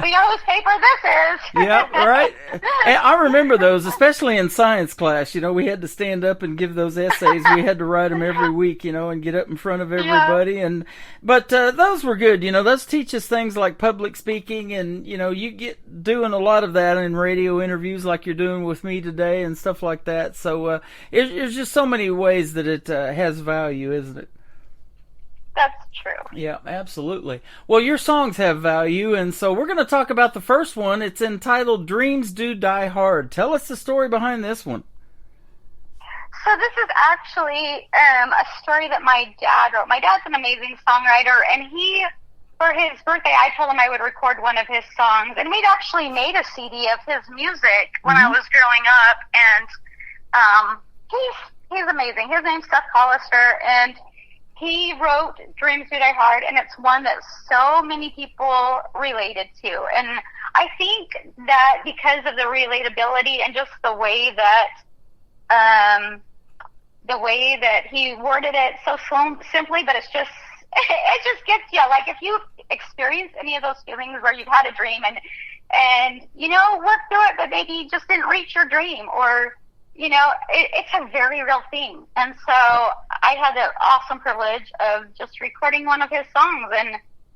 We know whose paper this is. Yeah, right. And I remember those, especially in science class. You know, we had to stand up and give those essays. We had to write them every week, you know, and get up in front of everybody. Yeah. But those were good. You know, those teach us things like public speaking, and, you know, you get doing a lot of that in radio interviews like you're doing with me today and stuff like that. So there's just so many ways that it has value, isn't it? That's true. Yeah, absolutely. Well, your songs have value, and so we're going to talk about the first one. It's entitled Dreams Do Die Hard. Tell us the story behind this one. So this is actually a story that my dad wrote. My dad's an amazing songwriter, and for his birthday, I told him I would record one of his songs, and we'd actually made a CD of his music when I was growing up, and he's amazing. His name's Seth Hollister, and he wrote Dreams Do Die Hard, and it's one that so many people related to. And I think that because of the relatability and just the way that he worded it so simply, but it just gets you. Like, if you experience any of those feelings where you've had a dream and you know, worked through it, but maybe you just didn't reach your dream, or you know, it's a very real thing. And so I had the awesome privilege of just recording one of his songs. And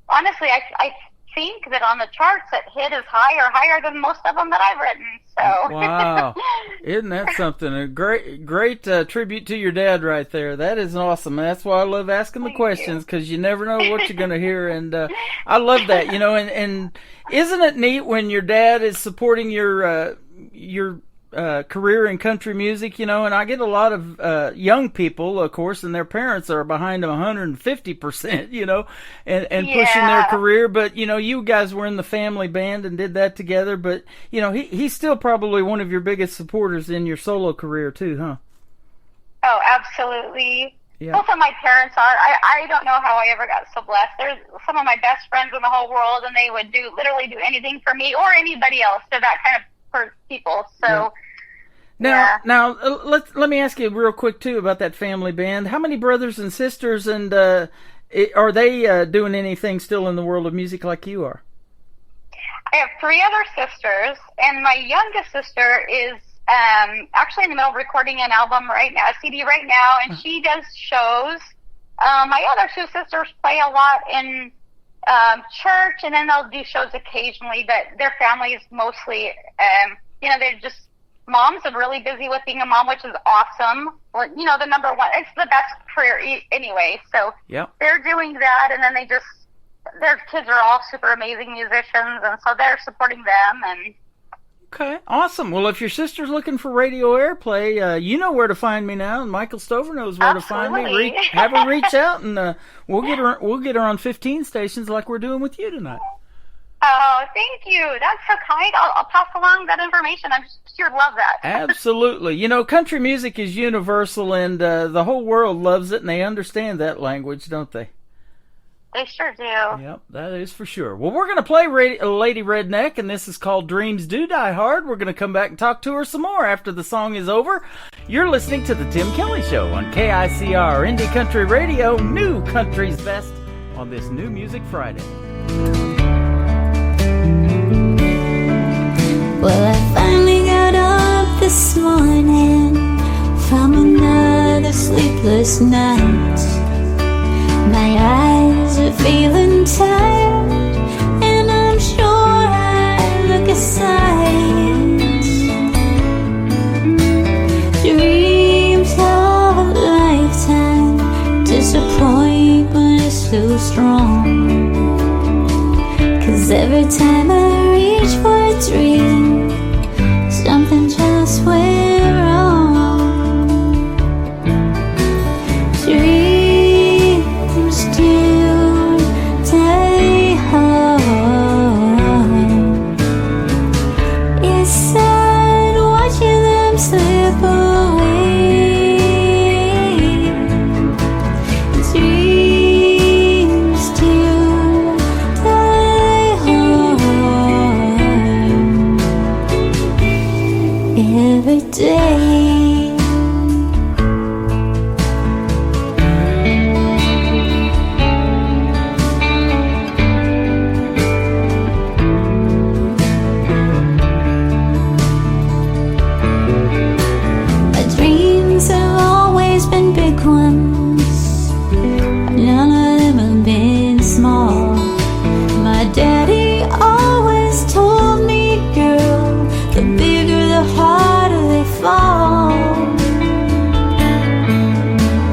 honestly, I think that on the charts it hit as higher than most of them that I've written. So wow. Isn't that something? A great tribute to your dad right there. That is awesome. That's why I love asking the questions, because you never know what you're going to hear. And I love that, you know, and isn't it neat when your dad is supporting your career in country music, and I get a lot of young people, of course, and their parents are behind them 150%, and pushing their career. But, you guys were in the family band and did that together. But, he's still probably one of your biggest supporters in your solo career, too, huh? Oh, absolutely. Yeah. Both of my parents are. I don't know how I ever got so blessed. They're some of my best friends in the whole world, and they would literally do anything for me or anybody else. They're that kind of people. So, Now, let me ask you real quick too about that family band. How many brothers and sisters, and are they doing anything still in the world of music like you are? I have 3 other sisters, and my youngest sister is actually in the middle of recording an album right now, a CD right now, and she does shows. My other 2 sisters play a lot in church, and then they'll do shows occasionally, but their family is mostly, they're just moms and really busy with being a mom, which is awesome. Well, the number one, it's the best career anyway, so they're doing that, and then their kids are all super amazing musicians, and so they're supporting them, and okay, awesome. Well, if your sister's looking for radio airplay, you know where to find me now, and Michael Stover knows where to find me. Have her reach out, and we'll get her on 15 stations like we're doing with you tonight. Oh, thank you. That's so kind. I'll pass along that information. I'm sure you'd love that. Absolutely. Country music is universal, and the whole world loves it, and they understand that language, don't they? They sure do. Yep, that is for sure. Well, we're going to play Lady Redneck, and this is called Dreams Do Die Hard. We're going to come back and talk to her some more after the song is over. You're listening to The Tim Kelly Show on KICR Indie Country Radio, New Country's Best, on this New Music Friday. Well, I finally got up this morning from another sleepless night. My eyes are feeling tired, and I'm sure I look a sight. Dreams of a lifetime, disappointment is so strong. 'Cause every time I reach for a dream, something just went wrong. Dreams do die hard. It's sad watching them slip away. Dreams do die hard every day. My dreams have always been big ones. None of them have been small. My daddy always told me, girl, the bigger the harder they fall.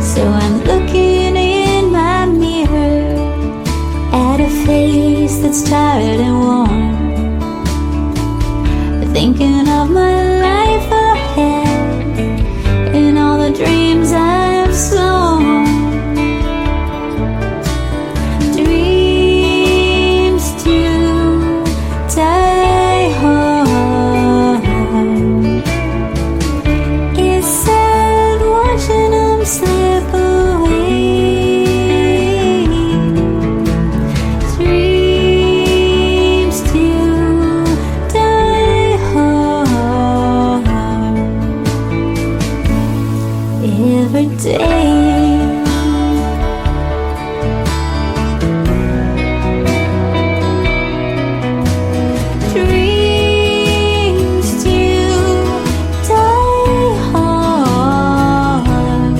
So I'm looking in my mirror at a face that's tired and worn, thinking of my life ahead and all the dreams I've sown. Dreams do die hard. It's sad watching them slip away. Dreams do die hard every day. Dreams do die hard.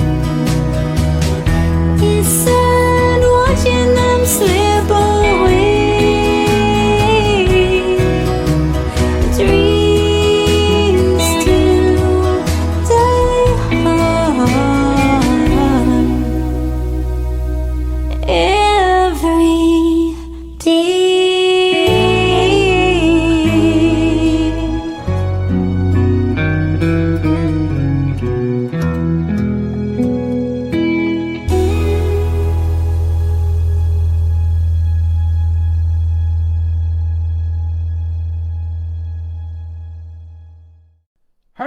It's sad watching them slip away. Dreams do die hard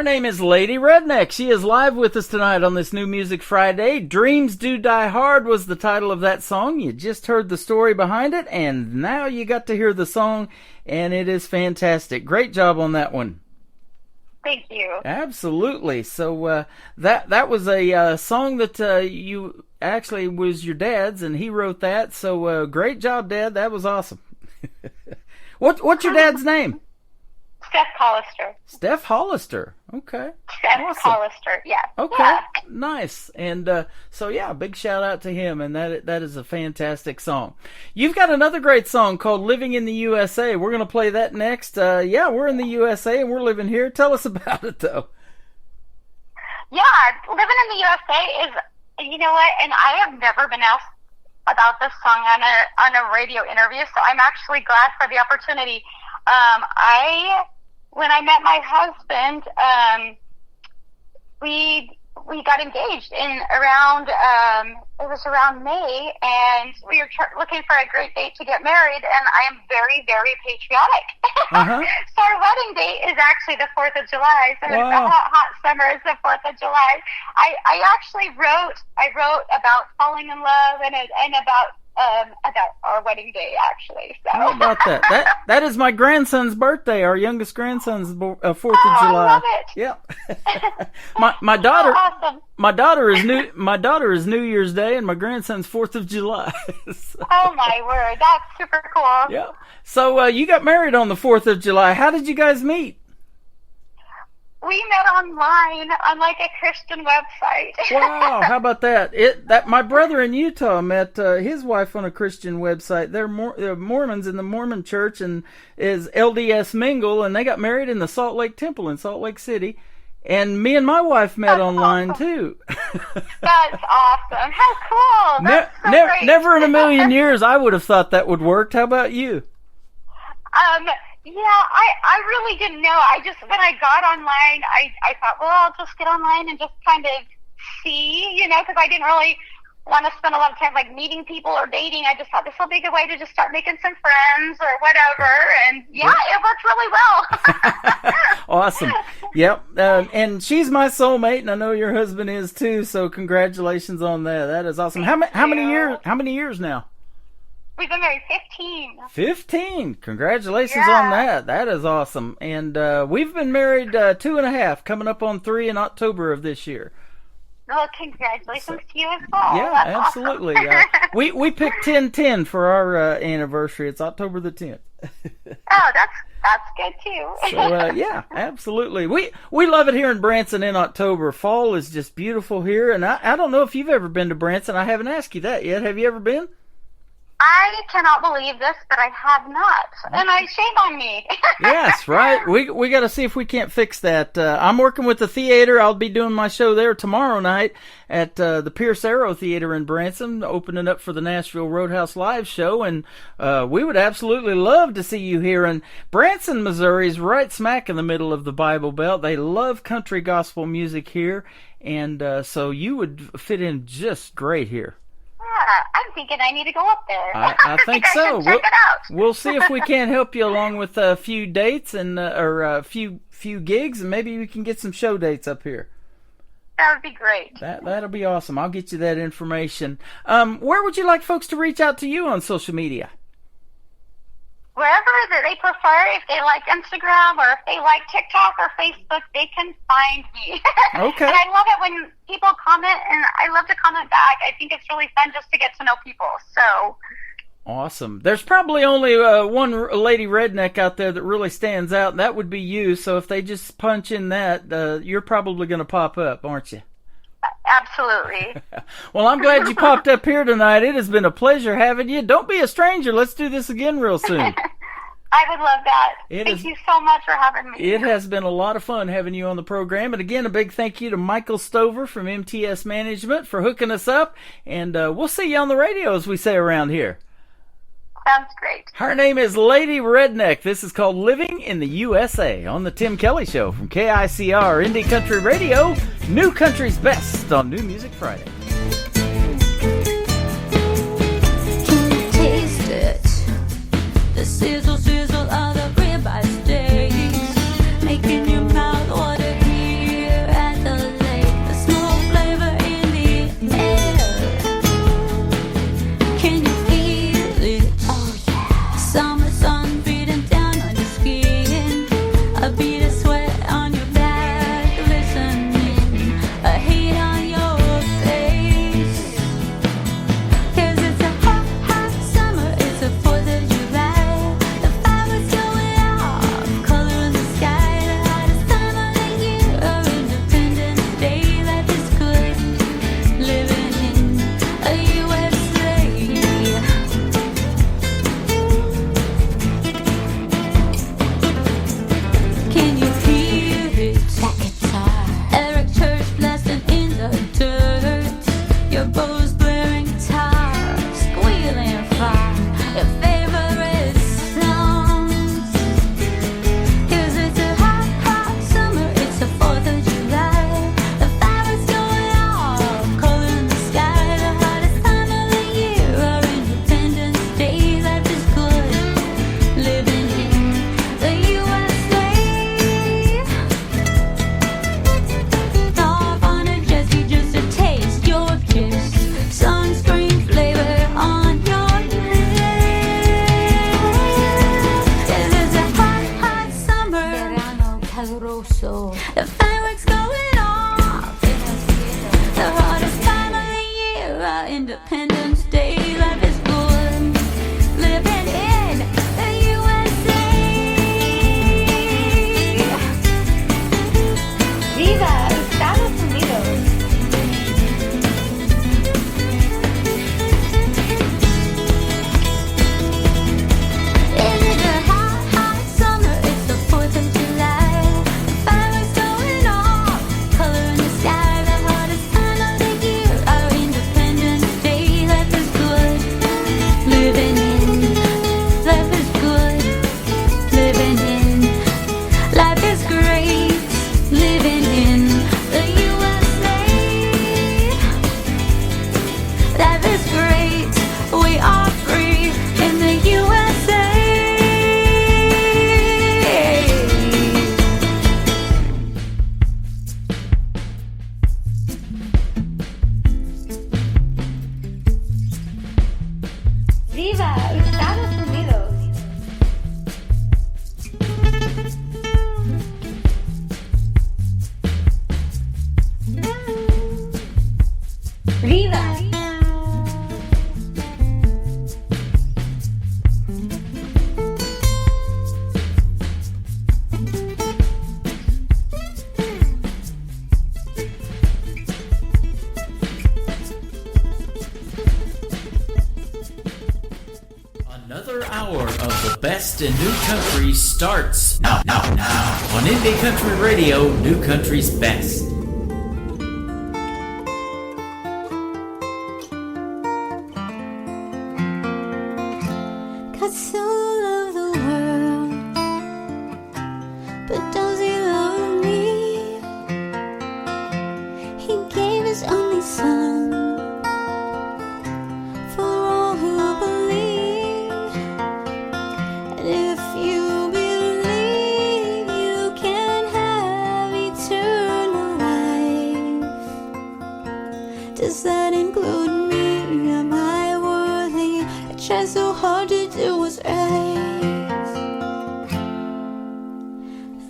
name is Lady Redneck. She is live with us tonight on this New Music Friday. Dreams Do Die Hard was the title of that song. You just heard the story behind it, and now you got to hear the song, and it is fantastic. Great job on that one. Thank you. Absolutely. So that was a song that you actually was your dad's, and he wrote that. So great job, Dad. That was awesome. What's your dad's name? Steph Hollister. Steph Hollister. Okay. Steph awesome. Hollister, yeah. Okay. Yeah. Nice. And so, yeah, big shout out to him. And that is a fantastic song. You've got another great song called Living in the USA. We're going to play that next. Yeah, we're in the USA and we're living here. Tell us about it, though. Yeah, living in the USA is, you know what, and I have never been asked about this song on a radio interview, so I'm actually glad for the opportunity. When I met my husband, we got engaged in around it was around May, and we were looking for a great date to get married. And I am very, very patriotic. Uh-huh. So our wedding date is actually the 4th of July. So Wow. it's the hot summer is the 4th of July. I actually wrote about falling in love and about our wedding day, actually. So. How about that? That is my grandson's birthday. Our youngest grandson's 4th of July. I love it. Yep. my daughter. Oh, awesome. My daughter is New Year's Day, and my grandson's 4th of July. So, oh my word, that's super cool. yeah. So you got married on the 4th of July. How did you guys meet? We met online on like a Christian website. Wow, how about that? My brother in Utah met his wife on a Christian website. They're Mormons in the Mormon church, and is LDS Mingle, and they got married in the Salt Lake Temple in Salt Lake City. And me and my wife met online too. That's awesome. How cool. That's so great. Never in a million years I would have thought that would work. How about you? Yeah, I really didn't know. When I got online, I thought, well, I'll just get online and just kind of see, because I didn't really want to spend a lot of time like meeting people or dating. I just thought this will be a good way to just start making some friends or whatever. And yeah, it worked really well. Awesome. Yep. And she's my soulmate, and I know your husband is too. So congratulations on that. That is awesome. How many years now? We've been married 15. 15. Congratulations on that. That is awesome. And we've been married 2.5, coming up on 3 in October of this year. Well, congratulations to you as well. Yeah, that's absolutely. Awesome. We picked 10/10 for our anniversary. It's October the 10th. Oh, that's good too. So yeah, absolutely. We love it here in Branson in October. Fall is just beautiful here, and I don't know if you've ever been to Branson. I haven't asked you that yet. Have you ever been? I cannot believe this, but I have not, and shame on me. Yes, right. We got to see if we can't fix that. I'm working with the theater. I'll be doing my show there tomorrow night at the Pierce Arrow Theater in Branson, opening up for the Nashville Roadhouse Live show, and we would absolutely love to see you here. And Branson, Missouri is right smack in the middle of the Bible Belt. They love country gospel music here, and so you would fit in just great here. I'm thinking I need to go up there. I think so. Check it out. We'll see if we can't help you along with a few dates and or a few gigs, and maybe we can get some show dates up here. That would be great. That'll be awesome. I'll get you that information. Where would you like folks to reach out to you on social media? Wherever that they prefer. If they like Instagram or if they like TikTok or Facebook, they can find me. Okay. And I love it when people comment, and I love to comment back. I think it's really fun just to get to know people. So. Awesome. There's probably only one Lady Redneck out there that really stands out, and that would be you. So if they just punch in that, you're probably going to pop up, aren't you? Absolutely. Well, I'm glad you popped up here tonight. It has been a pleasure having you. Don't be a stranger. Let's do this again real soon. I would love that. Thank you so much for having me. It has been a lot of fun having you on the program. And again, a big thank you to Michael Stover from MTS Management for hooking us up. And we'll see you on the radio, as we say around here. Sounds great. Her name is Lady Redneck. This is called Living in the USA on the Tim Kelly Show from KICR Indie Country Radio. New Country's best on New Music Friday. Can you taste it? The sizzle of the ribeye steaks, making your mouth water. Vida. Another hour of the best in new country starts now on Indie Country Radio, New Country's Best. God so loved the world, but does he love me? He gave his only son for all who believe. And if you believe, you can have eternal life. Does that include me? Am I worthy? I try so hard to do what's right.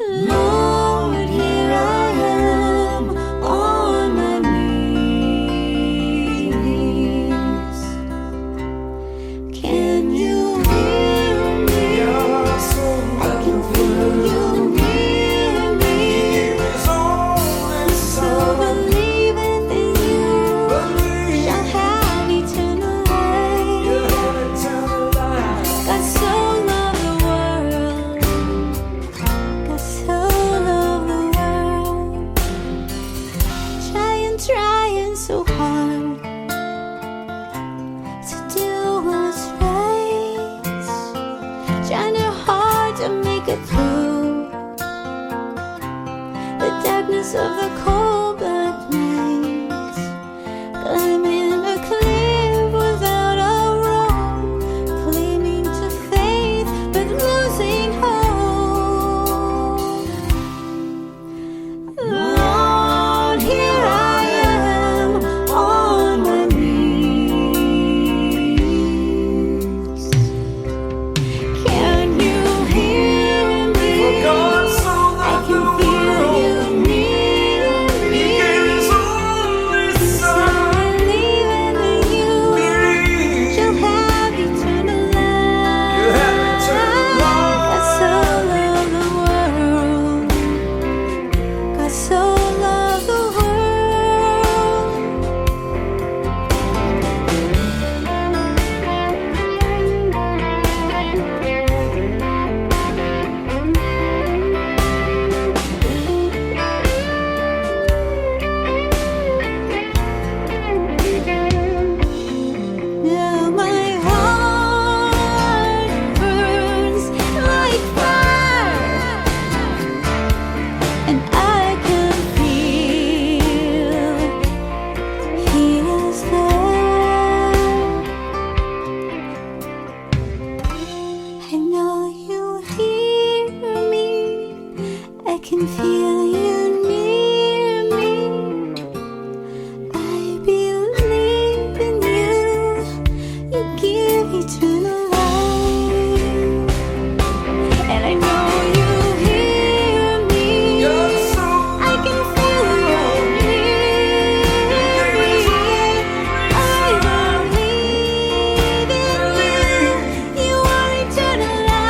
Lord, here I am on my knees. Can you hear me? I can feel you near me. So believing that you shall have eternal life. God so loved the world. God so loved the world. Trying so hard to do what's right. Trying hard to make it through the darkness of the cold black nights. Climbing a cliff without a rope, clinging to faith but losing hope. Lord, here I am on my knees. Can you hear me? I can feel you near me. So believing that you shall have eternal life. God so loved the world. God so loved the world. Now my heart burns like fire, and I can feel He is there. I know you hear me. I can feel you near me. I believe in you. You give eternal life. And I know you hear me. I can feel you near me. I believe in you. You are eternal life.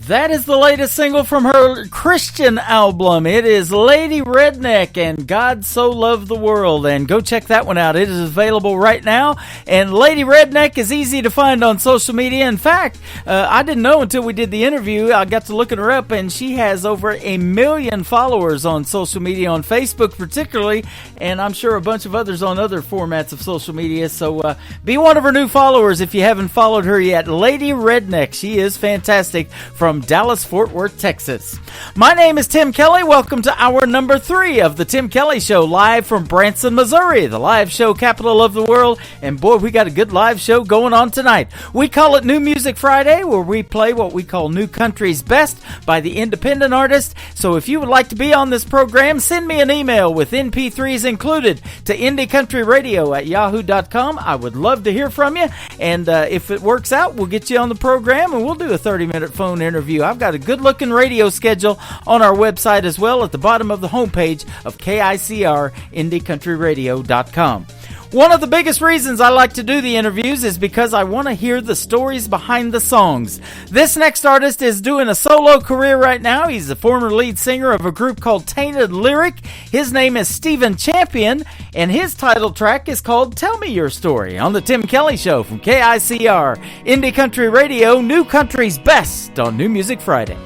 That is the latest single from her Christian album. It is Lady Redneck and God So Loved the World. And go check that one out. It is available right now. And Lady Redneck is easy to find on social media. In fact, I didn't know until we did the interview. I got to looking her up, and she has over 1 million followers on social media, on Facebook particularly, and I'm sure a bunch of others on other formats of social media. So be one of her new followers if you haven't followed her yet. Lady Redneck. She is fantastic from from Dallas-Fort Worth, Texas. My name is Tim Kelly. Welcome to hour number 3 of the Tim Kelly Show, live from Branson, Missouri, the live show capital of the world. And boy, we got a good live show going on tonight. We call it New Music Friday, where we play what we call New Country's Best by the independent artist. So if you would like to be on this program, send me an email with MP3s included to IndieCountryRadio@yahoo.com. I would love to hear from you. And if it works out, we'll get you on the program and we'll do a 30-minute phone interview. I've got a good-looking radio schedule on our website as well at the bottom of the homepage of KICR, IndieCountryRadio.com. One of the biggest reasons I like to do the interviews is because I want to hear the stories behind the songs. This next artist is doing a solo career right now. He's the former lead singer of a group called Tainted Lyric. His name is Stephen Champion, and his title track is called Tell Me Your Story on the Tim Kelly Show from KICR, Indie Country Radio, New Country's Best on New Music Friday.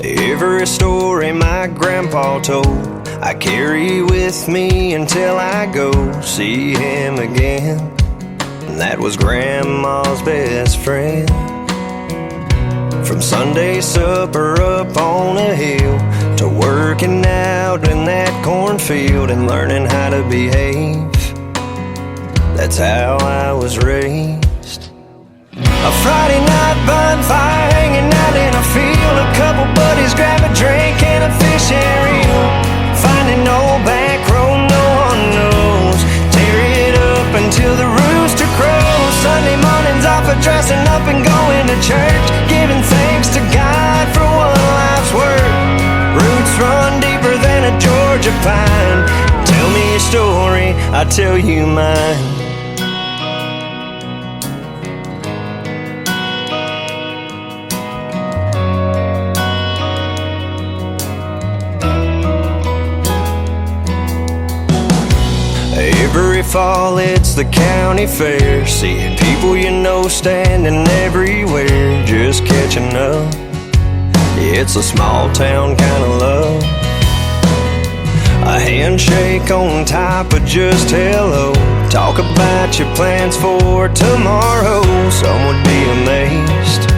Every story my grandpa told, I carry with me until I go see him again. And that was Grandma's best friend. From Sunday supper up on a hill to working out in that cornfield and learning how to behave, that's how I was raised. A Friday night bonfire hanging out in a field, a couple buddies grab a drink and a fish and reel. Finding old back road no one knows, tear it up until the rooster crows. Sunday mornings off of dressing up and going to church, giving thanks to God for one life's work. Roots run deeper than a Georgia pine. Tell me your story, I'll tell you mine. Every fall it's the county fair, seeing people you know standing everywhere, just catching up. Yeah, it's a small town kind of love. A handshake on top of just hello. Talk about your plans for tomorrow. Some would be amazed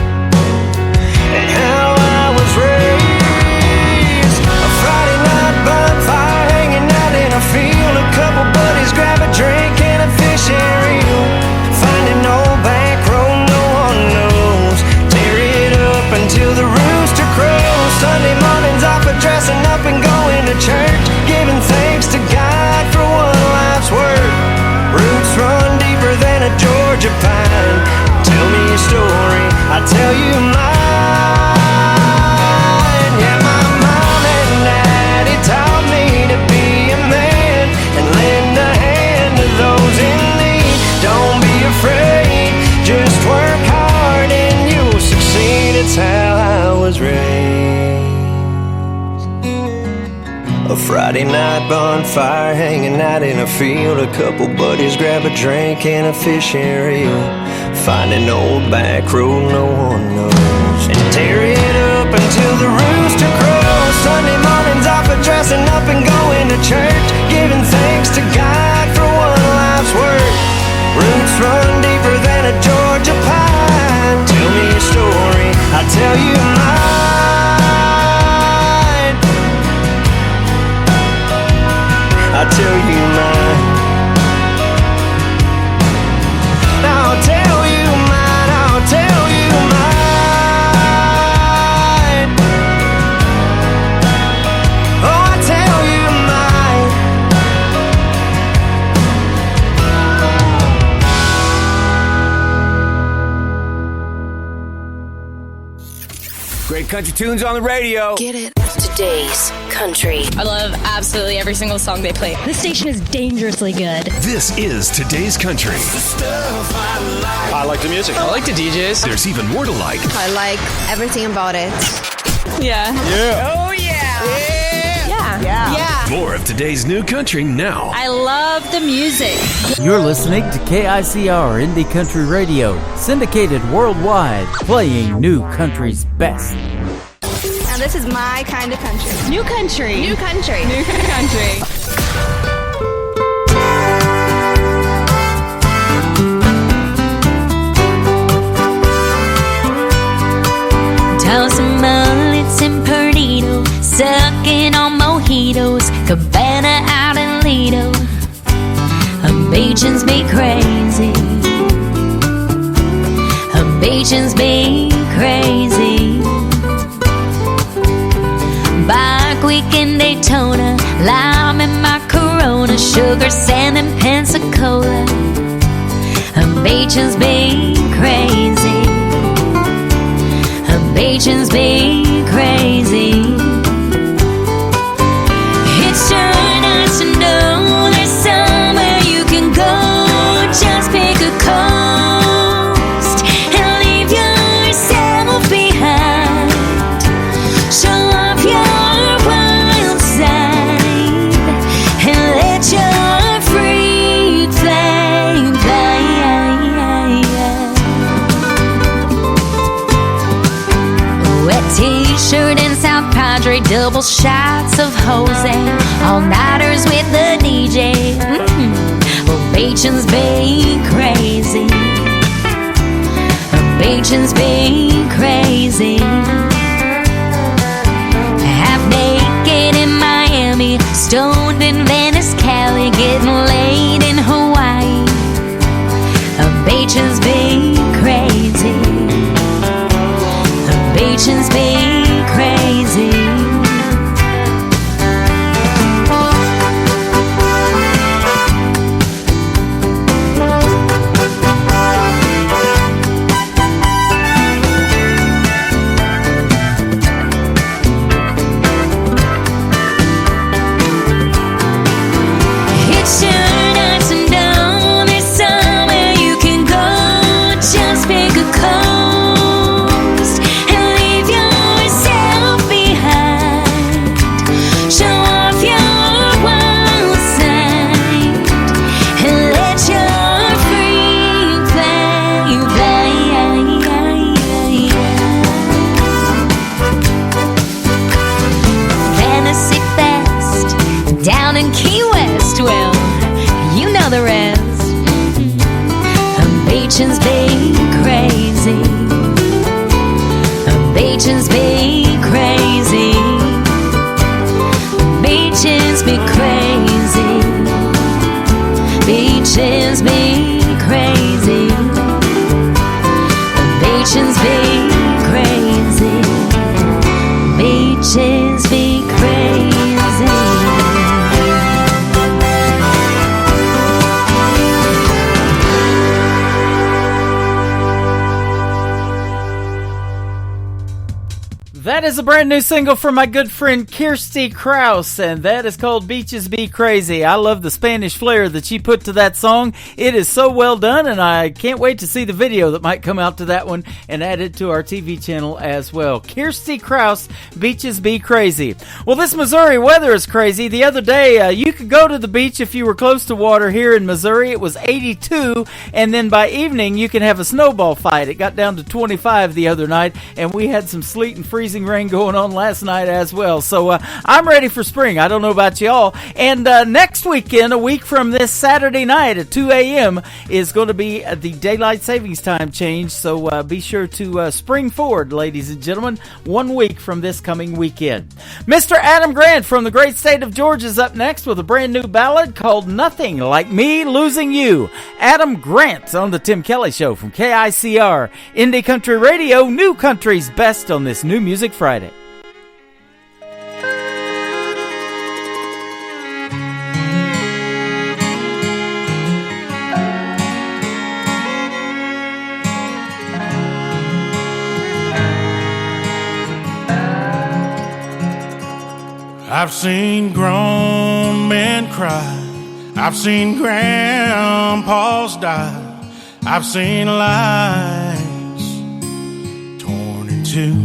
at how I was raised. A Friday night bonfire hanging out in a field, a couple buddies grab a drink and a fish and reel. Finding old back road no one knows, tear it up until the rooster crows. Sunday mornings off of dressing up and going to church, giving thanks to God for one life's work. Roots run deeper than a Georgia pine. Tell me your story, I'll tell you mine. Yeah, my mom and daddy taught me to be a man and lend a hand to those in need. Don't be afraid, just work hard and you'll succeed. It's how I was raised. A Friday night bonfire hanging out in a field, a couple buddies grab a drink and a fish and reel. Find an old back road no one knows, and tear it up until the rooster crows. Sunday mornings off of dressing up and going to church, giving thanks to God for one life's work. Roots run deeper than a Georgia pine. Tell me your story, I'll tell you mine. I'll tell you mine. I'll tell you mine. I'll tell you mine. Oh, I'll tell you mine. Great country tunes on the radio. Get it? Today's country. I love absolutely every single song they play. This station is dangerously good. This is Today's Country. I like the music. I like the DJs. There's even more to like. I like everything about it. Yeah. Yeah. Oh, yeah. Yeah. More of today's new country now. I love the music. You're listening to KICR Indie Country Radio, syndicated worldwide, playing New Country's Best. Now this is my kind of country. New country. New country. New country. Tossing mullets and Perdido, sucking on mojitos, Cabana out in Lido. Beaches be crazy. Beaches be crazy. Bike week in Daytona, lime in my Corona, sugar sand and Pensacola. Beaches be crazy. Beaches be crazy. It's sure nice to know there's somewhere you can go. Just pick a coast and leave yourself behind. Show off your wild side and let your freak flame fly. Wet t-shirt and South Padre, double shots of Jose, all-nighters with the DJ. Well, Beachin's be crazy. Beachin's be crazy. Half naked in Miami, stoned in Venice, Cali, getting laid in Hawaii. Beachin's be crazy. Beachin's be crazy. It's sure nice to know there's somewhere you can go. Just pick a coast and leave yourself behind. Show off your wild side and let your freak flame fly. Fantasy Fest down in Key West, well, you know the rest. Beachin's be crazy. Beachin's be crazy. Beaches be crazy. Beaches be crazy. Beaches be crazy. Beaches be crazy. That is a brand new single from my good friend Kirsty Krause, and that is called Beaches Be Crazy. I love the Spanish flair that she put to that song. It is so well done, and I can't wait to see the video that might come out to that one and add it to our TV channel as well. Kirsty Krause, Beaches Be Crazy. Well, this Missouri weather is crazy. The other day, you could go to the beach if you were close to water here in Missouri. It was 82, and then by evening, you can have a snowball fight. It got down to 25 the other night, and we had some sleet and freezing rain going on last night as well. So I'm ready for spring. I don't know about y'all. And next weekend, a week from this Saturday night at 2 a.m. is going to be the daylight savings time change. So be sure to spring forward, ladies and gentlemen, 1 week from this coming weekend. Mr. Adam Grant from the great state of Georgia is up next with a brand new ballad called Nothing Like Me Losing You. Adam Grant on the Tim Kelly Show from KICR, Indie Country Radio, New Country's best on this New Music Friday. I've seen grown men cry. I've seen grandpas die. I've seen lives torn in two.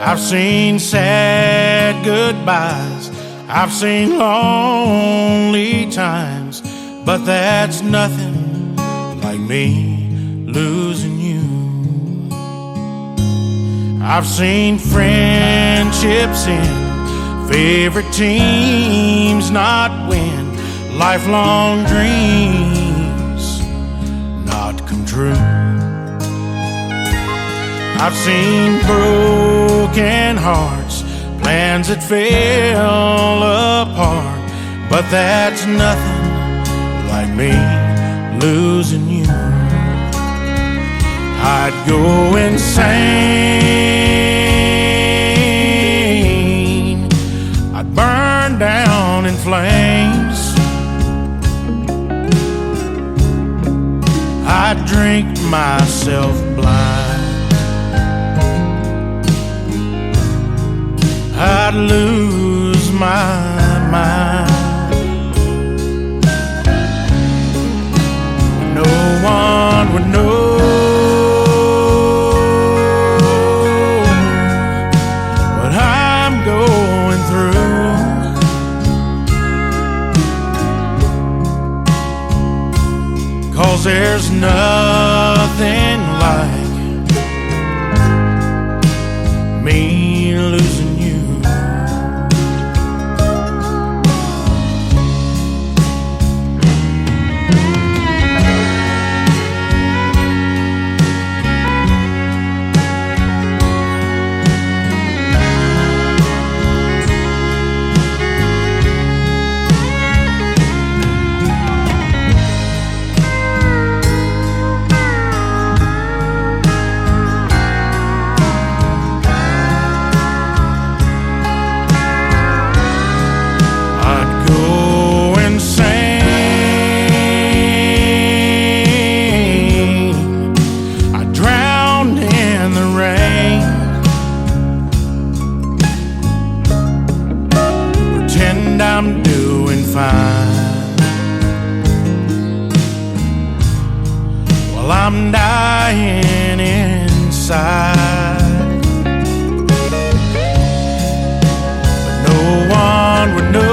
I've seen sad goodbyes. I've seen lonely times. But that's nothing like me losing you. I've seen friendships end, favorite teams not win, lifelong dreams not come true. I've seen broken hearts, plans that fell apart, but that's nothing like me losing you. I'd go insane, I'd burn down in flames, I'd drink myself blind, I'd lose my mind. No one would know what I'm going through. 'Cause there's nothing like me losing you. I'm doing fine while I'm dying inside, but no one would know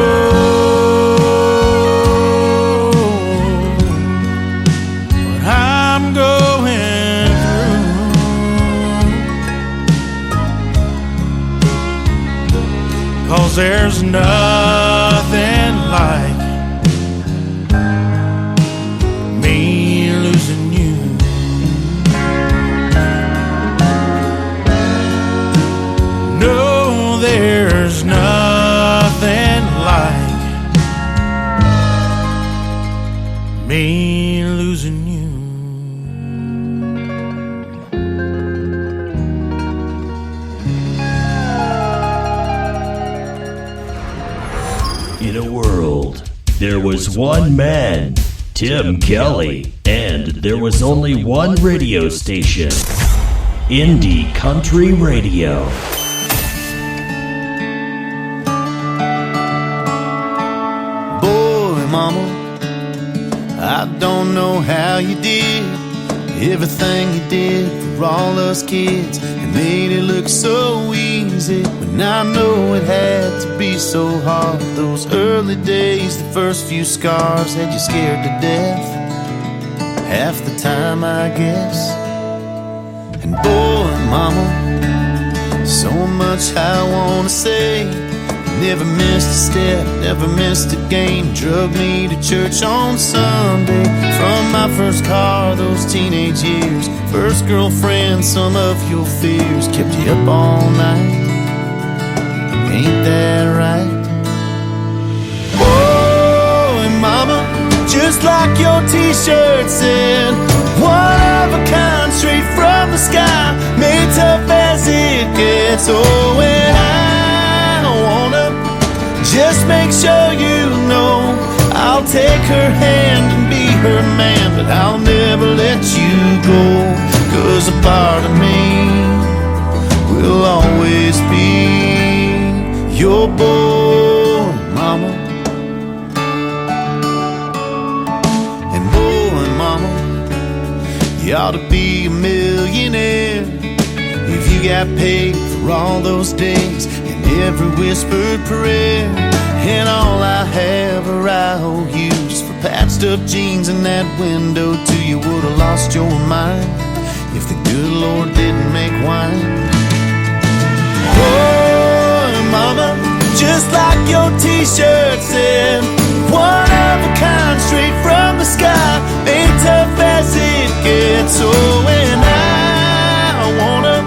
what I'm going through. 'Cause there's nothing like me losing you. No, there's nothing like me losing you. In a world, there was one man, Tim Kelly, and there was only one radio station, Indie Country Radio. Boy, mama, I don't know how you did everything you did for all us kids. You made it look so easy when I know it had to be so hard. Those early days, the first few scars had you scared to death half the time, I guess. And boy, mama, so much I wanna say. Never missed a step, never missed a game. Drug me to church on Sunday. From my first car, those teenage years. First girlfriend, some of your fears. Kept you up all night, ain't that right? Oh, and mama, just like your t-shirt said, one of a kind, straight from the sky, made tough as it gets. Oh, and I wanna just make sure you know I'll take her hand and be her man, but I'll never let you go. 'Cause a part of me will always be your boy, mama. And boy, mama, you ought to be a millionaire if you got paid for all those days and every whispered prayer. And all I have are I owe you, just for patched up jeans and that window till you would have lost your mind if the good Lord didn't make wine. Oh, mama, just like your t-shirt said, one of a kind, straight from the sky, made tough as it gets. Oh, and I wanna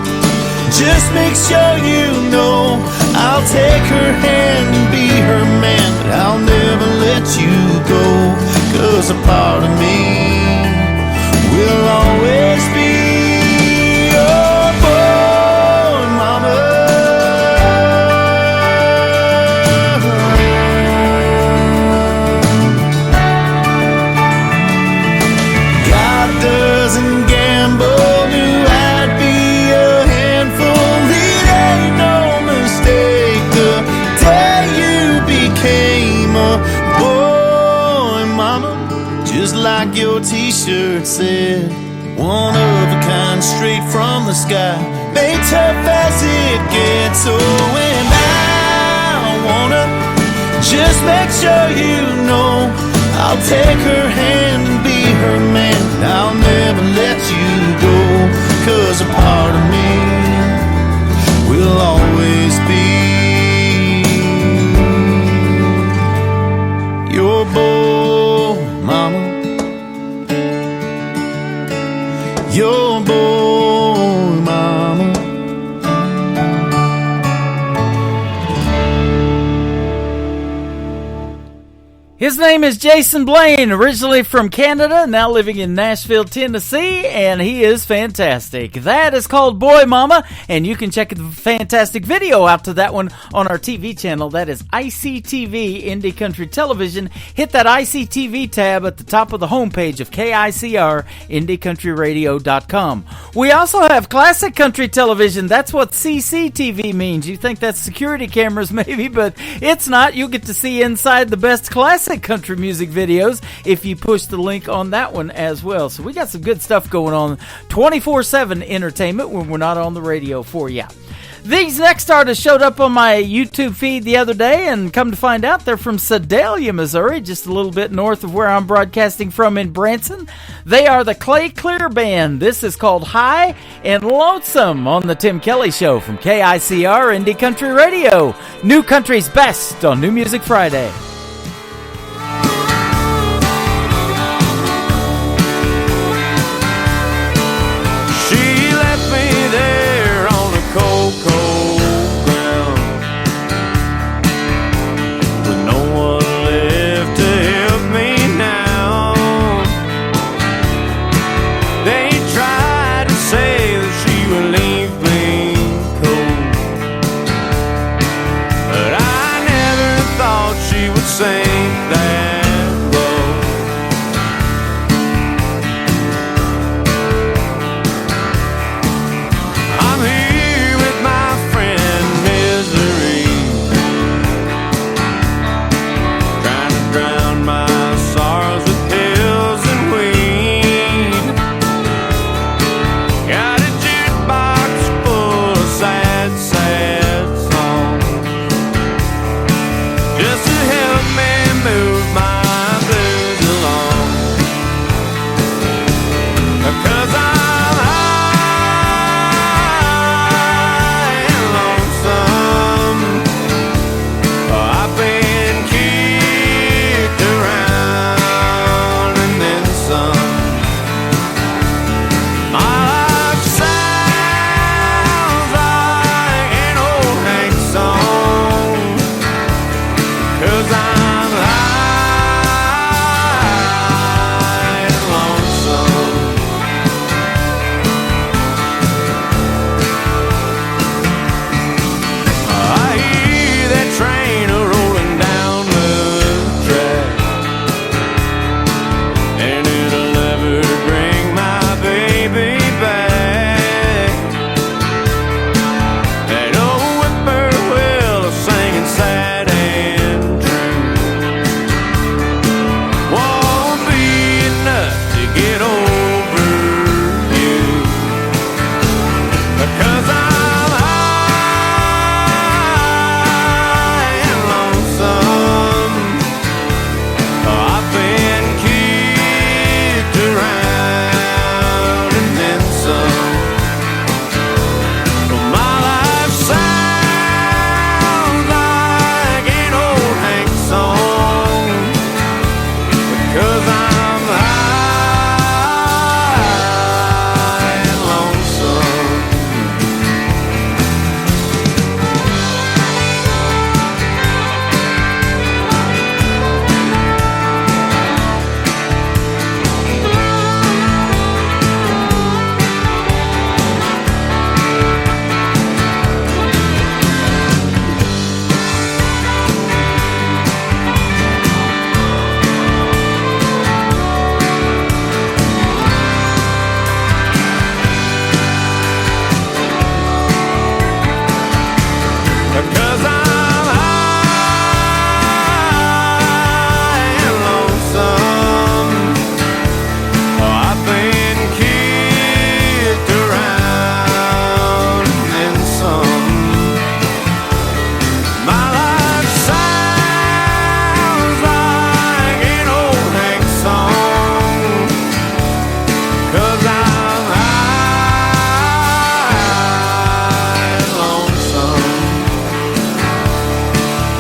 Just make sure you know I'll take her hand and be her man, but I'll never let you go, 'cause a part of me will always be your boy, mama. God doesn't gamble, knew I'd be a handful. It ain't no mistake the day you became a boy, mama. Just like your t-shirt said, one of a kind, straight from the sky, made tough as it gets. Oh, and I wanna just make sure you know I'll take her hand and be her man. I'll never let you go, 'cause a part of me will always be your boy, mama. Your boy, mama. His name is Jason Blaine, originally from Canada, now living in Nashville, Tennessee, and he is fantastic. That is called Boy Mama, and you can check the fantastic video out to that one on our TV channel. That is ICTV, Indie Country Television. Hit that ICTV tab at the top of the homepage of KICR, IndieCountryRadio.com. We also have Classic Country Television. That's what CCTV means. You think that's security cameras maybe, but it's not. You'll get to see inside the best classic country music videos if you push the link on that one as well. So we got some good stuff going on. 24/7 entertainment when we're not on the radio for you. These next artists showed up on my YouTube feed the other day, and come to find out they're from Sedalia, Missouri, just a little bit north of where I'm broadcasting from in Branson. They are the Clay Clear Band. This is called High and Lonesome on the Tim Kelly Show from KICR Indie Country Radio. New Country's best on New Music Friday. Cold, cold ground, with no one left to help me now. They tried to say that she would leave me cold, but I never thought she would sing that low. I'm here just to help me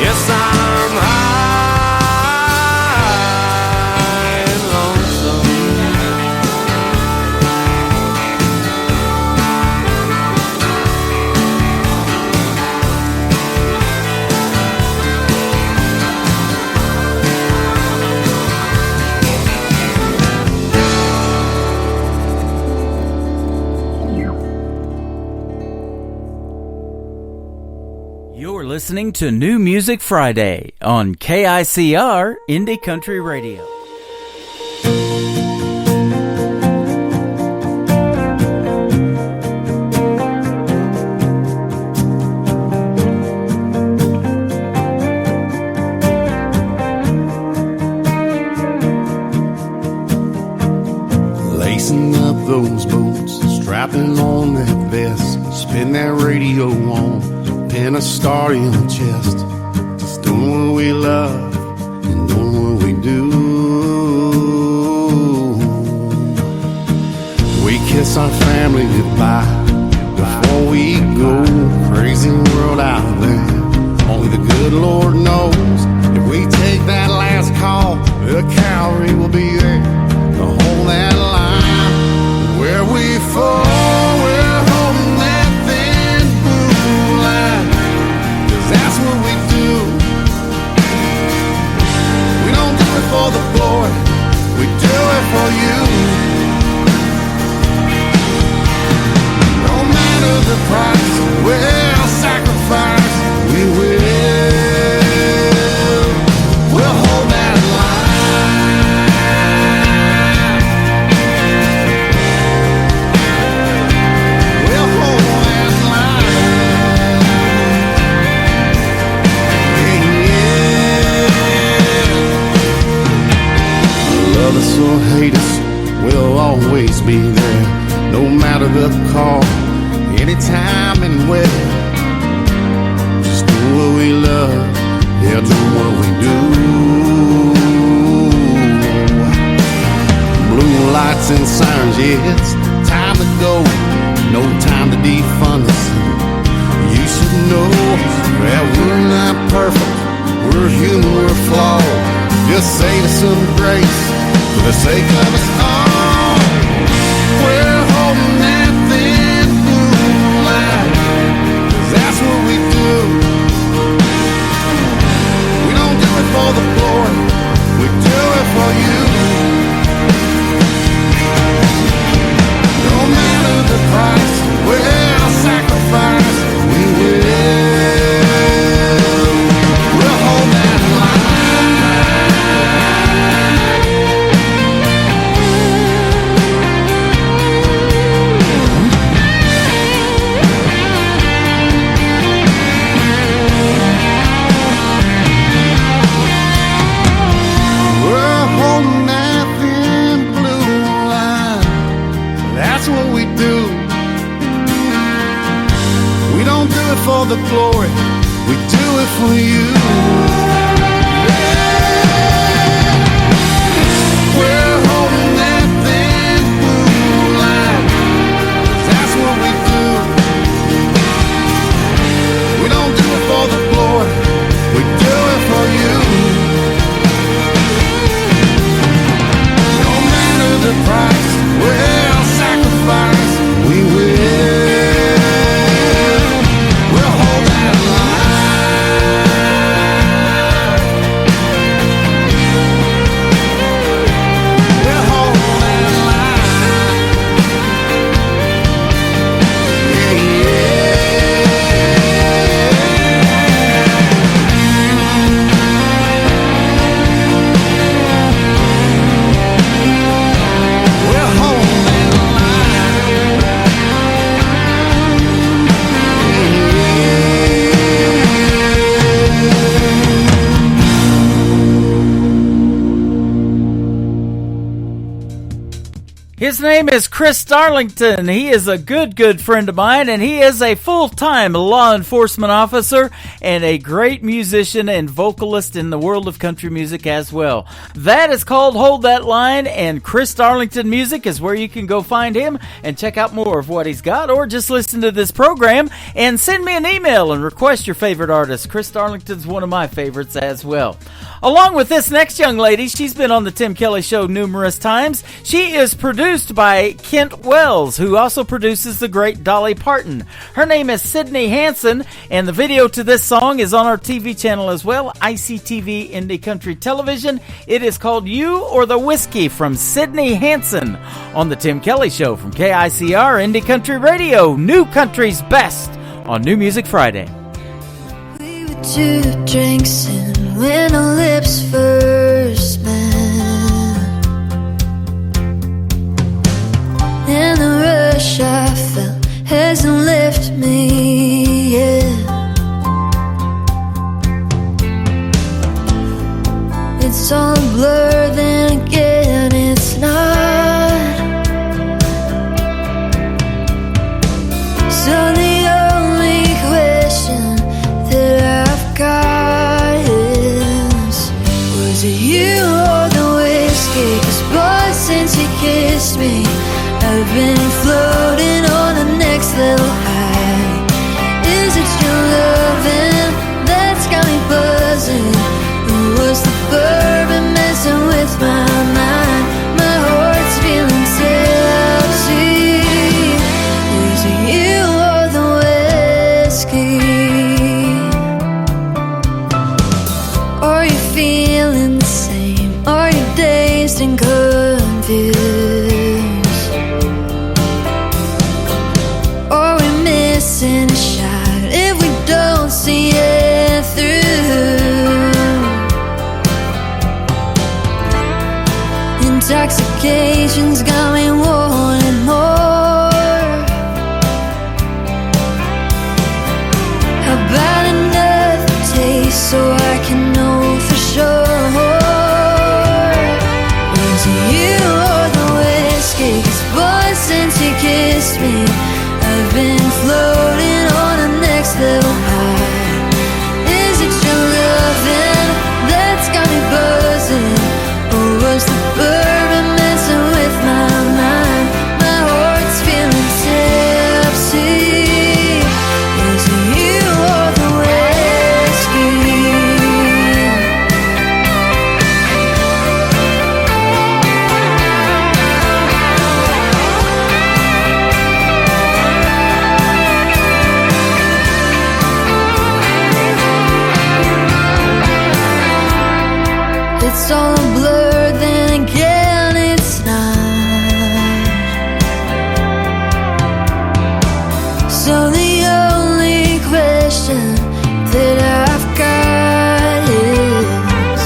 Yes, I'm high and lonesome. You're listening to New Music Friday on KICR Indie Country Radio. Lacing up those boots, strapping on that vest, spin that radio on, pin a star in the chest. Just doing what we love and doing what we do. We kiss our family goodbye before we go. Crazy world out there, only the good Lord knows. If we take that last call, the cavalry will be there to hold that line. Where we fall, we're holding that thin blue line, 'cause that's what we do. We don't do it for the glory, we do it for you. No matter the price, we'll sacrifice, we will. We'll hold that line. We'll hold that line. Yeah. Love us or hate us, we'll always be there. No matter the call, anytime and where. Just do what we love, yeah, do what we do. Blue lights and sirens, yeah, it's time to go. No time to defund us. You should know that we're not perfect. We're human, we're flawed. Just say to some grace for the sake of us all. We're holding that thin blue line, 'cause that's what we do. We don't do it for the glory, we do it for you. No matter the price, we'll sacrifice, we will. We'll hold that line. His name is Chris Darlington. He is a good friend of mine, and he is a full-time law enforcement officer and a great musician and vocalist in the world of country music as well. That is called Hold That Line, and Chris Darlington Music is where you can go find him and check out more of what he's got, or just listen to this program and send me an email and request your favorite artist. Chris Darlington's one of my favorites as well. Along with this next young lady, she's been on the Tim Kelly Show numerous times. She is produced by Kent Wells, who also produces the great Dolly Parton. Her name is Sydney Hansen, and the video to this song is on our TV channel as well, ICTV Indie Country Television. It is called You or the Whiskey from Sydney Hansen on the Tim Kelly Show from KICR Indie Country Radio, New Country's Best on New Music Friday. Two drinks in when our lips first met, and the rush I felt hasn't left me yet. It's all a blur, then again it's not. So the only question that I've got is, was it you or the whiskey? 'Cause boy, since you kissed me, I've been floating on the next level high. Is it your loving that's got me buzzing? Or was the bourbon messing with my mind? My heart's feeling tipsy. Was it you or the whiskey? Are you feeling the same? Are you dazed and confused? Are we missing a shot if we don't see it through? Intoxication's got me wanting more. How about another taste so I can know for sure? Was it you or the whiskey? 'Cause boy, since you kissed me, I've been floating on the next level high. Is it your loving that's got me buzzing? Or was the bourbon messing with my mind? My heart's feeling tipsy. Was it you or the whiskey? It's all a blur, then again it's not. So the only question that I've got is,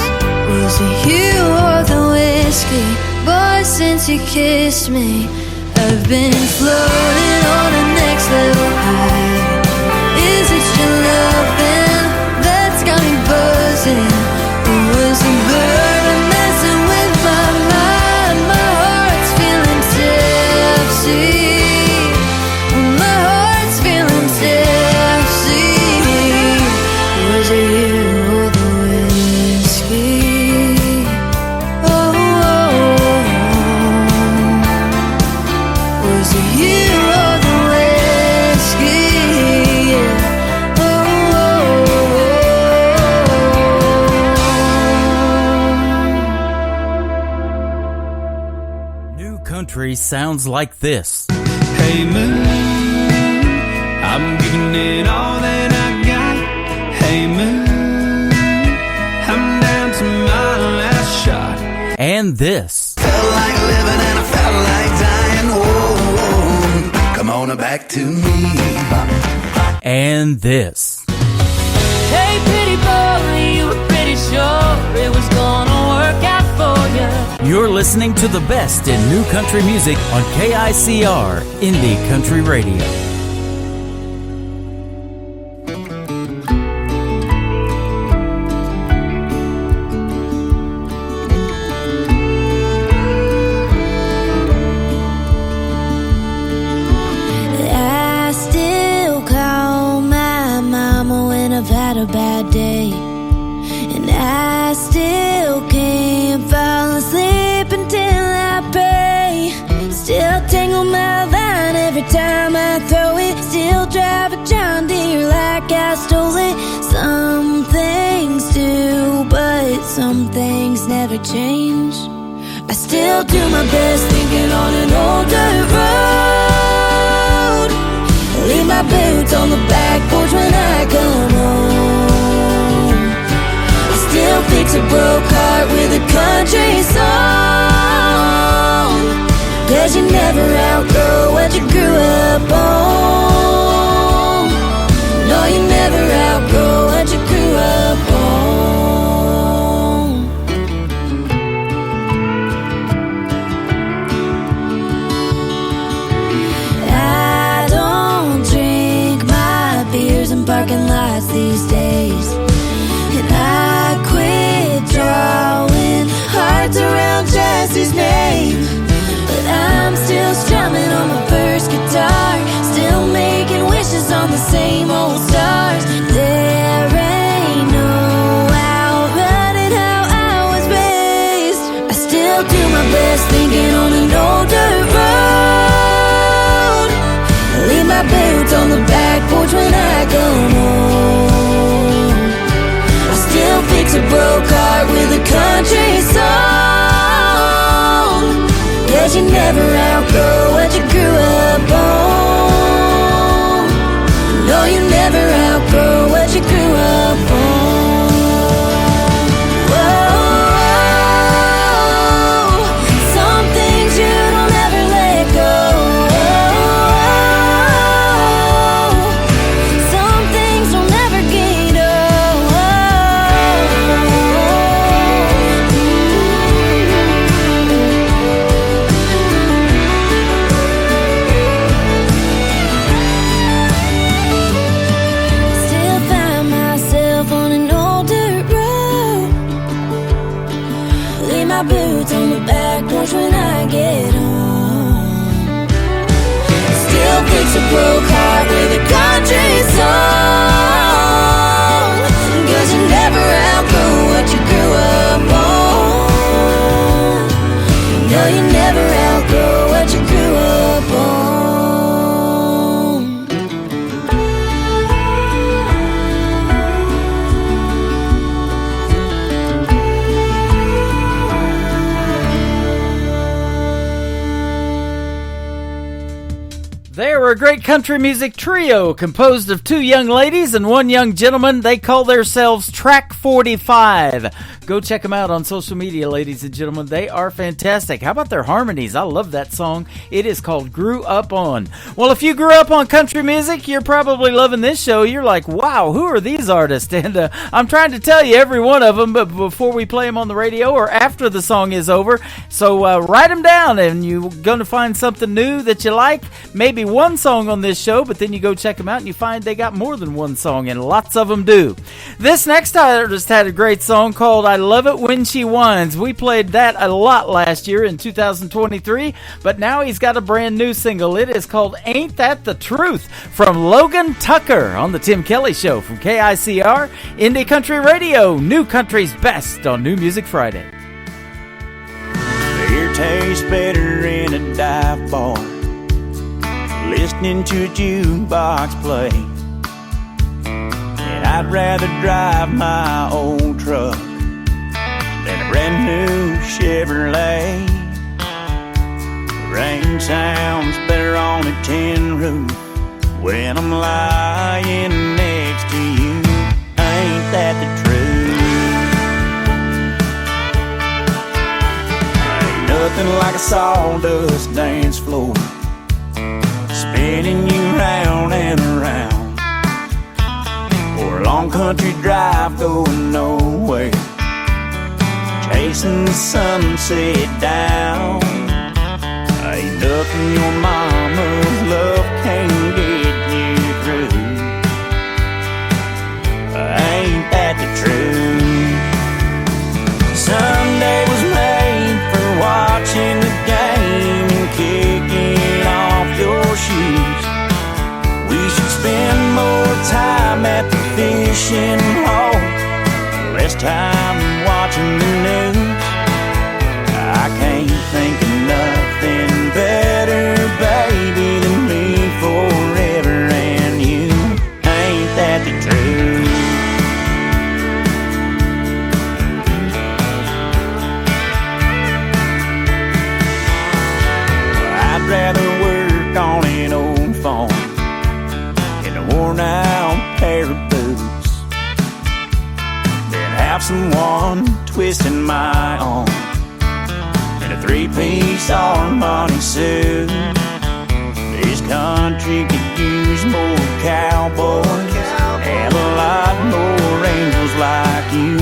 was it you or the whiskey? Boy, since you kissed me, I've been floating on the next level high. Is it your loving that's got me buzzing? Or was the bourbon messing with my mind? My heart's feeling tipsy. My heart's feeling tipsy. Was it you or the whiskey? Oh, was it you or the whiskey? Yeah. New country sounds like this. Hey moon, I'm giving it all that I got. Hey moon, I'm down to my last shot. And this. Felt like living and I felt like dying. Oh, come on back to me. And this. Hey, pretty boy, you were pretty sure it was gonna work out for you. You're listening to the best in new country music on KICR Indie Country Radio. still can't fall asleep until I pray. Still tingle my line every time I throw it. Still drive a John Deere like I stole it. Some things do, but some things never change. I still do my best thinking on an old dirt road. Leave my boots on the back porch when I come home. I still fix a broke heart with a country song. 'Cause you never outgrow what you grew up on. No, you never outgrow what you grew up on. I don't drink my beers in parking lots these days. And I quit drawing hearts around Jesse's name. But I'm still strumming on my first guitar, still making wishes on the same old stars. There ain't no outrunning how I was raised. I still do my best thinking on an old dirt road. Leave my boots on the back porch when I come home. I still fix a broke heart with a country song. 'Cause you never outgrow what you grew up on. No, you never outgrow what you grew up on. Whoa, some things you don't ever let go. Some things will never get Still find myself on an old dirt road. Leave my boots on the back porch when I get home. Still fix a broke heart with a country song. 'Cause you never outgrow what you grew up on. No, you never outgrow what you grew up on. They were a great country music trio composed of two young ladies and one young gentleman. They call themselves Track 45. Go check them out on social media, ladies and gentlemen. They are fantastic. How about their harmonies? I love that song. It is called Grew Up On. Well, if you grew up on country music, you're probably loving this show. You're like, wow, who are these artists? And I'm trying to tell you every one of them, but before we play them on the radio or after the song is over. So write them down, and you're going to find something new that you like. Maybe one song on this show, but then you go check them out and you find they got more than one song, and lots of them do. This next artist had a great song called I Love It When She Whines. We played that a lot last year in 2023, but now he's got a brand new single. It is called Ain't That the Truth from Logan Tucker on the Tim Kelly Show from KICR, Indie Country Radio, New Country's Best on New Music Friday. Beer tastes better in a dive bar, listening to a jukebox play. And I'd rather drive my old truck than a brand new Chevrolet. Rain sounds better on a tin roof when I'm lying next to you. Ain't that the truth? Ain't nothing like a sawdust dance floor, spinning you round and around, or a long country drive going nowhere, chasing the sunset down. Ain't nothing your mama's love can't get you through. Ain't that the truth? Sunday was made for watching the game and kicking off your shoes. We should spend more time at the fishing hole, less time watching watching the news. I can't think of nothing better, baby, than me forever and you. Ain't that the truth? I'd rather work on an old farm in a worn-out pair of boots than have someone twisting my arm in a three-piece Armani suit. This country could use more cowboys and a lot more angels like you.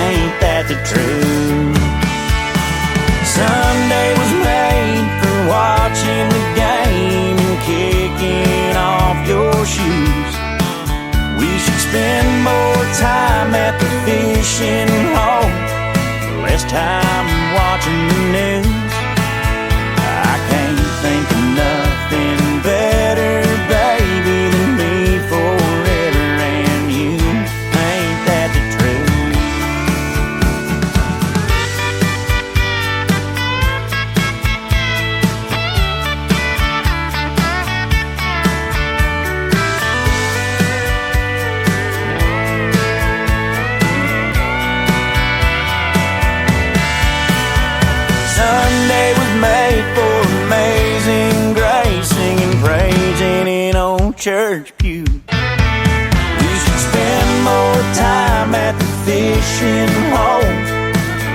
Ain't that the truth? Sunday was made for watching the game and kicking off your shoes. We should spend more time at the fishing hole, less time watching the news. I can't think of nothing better, baby, than me forever and you. Ain't that the truth? Sunday was made for amazing grace, singing, praising in old church pew. We should spend more time at the fishing hole,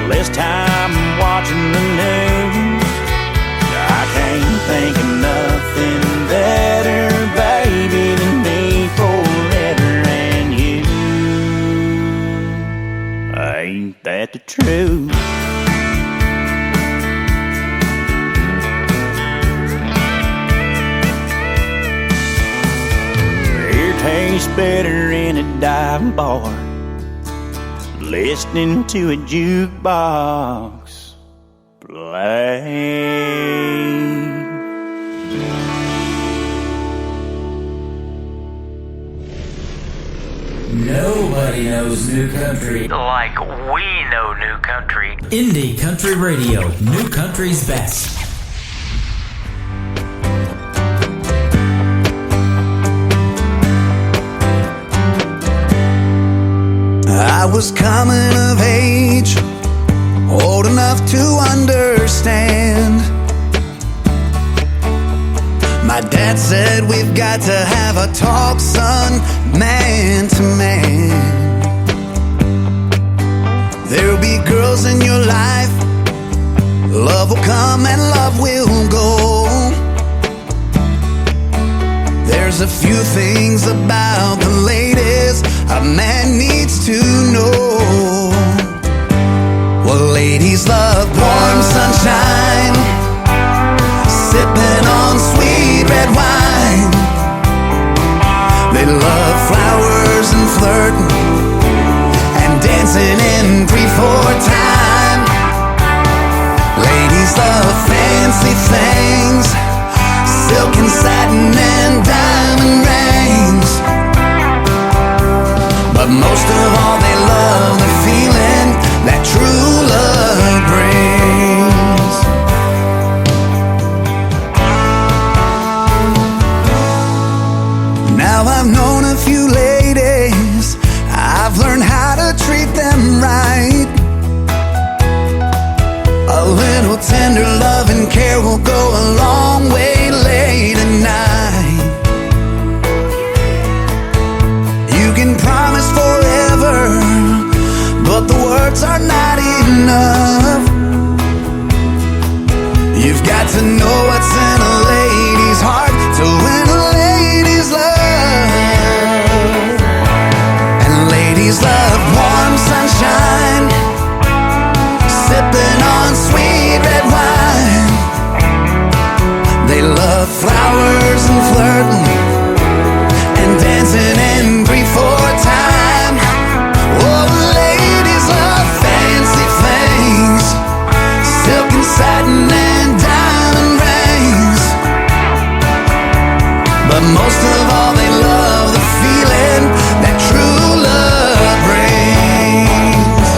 less time watching the news. I can't think of nothing better, baby, than me forever and you. Ain't that the truth? Tastes better in a dive bar, listening to a jukebox play. Nobody knows new country like we know new country. Indie Country Radio, new country's best. I was coming of age, old enough to understand. My dad said we've got to have a talk, son, man to man. There'll be girls in your life, love will come and love will go. There's a few things about the ladies a man needs to know. Well, ladies love warm sunshine, sipping on sweet red wine. They love flowers and flirting and dancing in 3/4 time. Ladies love fancy things, silk and satin and diamond rings. But most of all they love the feeling that true love brings. Now I've known a few ladies, I've learned how to treat them right. A little tender love and care will go a long way late at night. You can promise forever, but the words are not enough. You've got to know what's in a lady's heart to win a lady's love. And ladies love warm sunshine, sipping on sweet red wine. They love flowers and flirting and dancing in 3/4 time. Oh, ladies love fancy things, silk and satin and diamond rings. But most of all they love the feeling that true love brings.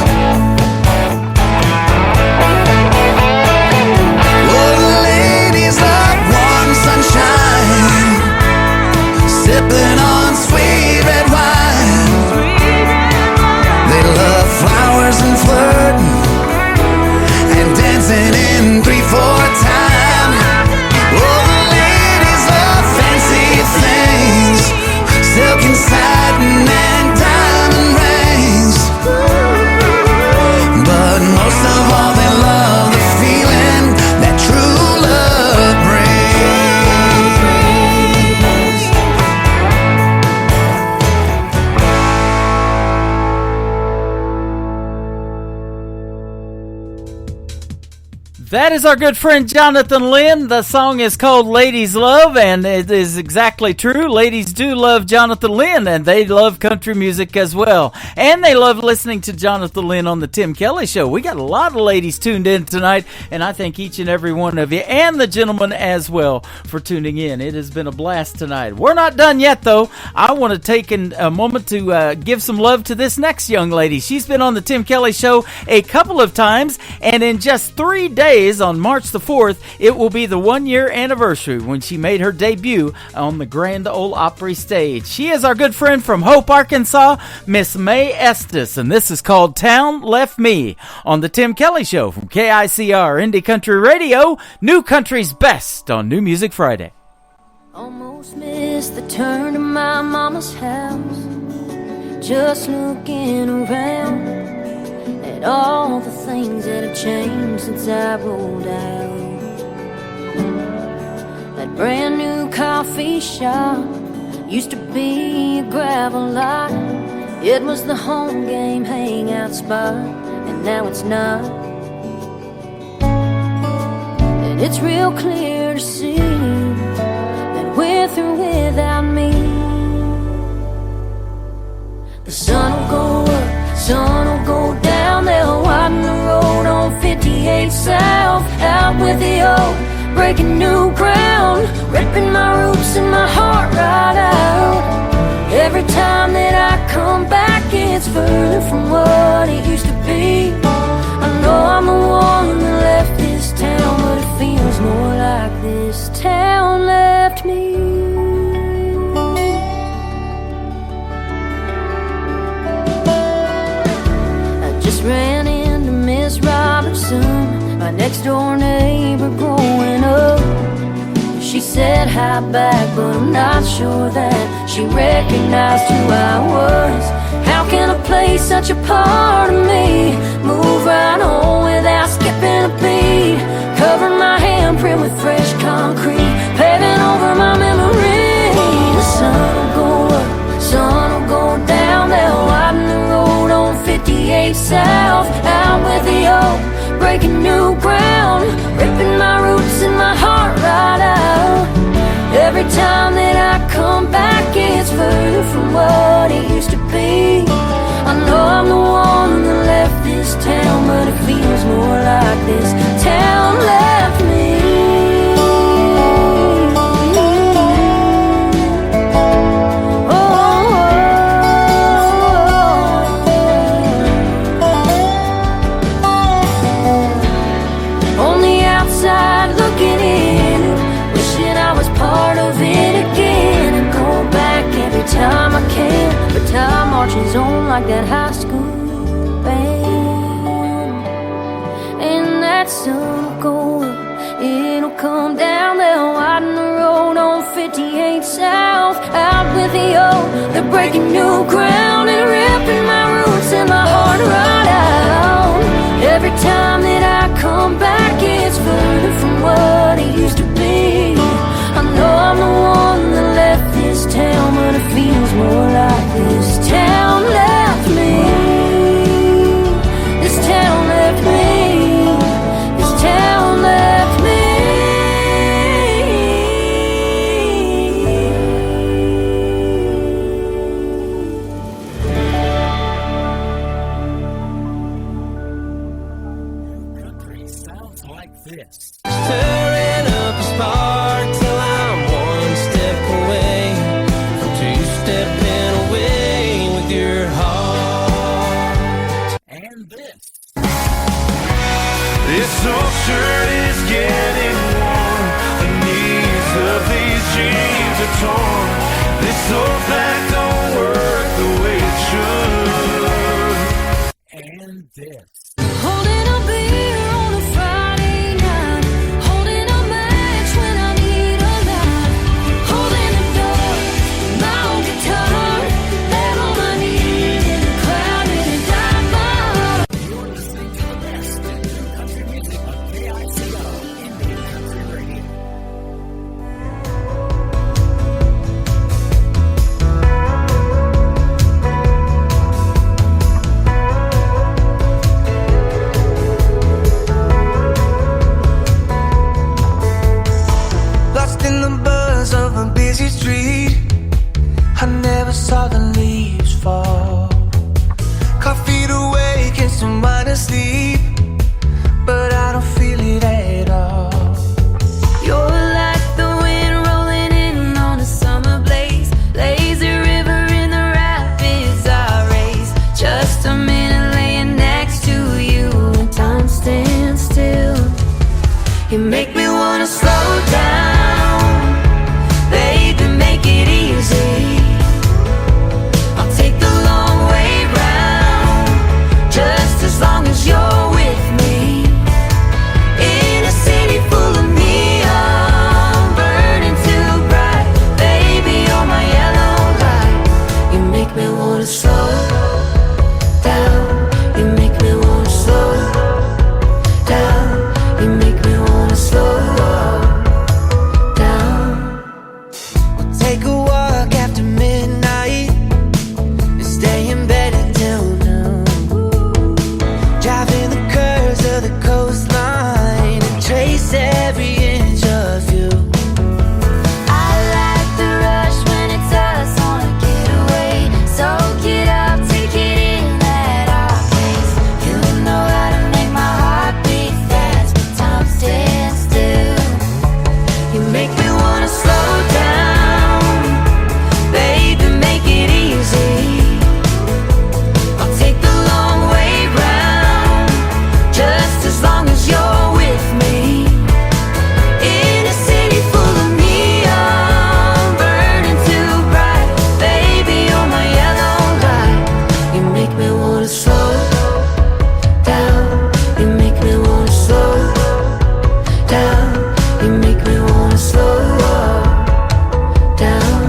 That is our good friend Jonathan Lynn. The song is called Ladies Love, and it is exactly true. Ladies do love Jonathan Lynn, and they love country music as well. And they love listening to Jonathan Lynn on the Tim Kelly Show. We got a lot of ladies tuned in tonight, and I thank each and every one of you, and the gentlemen as well, for tuning in. It has been a blast tonight. We're not done yet, though. I want to take a moment to give some love to this next young lady. She's been on the Tim Kelly Show a couple of times, and in just 3 days, on March the 4th, it will be the 1-year anniversary when she made her debut on the Grand Ole Opry stage. She is our good friend from Hope, Arkansas, Miss Mae Estes, and this is called Town Left Me on the Tim Kelly Show from KICR Indie Country Radio, New Country's best on New Music Friday. Almost missed the turn to my mama's house, just looking around at all the things that have changed since I rolled out. That brand new coffee shop used to be a gravel lot. It was the home game hangout spot, and now it's not. And it's real clear to see that we're through without me. The sun will go up, sun will go down. They'll widen the road on 58 South. Out with the old, breaking new ground, ripping my roots and my heart right out. Every time that I come back, it's further from what it used to be. I know I'm the one that left this town, but it feels more like this town left me. Ran into Miss Robertson, my next door neighbor growing up. She said hi back, but I'm not sure that she recognized who I was. How can a place such a part of me move right on without skipping a beat? Cover my handprint with fresh concrete, paving over my memory. The sun will go up, sun will go down. They'll widen the road on 58 South. Out with the old, breaking new ground, ripping my roots and my heart right out. Every time that I come back, it's further from what it used to be. I know I'm the one that left this town, but it feels more like this town left me. Time I can, but time marches on like that high school band. And that sun will go up, it'll come down. They'll widen the road on 58 South. Out with the old, they're breaking new ground and ripping my roots and my heart right out. Every time that I come back, it's further from what it used to be. I know I'm the one that left this town, but it feels more like this town left me. This town left me. This town left me. Country sounds like this. Stirring up a spark till I'm one step away from two-stepping away with your heart. And this. This old shirt is getting worn. The knees of these jeans are torn. This old back don't work the way it should. And this. Holding a beer on a Friday night, holding a match when I need a light, holding the door, my old guitar, down on my knees in the crowd in a dive bar. You're listening to the best in new country music on KICR Indie Country Radio. mind asleep, but I don't feel it at all. You're like the wind rolling in on a summer blaze. Lazy river in the rapids I race. Just a minute laying next to you and time stands still. You make me wanna slow down, baby, make it easy. I'll take the long way round, just as long as you're with me. In a city full of neon, burning too bright, baby, you're my yellow light. You make me wanna slow down, you make me wanna slow down, you make me wanna slow down. We'll take a walk after midnight and stay in bed until noon. Driving the curves of the coastline and trace every inch of you. I like the rush when it's us on a getaway. Soak it up, take it in at our pace. You know how to make my heart beat fast, but time stands still. You make me wanna slow down, baby, make it easy. I'll take the long way round, just as long as you're with me. In a city full of neon, burning too bright, baby, you're my yellow light. You make me wanna slow down, you make me wanna slow down, you make me wanna slow down.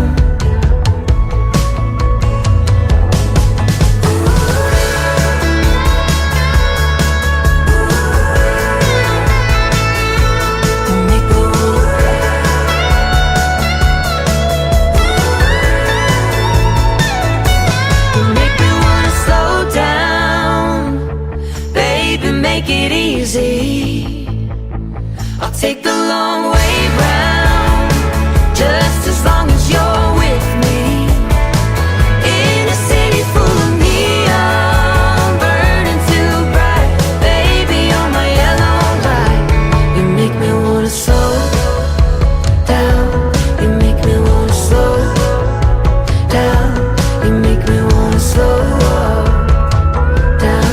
You make me wanna slow down, baby, make it easy. I'll take the long way round, just as long as you're with me. In a city full of neon, burning too bright, baby, you're my yellow light. You make me wanna slow down, you make me wanna slow down, you make me wanna slow down.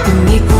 You make me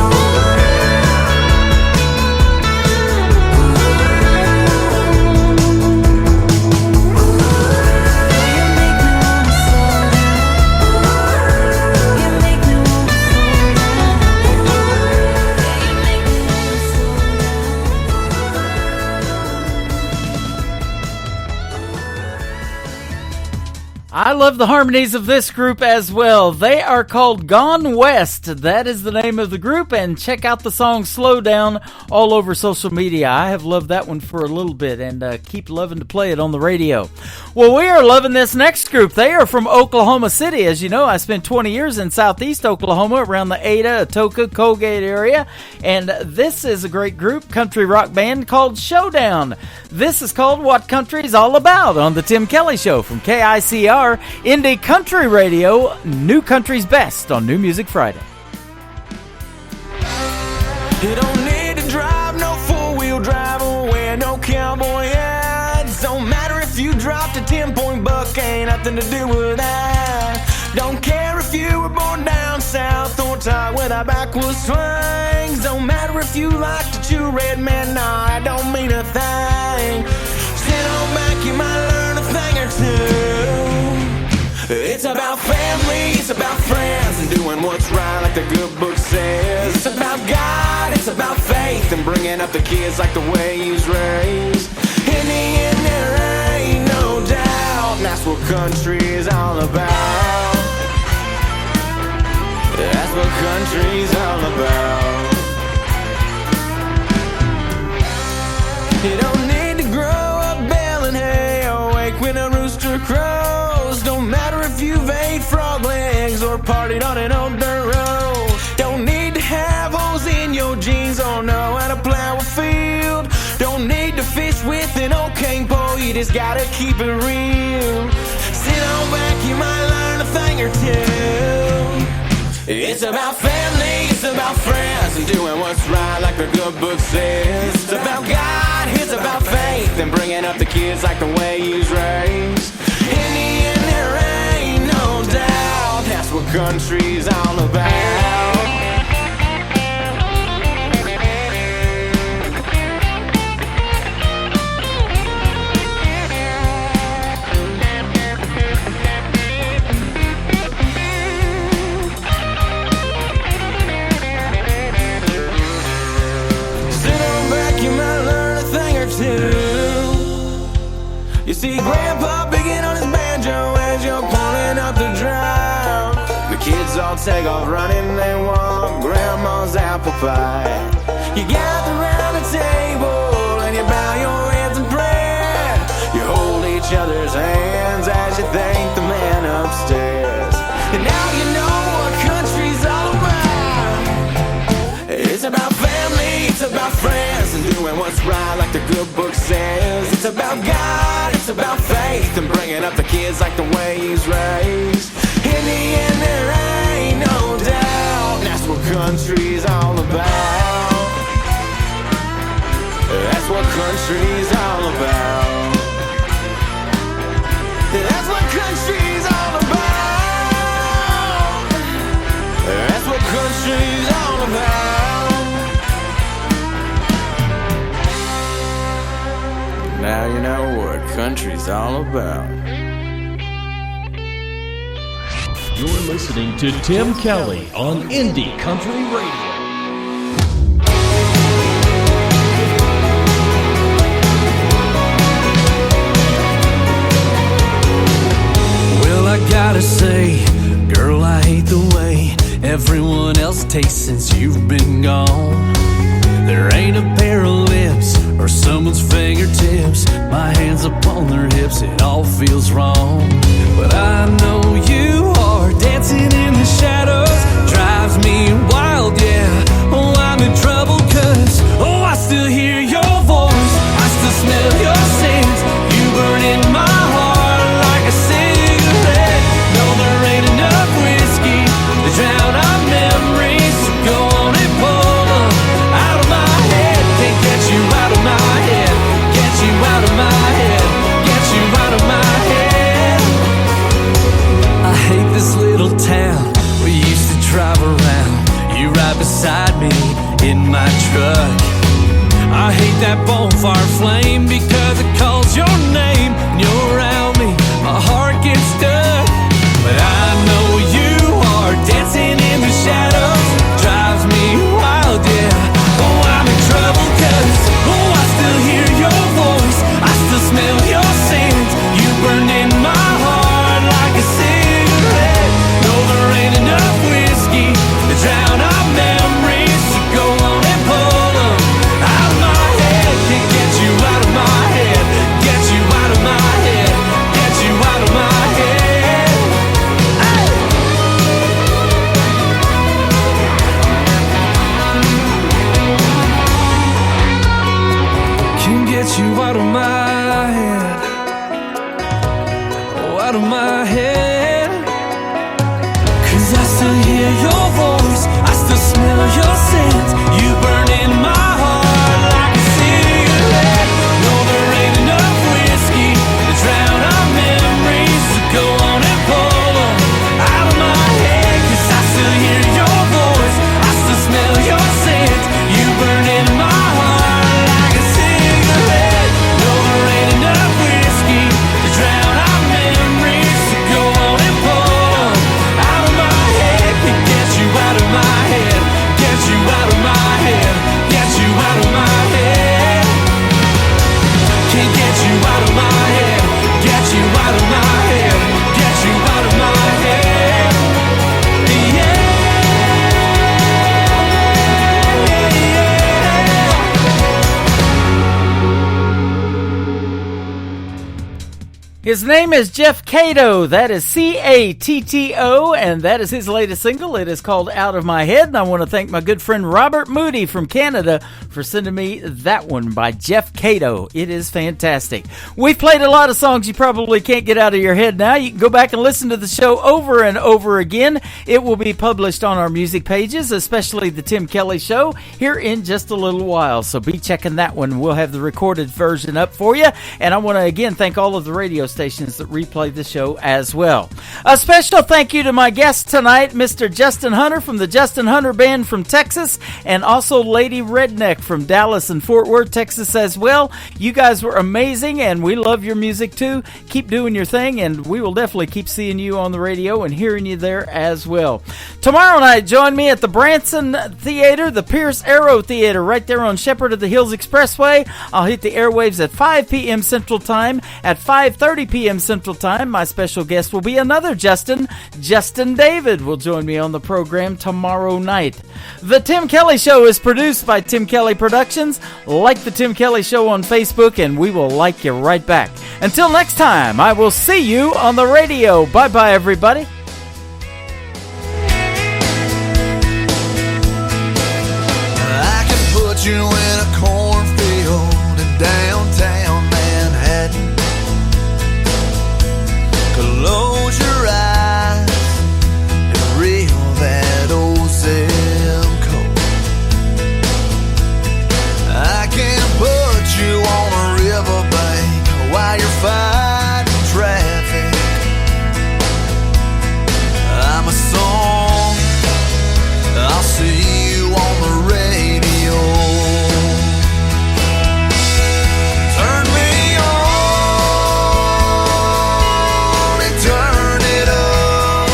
I love the harmonies of this group as well. They are called Gone West. That is the name of the group, and check out the song Slow Down all over social media. I have loved that one for a little bit and keep loving to play it on the radio. Well, we are loving this next group. They are from Oklahoma City. As you know, I spent 20 years in southeast Oklahoma around the Ada, Atoka, Colgate area, and this is a great group, country rock band called Showdown. This is called What Country's All About on the Tim Kelly Show from KICR, Indie Country Radio, New Country's Best on New Music Friday. You don't need to drive no four-wheel drive or wear no cowboy hats. Don't matter if you dropped a 10-point buck, ain't nothing to do with that. Don't care if you were born down south or taught with our backwards swings. Don't matter if you like to chew red man, nah, I don't mean a thing. Sit on back, you might learn a thing or two. It's about family, it's about friends, and doing what's right like the good book says. It's about God, it's about faith, and bringing up the kids like the way he was raised. In the end, there ain't no doubt, and that's what country is all about. That's what country's all about. You don't need to grow up baling hay or wake when a rooster crows. Don't matter if you've ate frog legs or partied on an old dirt road. Don't need to have holes in your jeans or know how to plow a field. Don't need to fish with an old cane pole, you just gotta keep it real. Sit on back, you might learn a thing or two. It's about family, it's about friends, and doing what's right like the good book says. It's about God, it's about faith, and bringing up the kids like the way He's raised. In the end, there ain't no doubt, that's what country's all about. You see Grandpa picking on his banjo as you're pulling up the drum. The kids all take off running, they want Grandma's apple pie. You gather around the table and you bow your heads in prayer. You hold each other's hands as you thank the man upstairs. And now you know what country's all about. It's about family, it's about friends, and doing what's right like the good book says. It's about God, it's about faith, and bringing up the kids like the way He's raised. In the end, there ain't no doubt, that's what country's all about. That's what country's all about. That's what country's all about. That's what country's all about. Now you know what country's all about. You're listening to Tim Kelly on Indie Country Radio. Well, I gotta say, girl, I hate the way everyone else tastes since you've been gone. There ain't a pair of lips or someone's fingertips, my hands upon their hips, it all feels wrong. But I know you are dancing in the shadows, drives me wild, yeah. Oh, I'm in trouble cause, oh, I still hear your voice, I still smell your scent, you burn in my heart like a cigarette. No, there ain't enough whiskey to drown our memories, so go on and pull up out of my head. Can't get you out of my head, get you out of my head, get you out of my head. I hate this little town we used to drive around, you right beside me in my truck. I hate that bonfire flame because it calls your name and you're around me, my heart gets stuck. But I know you are dancing in the shadows, drives me wild, yeah. Oh, I'm in trouble cause, oh, I still hear your voice, I still smell your scent, you burn in my heart like a cigarette. No, there ain't enough whiskey to drown our memories, so go on and pull them out of my head. Can't get you out of my head, get you out of my head, get you out of my head. Hey! Can't get you out of my head, oh, out of my head. Cause I still hear your voice, I still smell your scent, you burn in my heart like a cigarette. No, there ain't enough whiskey to drown our memories, so go on and pull them out of my head. Cause I still hear your voice, I still smell your scent, you burn in my heart like a cigarette. No, there ain't enough whiskey to drown our memories, so go on and pull them out of my head. Can't get you out of my head, get you out of my head, get you out of my head. Can't get you out of my head, get you out of my head, get you out of my head. Yeah. His name is Jeff Cato. That is C-A-T-T-O, and that is his latest single. It is called Out of My Head, and I want to thank my good friend Robert Moody from Canada for sending me that one by Jeff Cato. It is fantastic. We've played a lot of songs you probably can't get out of your head now. You can go back and listen to the show over and over again. It will be published on our music pages, especially the Tim Kelly Show, here in just a little while. So be checking that one. We'll have the recorded version up for you. And I want to again thank all of the radio stations that replay the show as well. A special thank you to my guest tonight, Mr. Justin Hunter from the Justin Hunter Band from Texas, and also Lady Redneck from Dallas and Fort Worth, Texas as well. You guys were amazing, and we love your music too. Keep doing your thing, and we will definitely keep seeing you on the radio and hearing you there as well. Tomorrow night, join me at the Branson Theater, the Pierce Arrow Theater, right there on Shepherd of the Hills Expressway. I'll hit the airwaves at 5 p.m. Central Time. At 5:30 p.m. Central Time, my special guest will be another Justin David will join me on the program tomorrow night. The Tim Kelly Show is produced by Tim Kelly Productions. Like the Tim Kelly Show on Facebook, and we will like you right back. Until next time, I will see you on the radio. Bye-bye, everybody. I can put you in a cornfield in downtown Manhattan. Close your eyes and reel that old zip code. I can put you on a riverbank while you're fighting traffic. I'm a song, I'll see you on the radio. Turn me on and turn it up.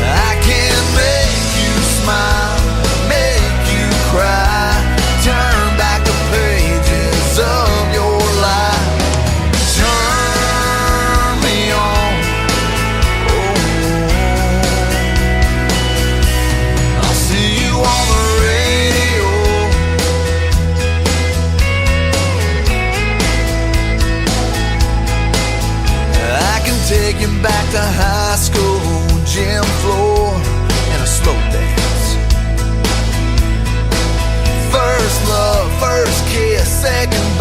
I can make you smile, make you cry, turn back the pages of your life. Turn me on, I'll see you on the radio. I can take you back to high school, gym floor, and a slow dance. First love, first kiss, second